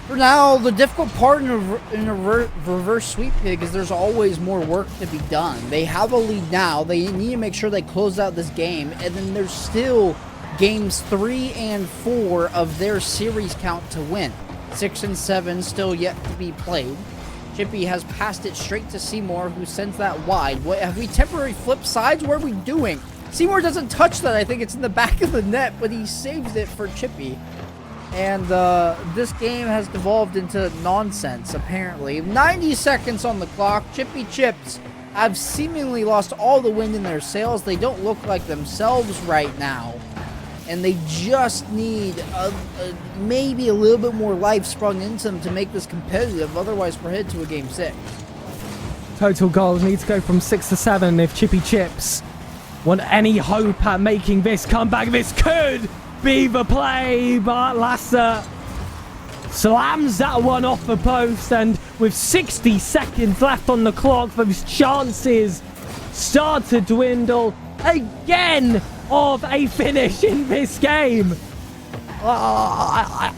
For now, the difficult part in a reverse sweep pig is there's always more work to be done. They have a lead now. They need to make sure they close out this game, and then there's still games 3 and 4 of their series count to win. 6 and 7 still yet to be played. Chippy has passed it straight to Seymour, who sends that wide. What, have we temporary flip sides? What are we doing? Seymour doesn't touch that. I think it's in the back of the net, but he saves it for Chippy. And this game has devolved into nonsense, apparently. 90 seconds on the clock. Chippy Chips have seemingly lost all the wind in their sails. They don't look like themselves right now. And they just need maybe a little bit more life sprung into them to make this competitive. Otherwise, we're headed to a game 6. Total goals need to go from 6 to 7 if Chippy Chips want any hope at making this comeback. This could be the play, but Lasser slams that one off the post, and with 60 seconds left on the clock, those chances start to dwindle again of a finish in this game.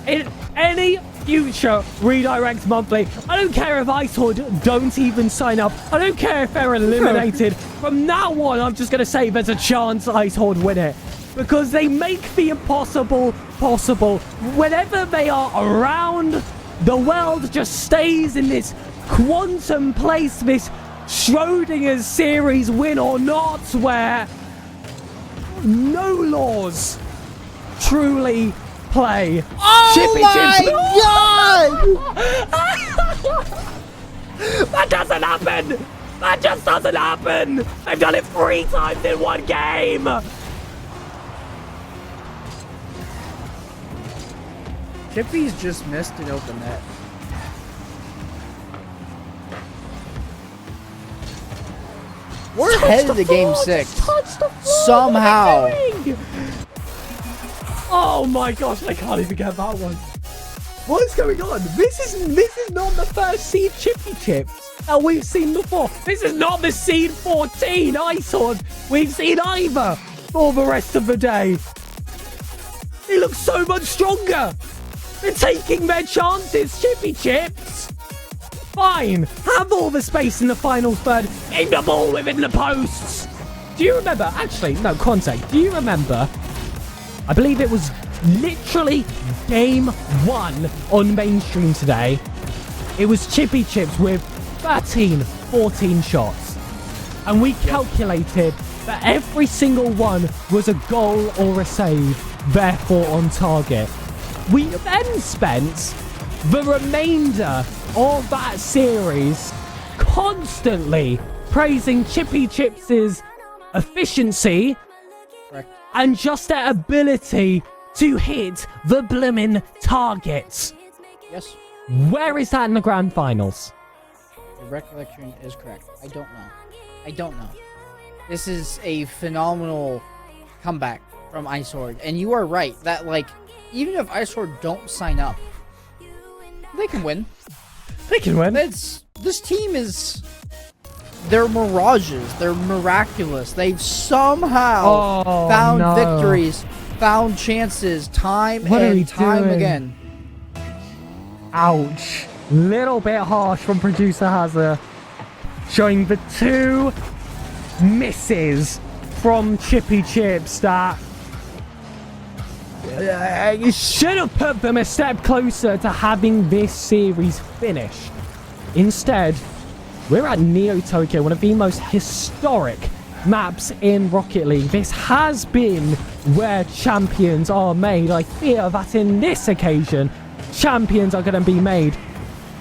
In any future Redirect Monthly, I don't care if IceHorde don't even sign up. I don't care if they're eliminated. From now on, I'm just going to say there's a chance IceHorde win it. Because they make the impossible possible. Whenever they are around, the world just stays in this quantum place, this Schrodinger's series, win or not, where no laws truly play. Oh my God! That doesn't happen! That just doesn't happen! They've done it 3 times in one game! Chippy's just missed an open net. We're headed to game 6. Somehow. Oh my gosh, I can't even get that one. What is going on? This is not the first seed Chippy Chips that we've seen before. This is not the seed 14 IceHorde we've seen either for the rest of the day. He looks so much stronger. They're taking their chances, Chippy Chips. Fine, have all the space in the final third. Aim the ball within the posts. Do you remember? Actually, no, contact. Do you remember? I believe it was literally game 1 on mainstream today. It was Chippy Chips with 14 shots. And we calculated that every single one was a goal or a save, therefore on target. We then spent the remainder of that series constantly praising Chippy Chips' efficiency and just their ability to hit the blimmin' targets. Yes. Where is that in the grand finals? The recollection is correct. I don't know. This is a phenomenal comeback from IceHorde. And you are right that, like, even if IceHorde don't sign up, they can win. They can win. This team is... They're mirages. They're miraculous. They've somehow found victories, found chances, time and time again. Ouch. Little bit harsh from Producer Hazard. Showing the 2 misses from Chippy Chips that should have put them a step closer to having this series finished. Instead, we're at Neo Tokyo, one of the most historic maps in Rocket League. This has been where champions are made. I fear that in this occasion, champions are going to be made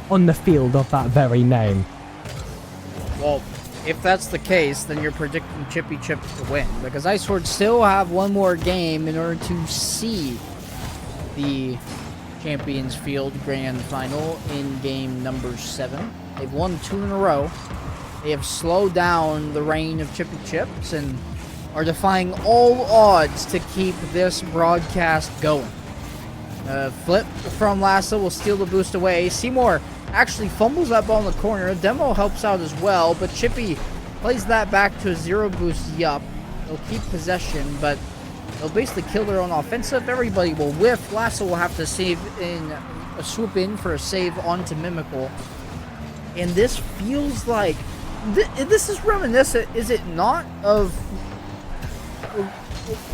on the field of that very name. Well, if that's the case, then you're predicting Chippy Chips to win, because IceHorde still have one more game in order to see the Champions Field Grand Final in game number 7. They've won 2 in a row. They have slowed down the reign of Chippy Chips and are defying all odds to keep this broadcast going. Flip from Lassa will steal the boost away. Seymour actually fumbles that ball in the corner. Demo helps out as well, but Chippy plays that back to a 0 boost yup. They'll keep possession, but they'll basically kill their own offensive. Everybody will whiff. Lassa will have to save in a swoop in for a save onto Mimical. And this feels like this is reminiscent, is it not, of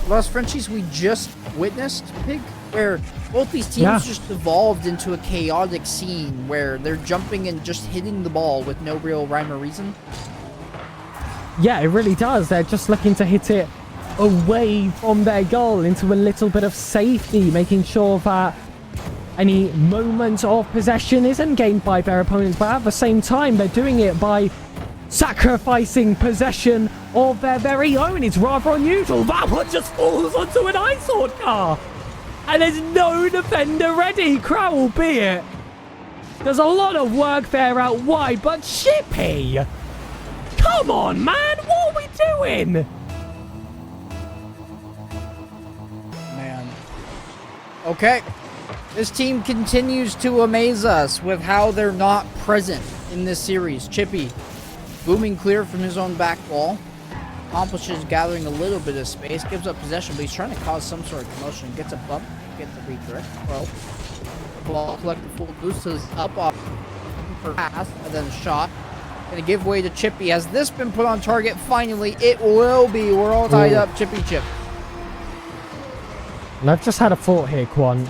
Los Frenchies we just witnessed, Pig? where both these teams just evolved into a chaotic scene where they're jumping and just hitting the ball with no real rhyme or reason. Yeah, it really does. They're just looking to hit it away from their goal into a little bit of safety, making sure that any moment of possession isn't gained by their opponents, but at the same time, they're doing it by sacrificing possession of their very own. It's rather unusual. That one just falls onto an IceHorde car. And there's no defender ready. Crow will be it. There's a lot of work there out wide, but Chippy! Come on, man! What are we doing? Man. Okay. This team continues to amaze us with how they're not present in this series. Chippy, booming clear from his own back wall. Accomplishes gathering a little bit of space. Gives up possession, but he's trying to cause some sort of commotion. Gets a bump. Gets the redirect. Well, ball collect the full boost to his up off for pass, and then a shot. Gonna give way to Chippy. Has this been put on target? Finally, it will be. We're all tied up. Chippy Chip. And I've just had a thought here, Quan.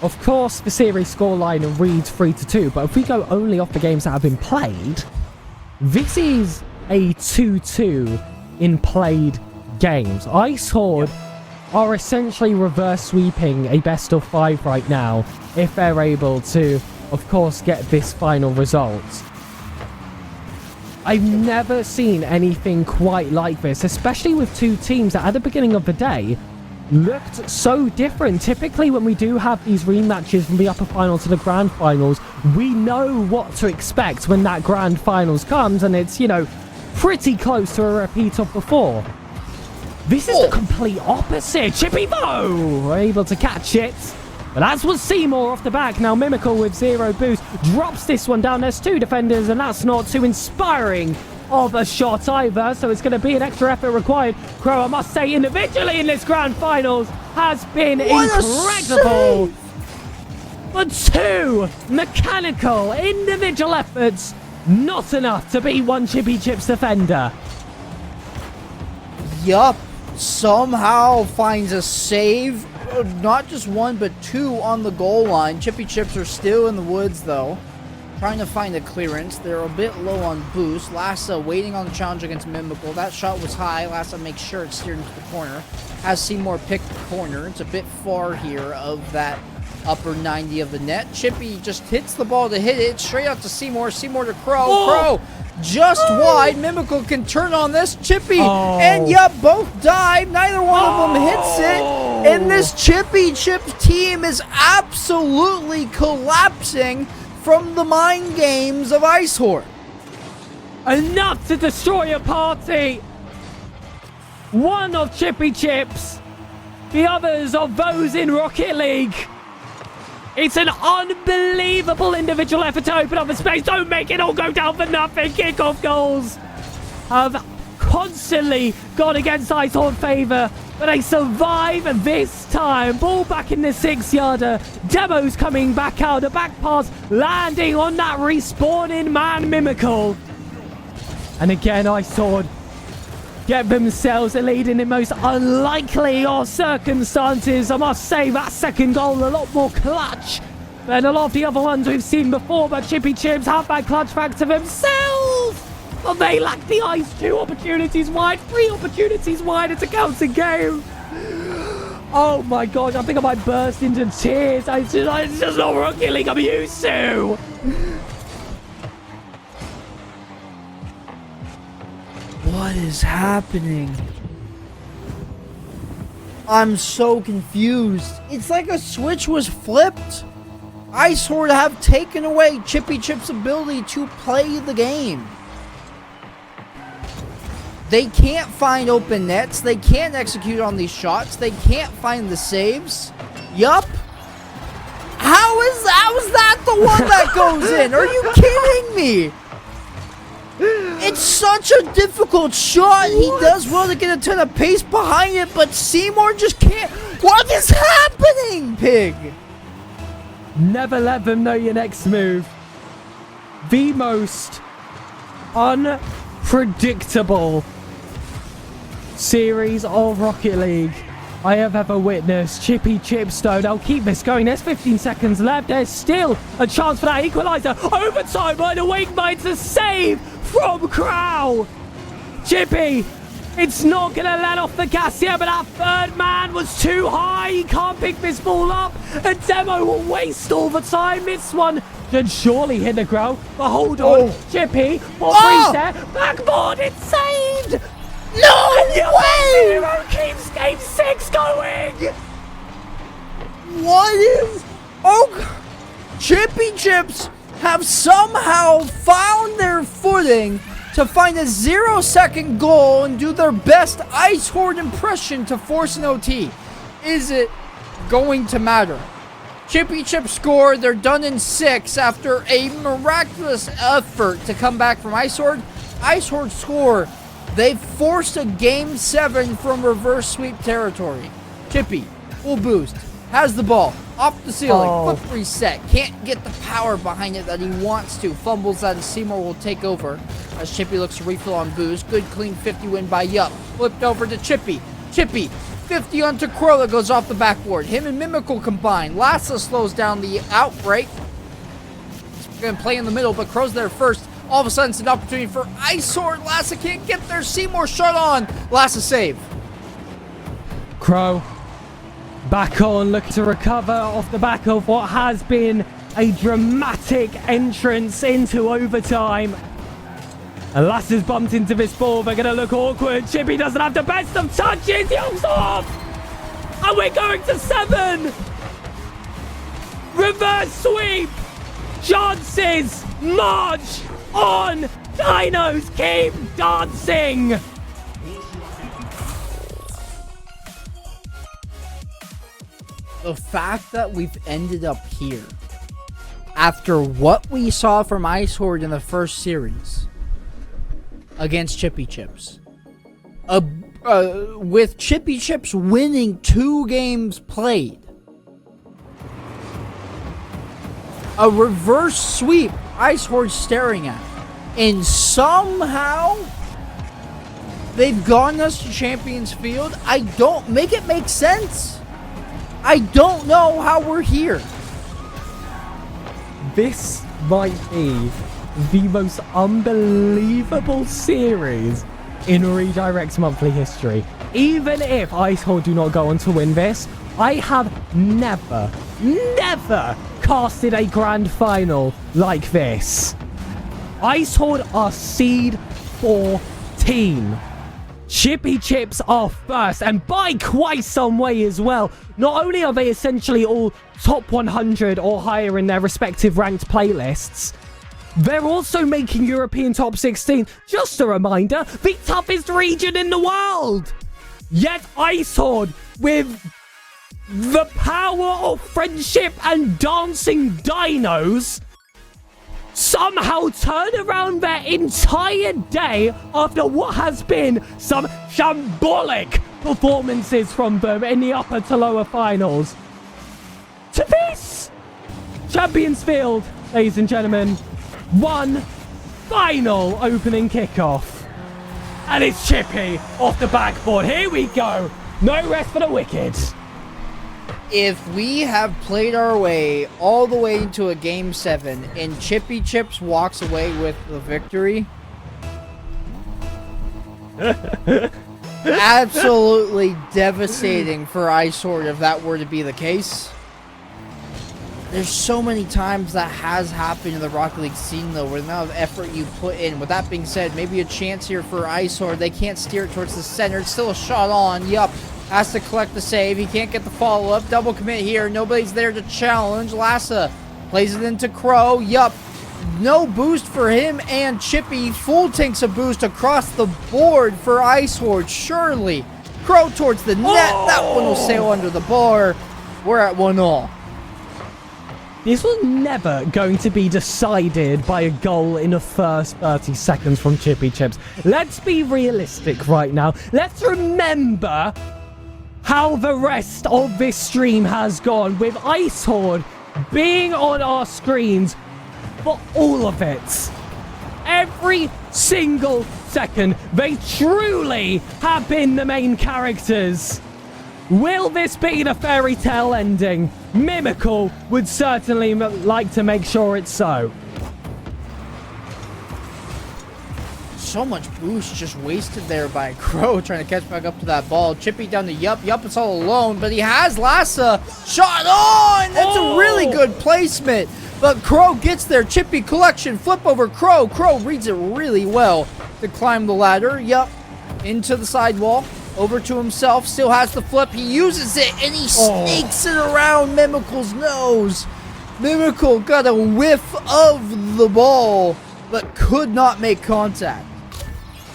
Of course, the series scoreline reads 3-2, but if we go only off the games that have been played, this is a 2-2 in played games. IceHorde are essentially reverse sweeping a best of 5 right now if they're able to, of course, get this final result. I've never seen anything quite like this, especially with two teams that at the beginning of the day looked so different. Typically, when we do have these rematches from the upper final to the grand finals, we know what to expect when that grand finals comes, and it's, you know, pretty close to a repeat of before. This is the complete opposite. Chippy, though, able to catch it. But as was Seymour off the back, now Mimical with 0 boost drops this one down. There's 2 defenders, and that's not too inspiring of a shot either, so it's going to be an extra effort required. Crow, I must say, individually in this grand finals has been incredible. But 2 mechanical individual efforts, not enough to be one Chippy Chips defender. Yup. Somehow finds a save. Not just 1, but 2 on the goal line. Chippy Chips are still in the woods, though. Trying to find a clearance. They're a bit low on boost. Lassa waiting on the challenge against Mimical. That shot was high. Lassa makes sure it's steered into the corner. Has Seymour pick the corner. It's a bit far here of that upper 90 of the net. Chippy just hits the ball to hit it. Straight out to Seymour. Seymour to Crow. Crow just wide. Mimical can turn on this. Chippy and yup, both dive. Neither one of them hits it. And this Chippy Chips team is absolutely collapsing from the mind games of IceHorde. Enough to destroy a party. One of Chippy Chips, the others of those in Rocket League. It's an unbelievable individual effort to open up the space. Don't make it all go down for nothing. Kickoff goals have constantly gone against IceHorde favor, but they survive this time. Ball back in the 6-yarder. Demo's coming back out. A back pass landing on that respawning man Mimical. And again, IceHorde get themselves a lead in the most unlikely of circumstances. I must say, that second goal a lot more clutch than a lot of the other ones we've seen before, but Chippy Chips have that clutch factor themselves. But they lack the ice. 2 opportunities wide, 3 opportunities wide. It's a counting game. Oh my god, I think I might burst into tears. It's just not Rocket League I'm used to. What is happening? I'm so confused. It's like a switch was flipped. IceHorde have taken away Chippy Chip's ability to play the game. They can't find open nets. They can't execute on these shots. They can't find the saves. Yup. How is that the one that goes in? Are you kidding me? It's such a difficult shot. He does well to get a ton of pace behind it, but Seymour just can't. What is happening, Pig? Never let them know your next move. The most unpredictable series of Rocket League I have ever witnessed. Chippy Chips, though, they'll keep this going. There's 15 seconds left. There's still a chance for that equalizer. Overtime by the Wingbites, a save from Crow. Chippy, it's not going to let off the gas here, but that third man was too high. He can't pick this ball up. And Demo will waste all the time. This one should surely hit the ground. But hold on, Chippy, freeze there. Backboard, it's saved. No way! Zero keeps game 6 going. What is... Oh, Chippy Chips have somehow found their footing to find a 0-second goal and do their best IceHorde impression to force an OT. Is it going to matter? Chippy Chips scored. They're done in 6 after a miraculous effort to come back from IceHorde. IceHorde score. They've forced a Game 7 from reverse sweep territory. Chippy, full boost, has the ball, off the ceiling, quick reset, can't get the power behind it that he wants to. Fumbles that Seymour will take over as Chippy looks to refill on boost. Good clean 50 win by Yup. Flipped over to Chippy. Chippy, 50 onto Crow that goes off the backboard. Him and Mimical combine. Lassa slows down the outbreak. He's going to play in the middle, but Crow's there first. All of a sudden, it's an opportunity for IceHorde. Lassa can't get there. Seymour shot on. Lassa save. Crow back on, looking to recover off the back of what has been a dramatic entrance into overtime. And Lassa's bumped into this ball. They're going to look awkward. Chippy doesn't have the best of touches. Young's off. And we're going to 7. Reverse sweep. Chances. March on. Dinos keep dancing. The fact that we've ended up here after what we saw from IceHorde in the first series against Chippy Chips, with Chippy Chips winning 2 games played, a reverse sweep IceHorde staring at, and somehow they've gotten us to Champions Field. I don't make it make sense. I don't know how we're here. This might be the most unbelievable series in Redirect's monthly history. Even if IceHorde do not go on to win this, I have never casted a grand final like this. IceHorde are seed 14. Chippy Chips are first, and by quite some way as well. Not only are they essentially all top 100 or higher in their respective ranked playlists, they're also making European top 16. Just a reminder, the toughest region in the world. Yet IceHorde, with the power of friendship and dancing dinos, somehow turn around their entire day after what has been some shambolic performances from them in the upper to lower finals. To this Champions Field, ladies and gentlemen, one final opening kickoff. And it's Chippy off the backboard. Here we go. No rest for the wicked. If we have played our way all the way into a Game 7 and Chippy Chips walks away with the victory, absolutely devastating for IceHorde if that were to be the case. There's so many times that has happened in the Rocket League scene, though, where the amount of effort you put in. With that being said, maybe a chance here for IceHorde. They can't steer it towards the center. It's still a shot on. Yup. Has to collect the save. He can't get the follow-up. Double commit here. Nobody's there to challenge. Lassa plays it into Crow. Yup. No boost for him and Chippy. Full tanks of boost across the board for IceHorde. Surely. Crow towards the net. That one will sail under the bar. We're at 1-0. This was never going to be decided by a goal in the first 30 seconds from Chippy Chips. Let's be realistic right now. Let's remember how the rest of this stream has gone, with IceHorde being on our screens for all of it. Every single second, they truly have been the main characters. Will this be the fairy tale ending? Mimical would certainly like to make sure it's so. So much boost just wasted there by Crow trying to catch back up to that ball. Chippy down to Yup. Yup is all alone, but he has Lassa shot on. That's a really good placement. But Crow gets there. Chippy collection. Flip over Crow. Crow reads it really well to climb the ladder. Yup. Into the sidewall. Over to himself. Still has the flip. He uses it and he sneaks it around Mimical's nose. Mimical got a whiff of the ball, but could not make contact.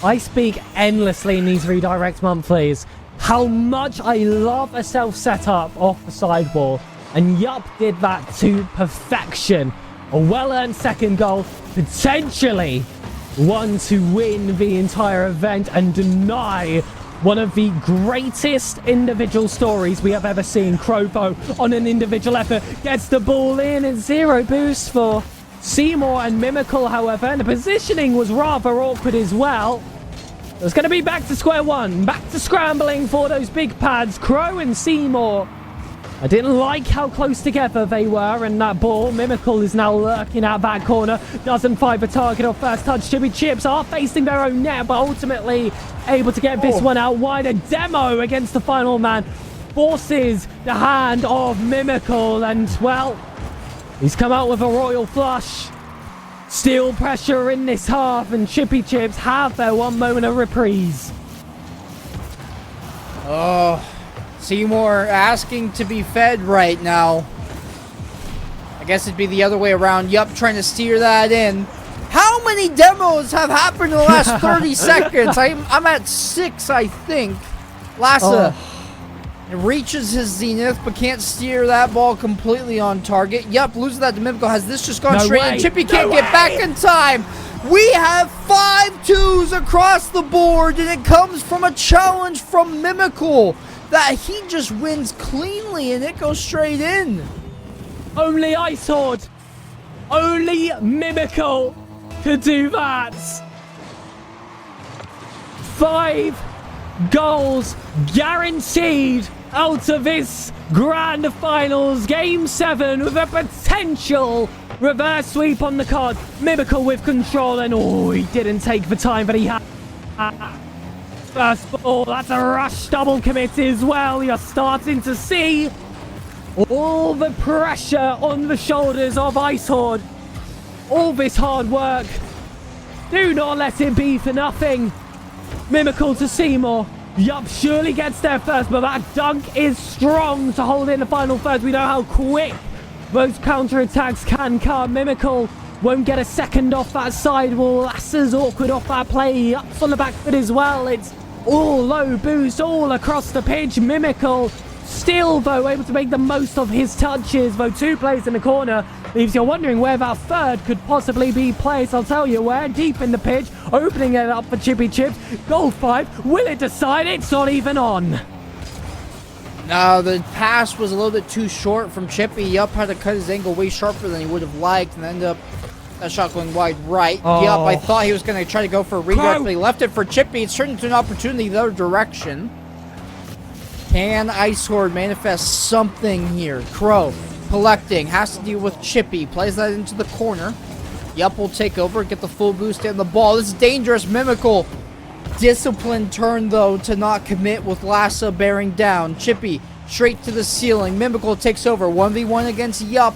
I speak endlessly in these redirect monthlies how much I love a self setup off the sidewall, and Yup did that to perfection. A well-earned second goal, potentially one to win the entire event and deny one of the greatest individual stories we have ever seen. Crowbo on an individual effort gets the ball in and 0 boost for Seymour and Mimical, however, and the positioning was rather awkward as well. It's going to be back to square one, back to scrambling for those big pads. Crow and Seymour. I didn't like how close together they were, and that ball, Mimical is now lurking out that corner. Doesn't find the target off first touch. Chippy Chips are facing their own net, but ultimately able to get this one out wide. A demo against the final man forces the hand of Mimical, and well, he's come out with a royal flush. Still pressure in this half, and Chippy Chips have their one moment of reprise. Oh, Seymour asking to be fed right now. I guess it'd be the other way around. Yup, trying to steer that in. How many demos have happened in the last 30 seconds? I'm at 6, I think. Lassa reaches his zenith, but can't steer that ball completely on target. Yup, loses that to Mimical. Has this just gone straight in? Chippy can't get back in time. We have 5 2s across the board, and it comes from a challenge from Mimical that he just wins cleanly, and it goes straight in. Only IceHorde, only Mimical could do that. 5 goals guaranteed out of this grand finals. Game 7 with a potential reverse sweep on the card. Mimical with control, and he didn't take the time, but he had first ball. That's a rush double commit as well. You're starting to see all the pressure on the shoulders of IceHorde. All this hard work. Do not let it be for nothing. Mimical to Seymour. Yup, surely gets there first, but that dunk is strong to hold in the final third. We know how quick those counter-attacks can come. Mimical won't get a second off that sidewall. Lassa's awkward off that play. Up's on the back foot as well. It's all low boost all across the pitch. Mimical still, though, able to make the most of his touches, though 2 plays in the corner. Leaves you wondering where that third could possibly be placed. I'll tell you where. Deep in the pitch. Opening it up for Chippy Chips. Goal 5. Will it decide? It's not even on. No, the pass was a little bit too short from Chippy. Yup had to cut his angle way sharper than he would have liked, and ended up that shot going wide right. Yup, I thought he was going to try to go for a redirect, but he left it for Chippy. It's turned into an opportunity the other direction. Can IceHorde manifest something here? Crow collecting, has to deal with Chippy, plays that into the corner. Yup will take over, get the full boost and the ball. This is dangerous. Mimical. Disciplined turn, though, to not commit with Lassa bearing down. Chippy straight to the ceiling. Mimical takes over. 1v1 against Yup.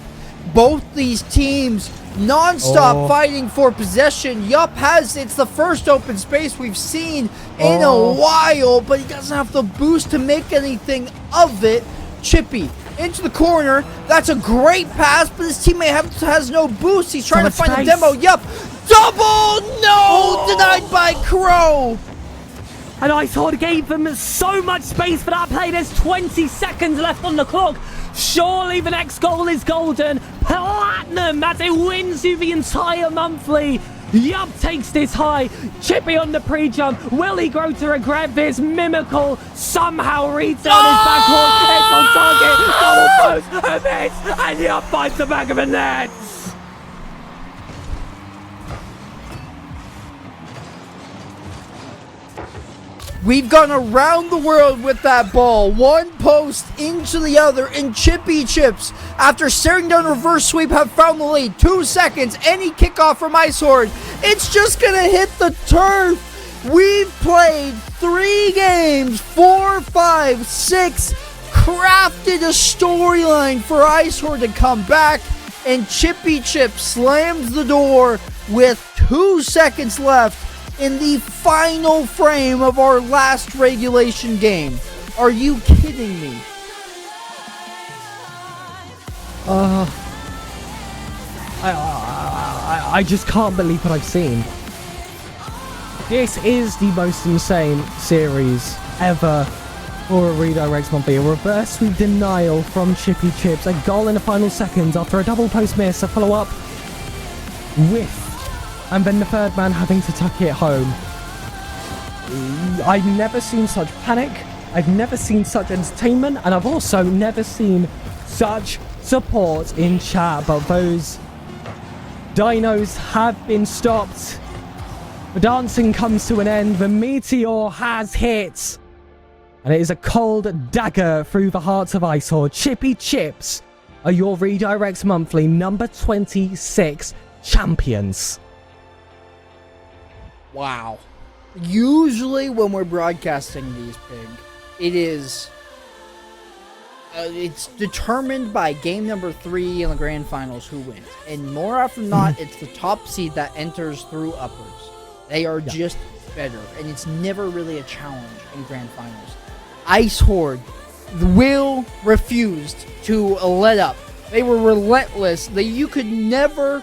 Both these teams non-stop fighting for possession. Yup it's the first open space we've seen in a while, but he doesn't have the boost to make anything of it. Chippy into the corner. That's a great pass, but his teammate has no boost. He's trying to find a demo. Yup. Double! No! Denied by Crow. And IceHorde gave them so much space for that play. There's 20 seconds left on the clock. Surely the next goal is golden. Platinum as it wins you the entire monthly. Yup takes this high. Chippy on the pre-jump. Will he grow to regret this? Mimical somehow reads down his backward. It's on target. Double post. A miss. And Yup finds the back of the net. We've gone around the world with that ball. One post into the other, and Chippy Chips, after staring down reverse sweep, have found the lead. 2 seconds, any kickoff from IceHorde. It's just going to hit the turf. We've played 3 games, 4, 5, 6, crafted a storyline for IceHorde to come back, and Chippy Chips slams the door with 2 seconds left in the final frame of our last regulation game. Are you kidding me? I just can't believe what I've seen. This is the most insane series ever for a Redirects Monthly. A reverse sweep denial from Chippy Chips. A goal in the final seconds after a double post miss. A follow-up whiff. And then the third man having to tuck it home. I've never seen such panic. I've never seen such entertainment. And I've also never seen such support in chat. But those dinos have been stopped. The dancing comes to an end. The meteor has hit. And it is a cold dagger through the hearts of IceHorde. Chippy Chips are your Redirects Monthly number 26 champions. Wow. Usually when we're broadcasting these, Pig, it is... it's determined by game number 3 in the grand finals who wins. And more often than not, it's the top seed that enters through uppers. They are just better. And it's never really a challenge in grand finals. IceHorde will refused to let up. They were relentless. You could never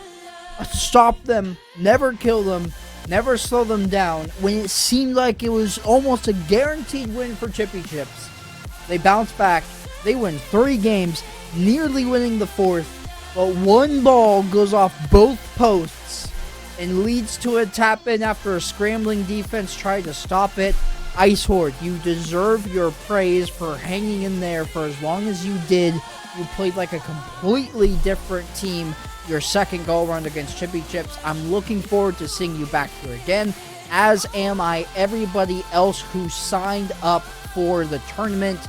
stop them, never kill them, never slow them down when it seemed like it was almost a guaranteed win for Chippy Chips. They bounce back. They win 3 games, nearly winning the 4th, but one ball goes off both posts and leads to a tap-in after a scrambling defense tried to stop it. IceHorde, you deserve your praise for hanging in there for as long as you did. You played like a completely different team your second go-around against Chippy Chips. I'm looking forward to seeing you back here again, as am I everybody else who signed up for the tournament.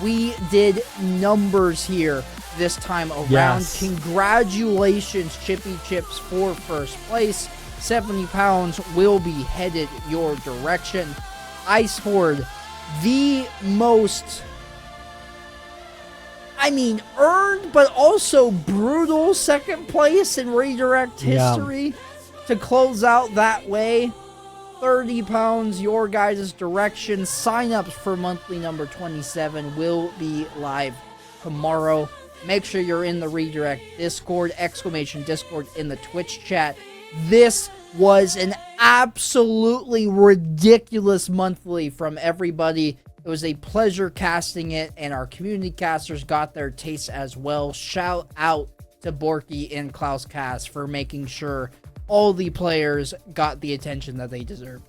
We did numbers here this time around. Yes. Congratulations, Chippy Chips, for first place. 70 pounds will be headed your direction. IceHorde, the most... earned, but also brutal second place in redirect history to close out that way. 30 pounds, your guys' direction. Sign-ups for monthly number 27 will be live tomorrow. Make sure you're in the redirect Discord, !Discord in the Twitch chat. This was an absolutely ridiculous monthly from everybody. It was a pleasure casting it, and our community casters got their taste as well. Shout out to Borky and Klaus Cast for making sure all the players got the attention that they deserve.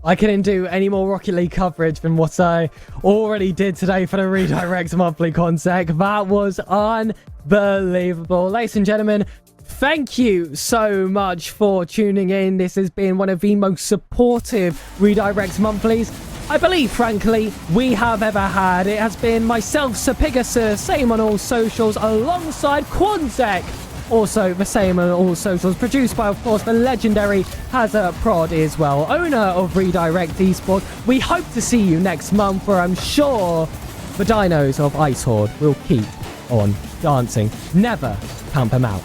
I couldn't do any more Rocket League coverage than what I already did today for the Redirects Monthly Consec. That was unbelievable. Ladies and gentlemen, thank you so much for tuning in. This has been one of the most supportive Redirects Monthlies I believe, frankly, we have ever had. It has been myself, Sir Pegasus, same on all socials, alongside Quanzek, also the same on all socials, produced by, of course, the legendary Hazard Prod as well, owner of Redirect Esports. We hope to see you next month, where I'm sure the dinos of IceHorde will keep on dancing. Never count them out.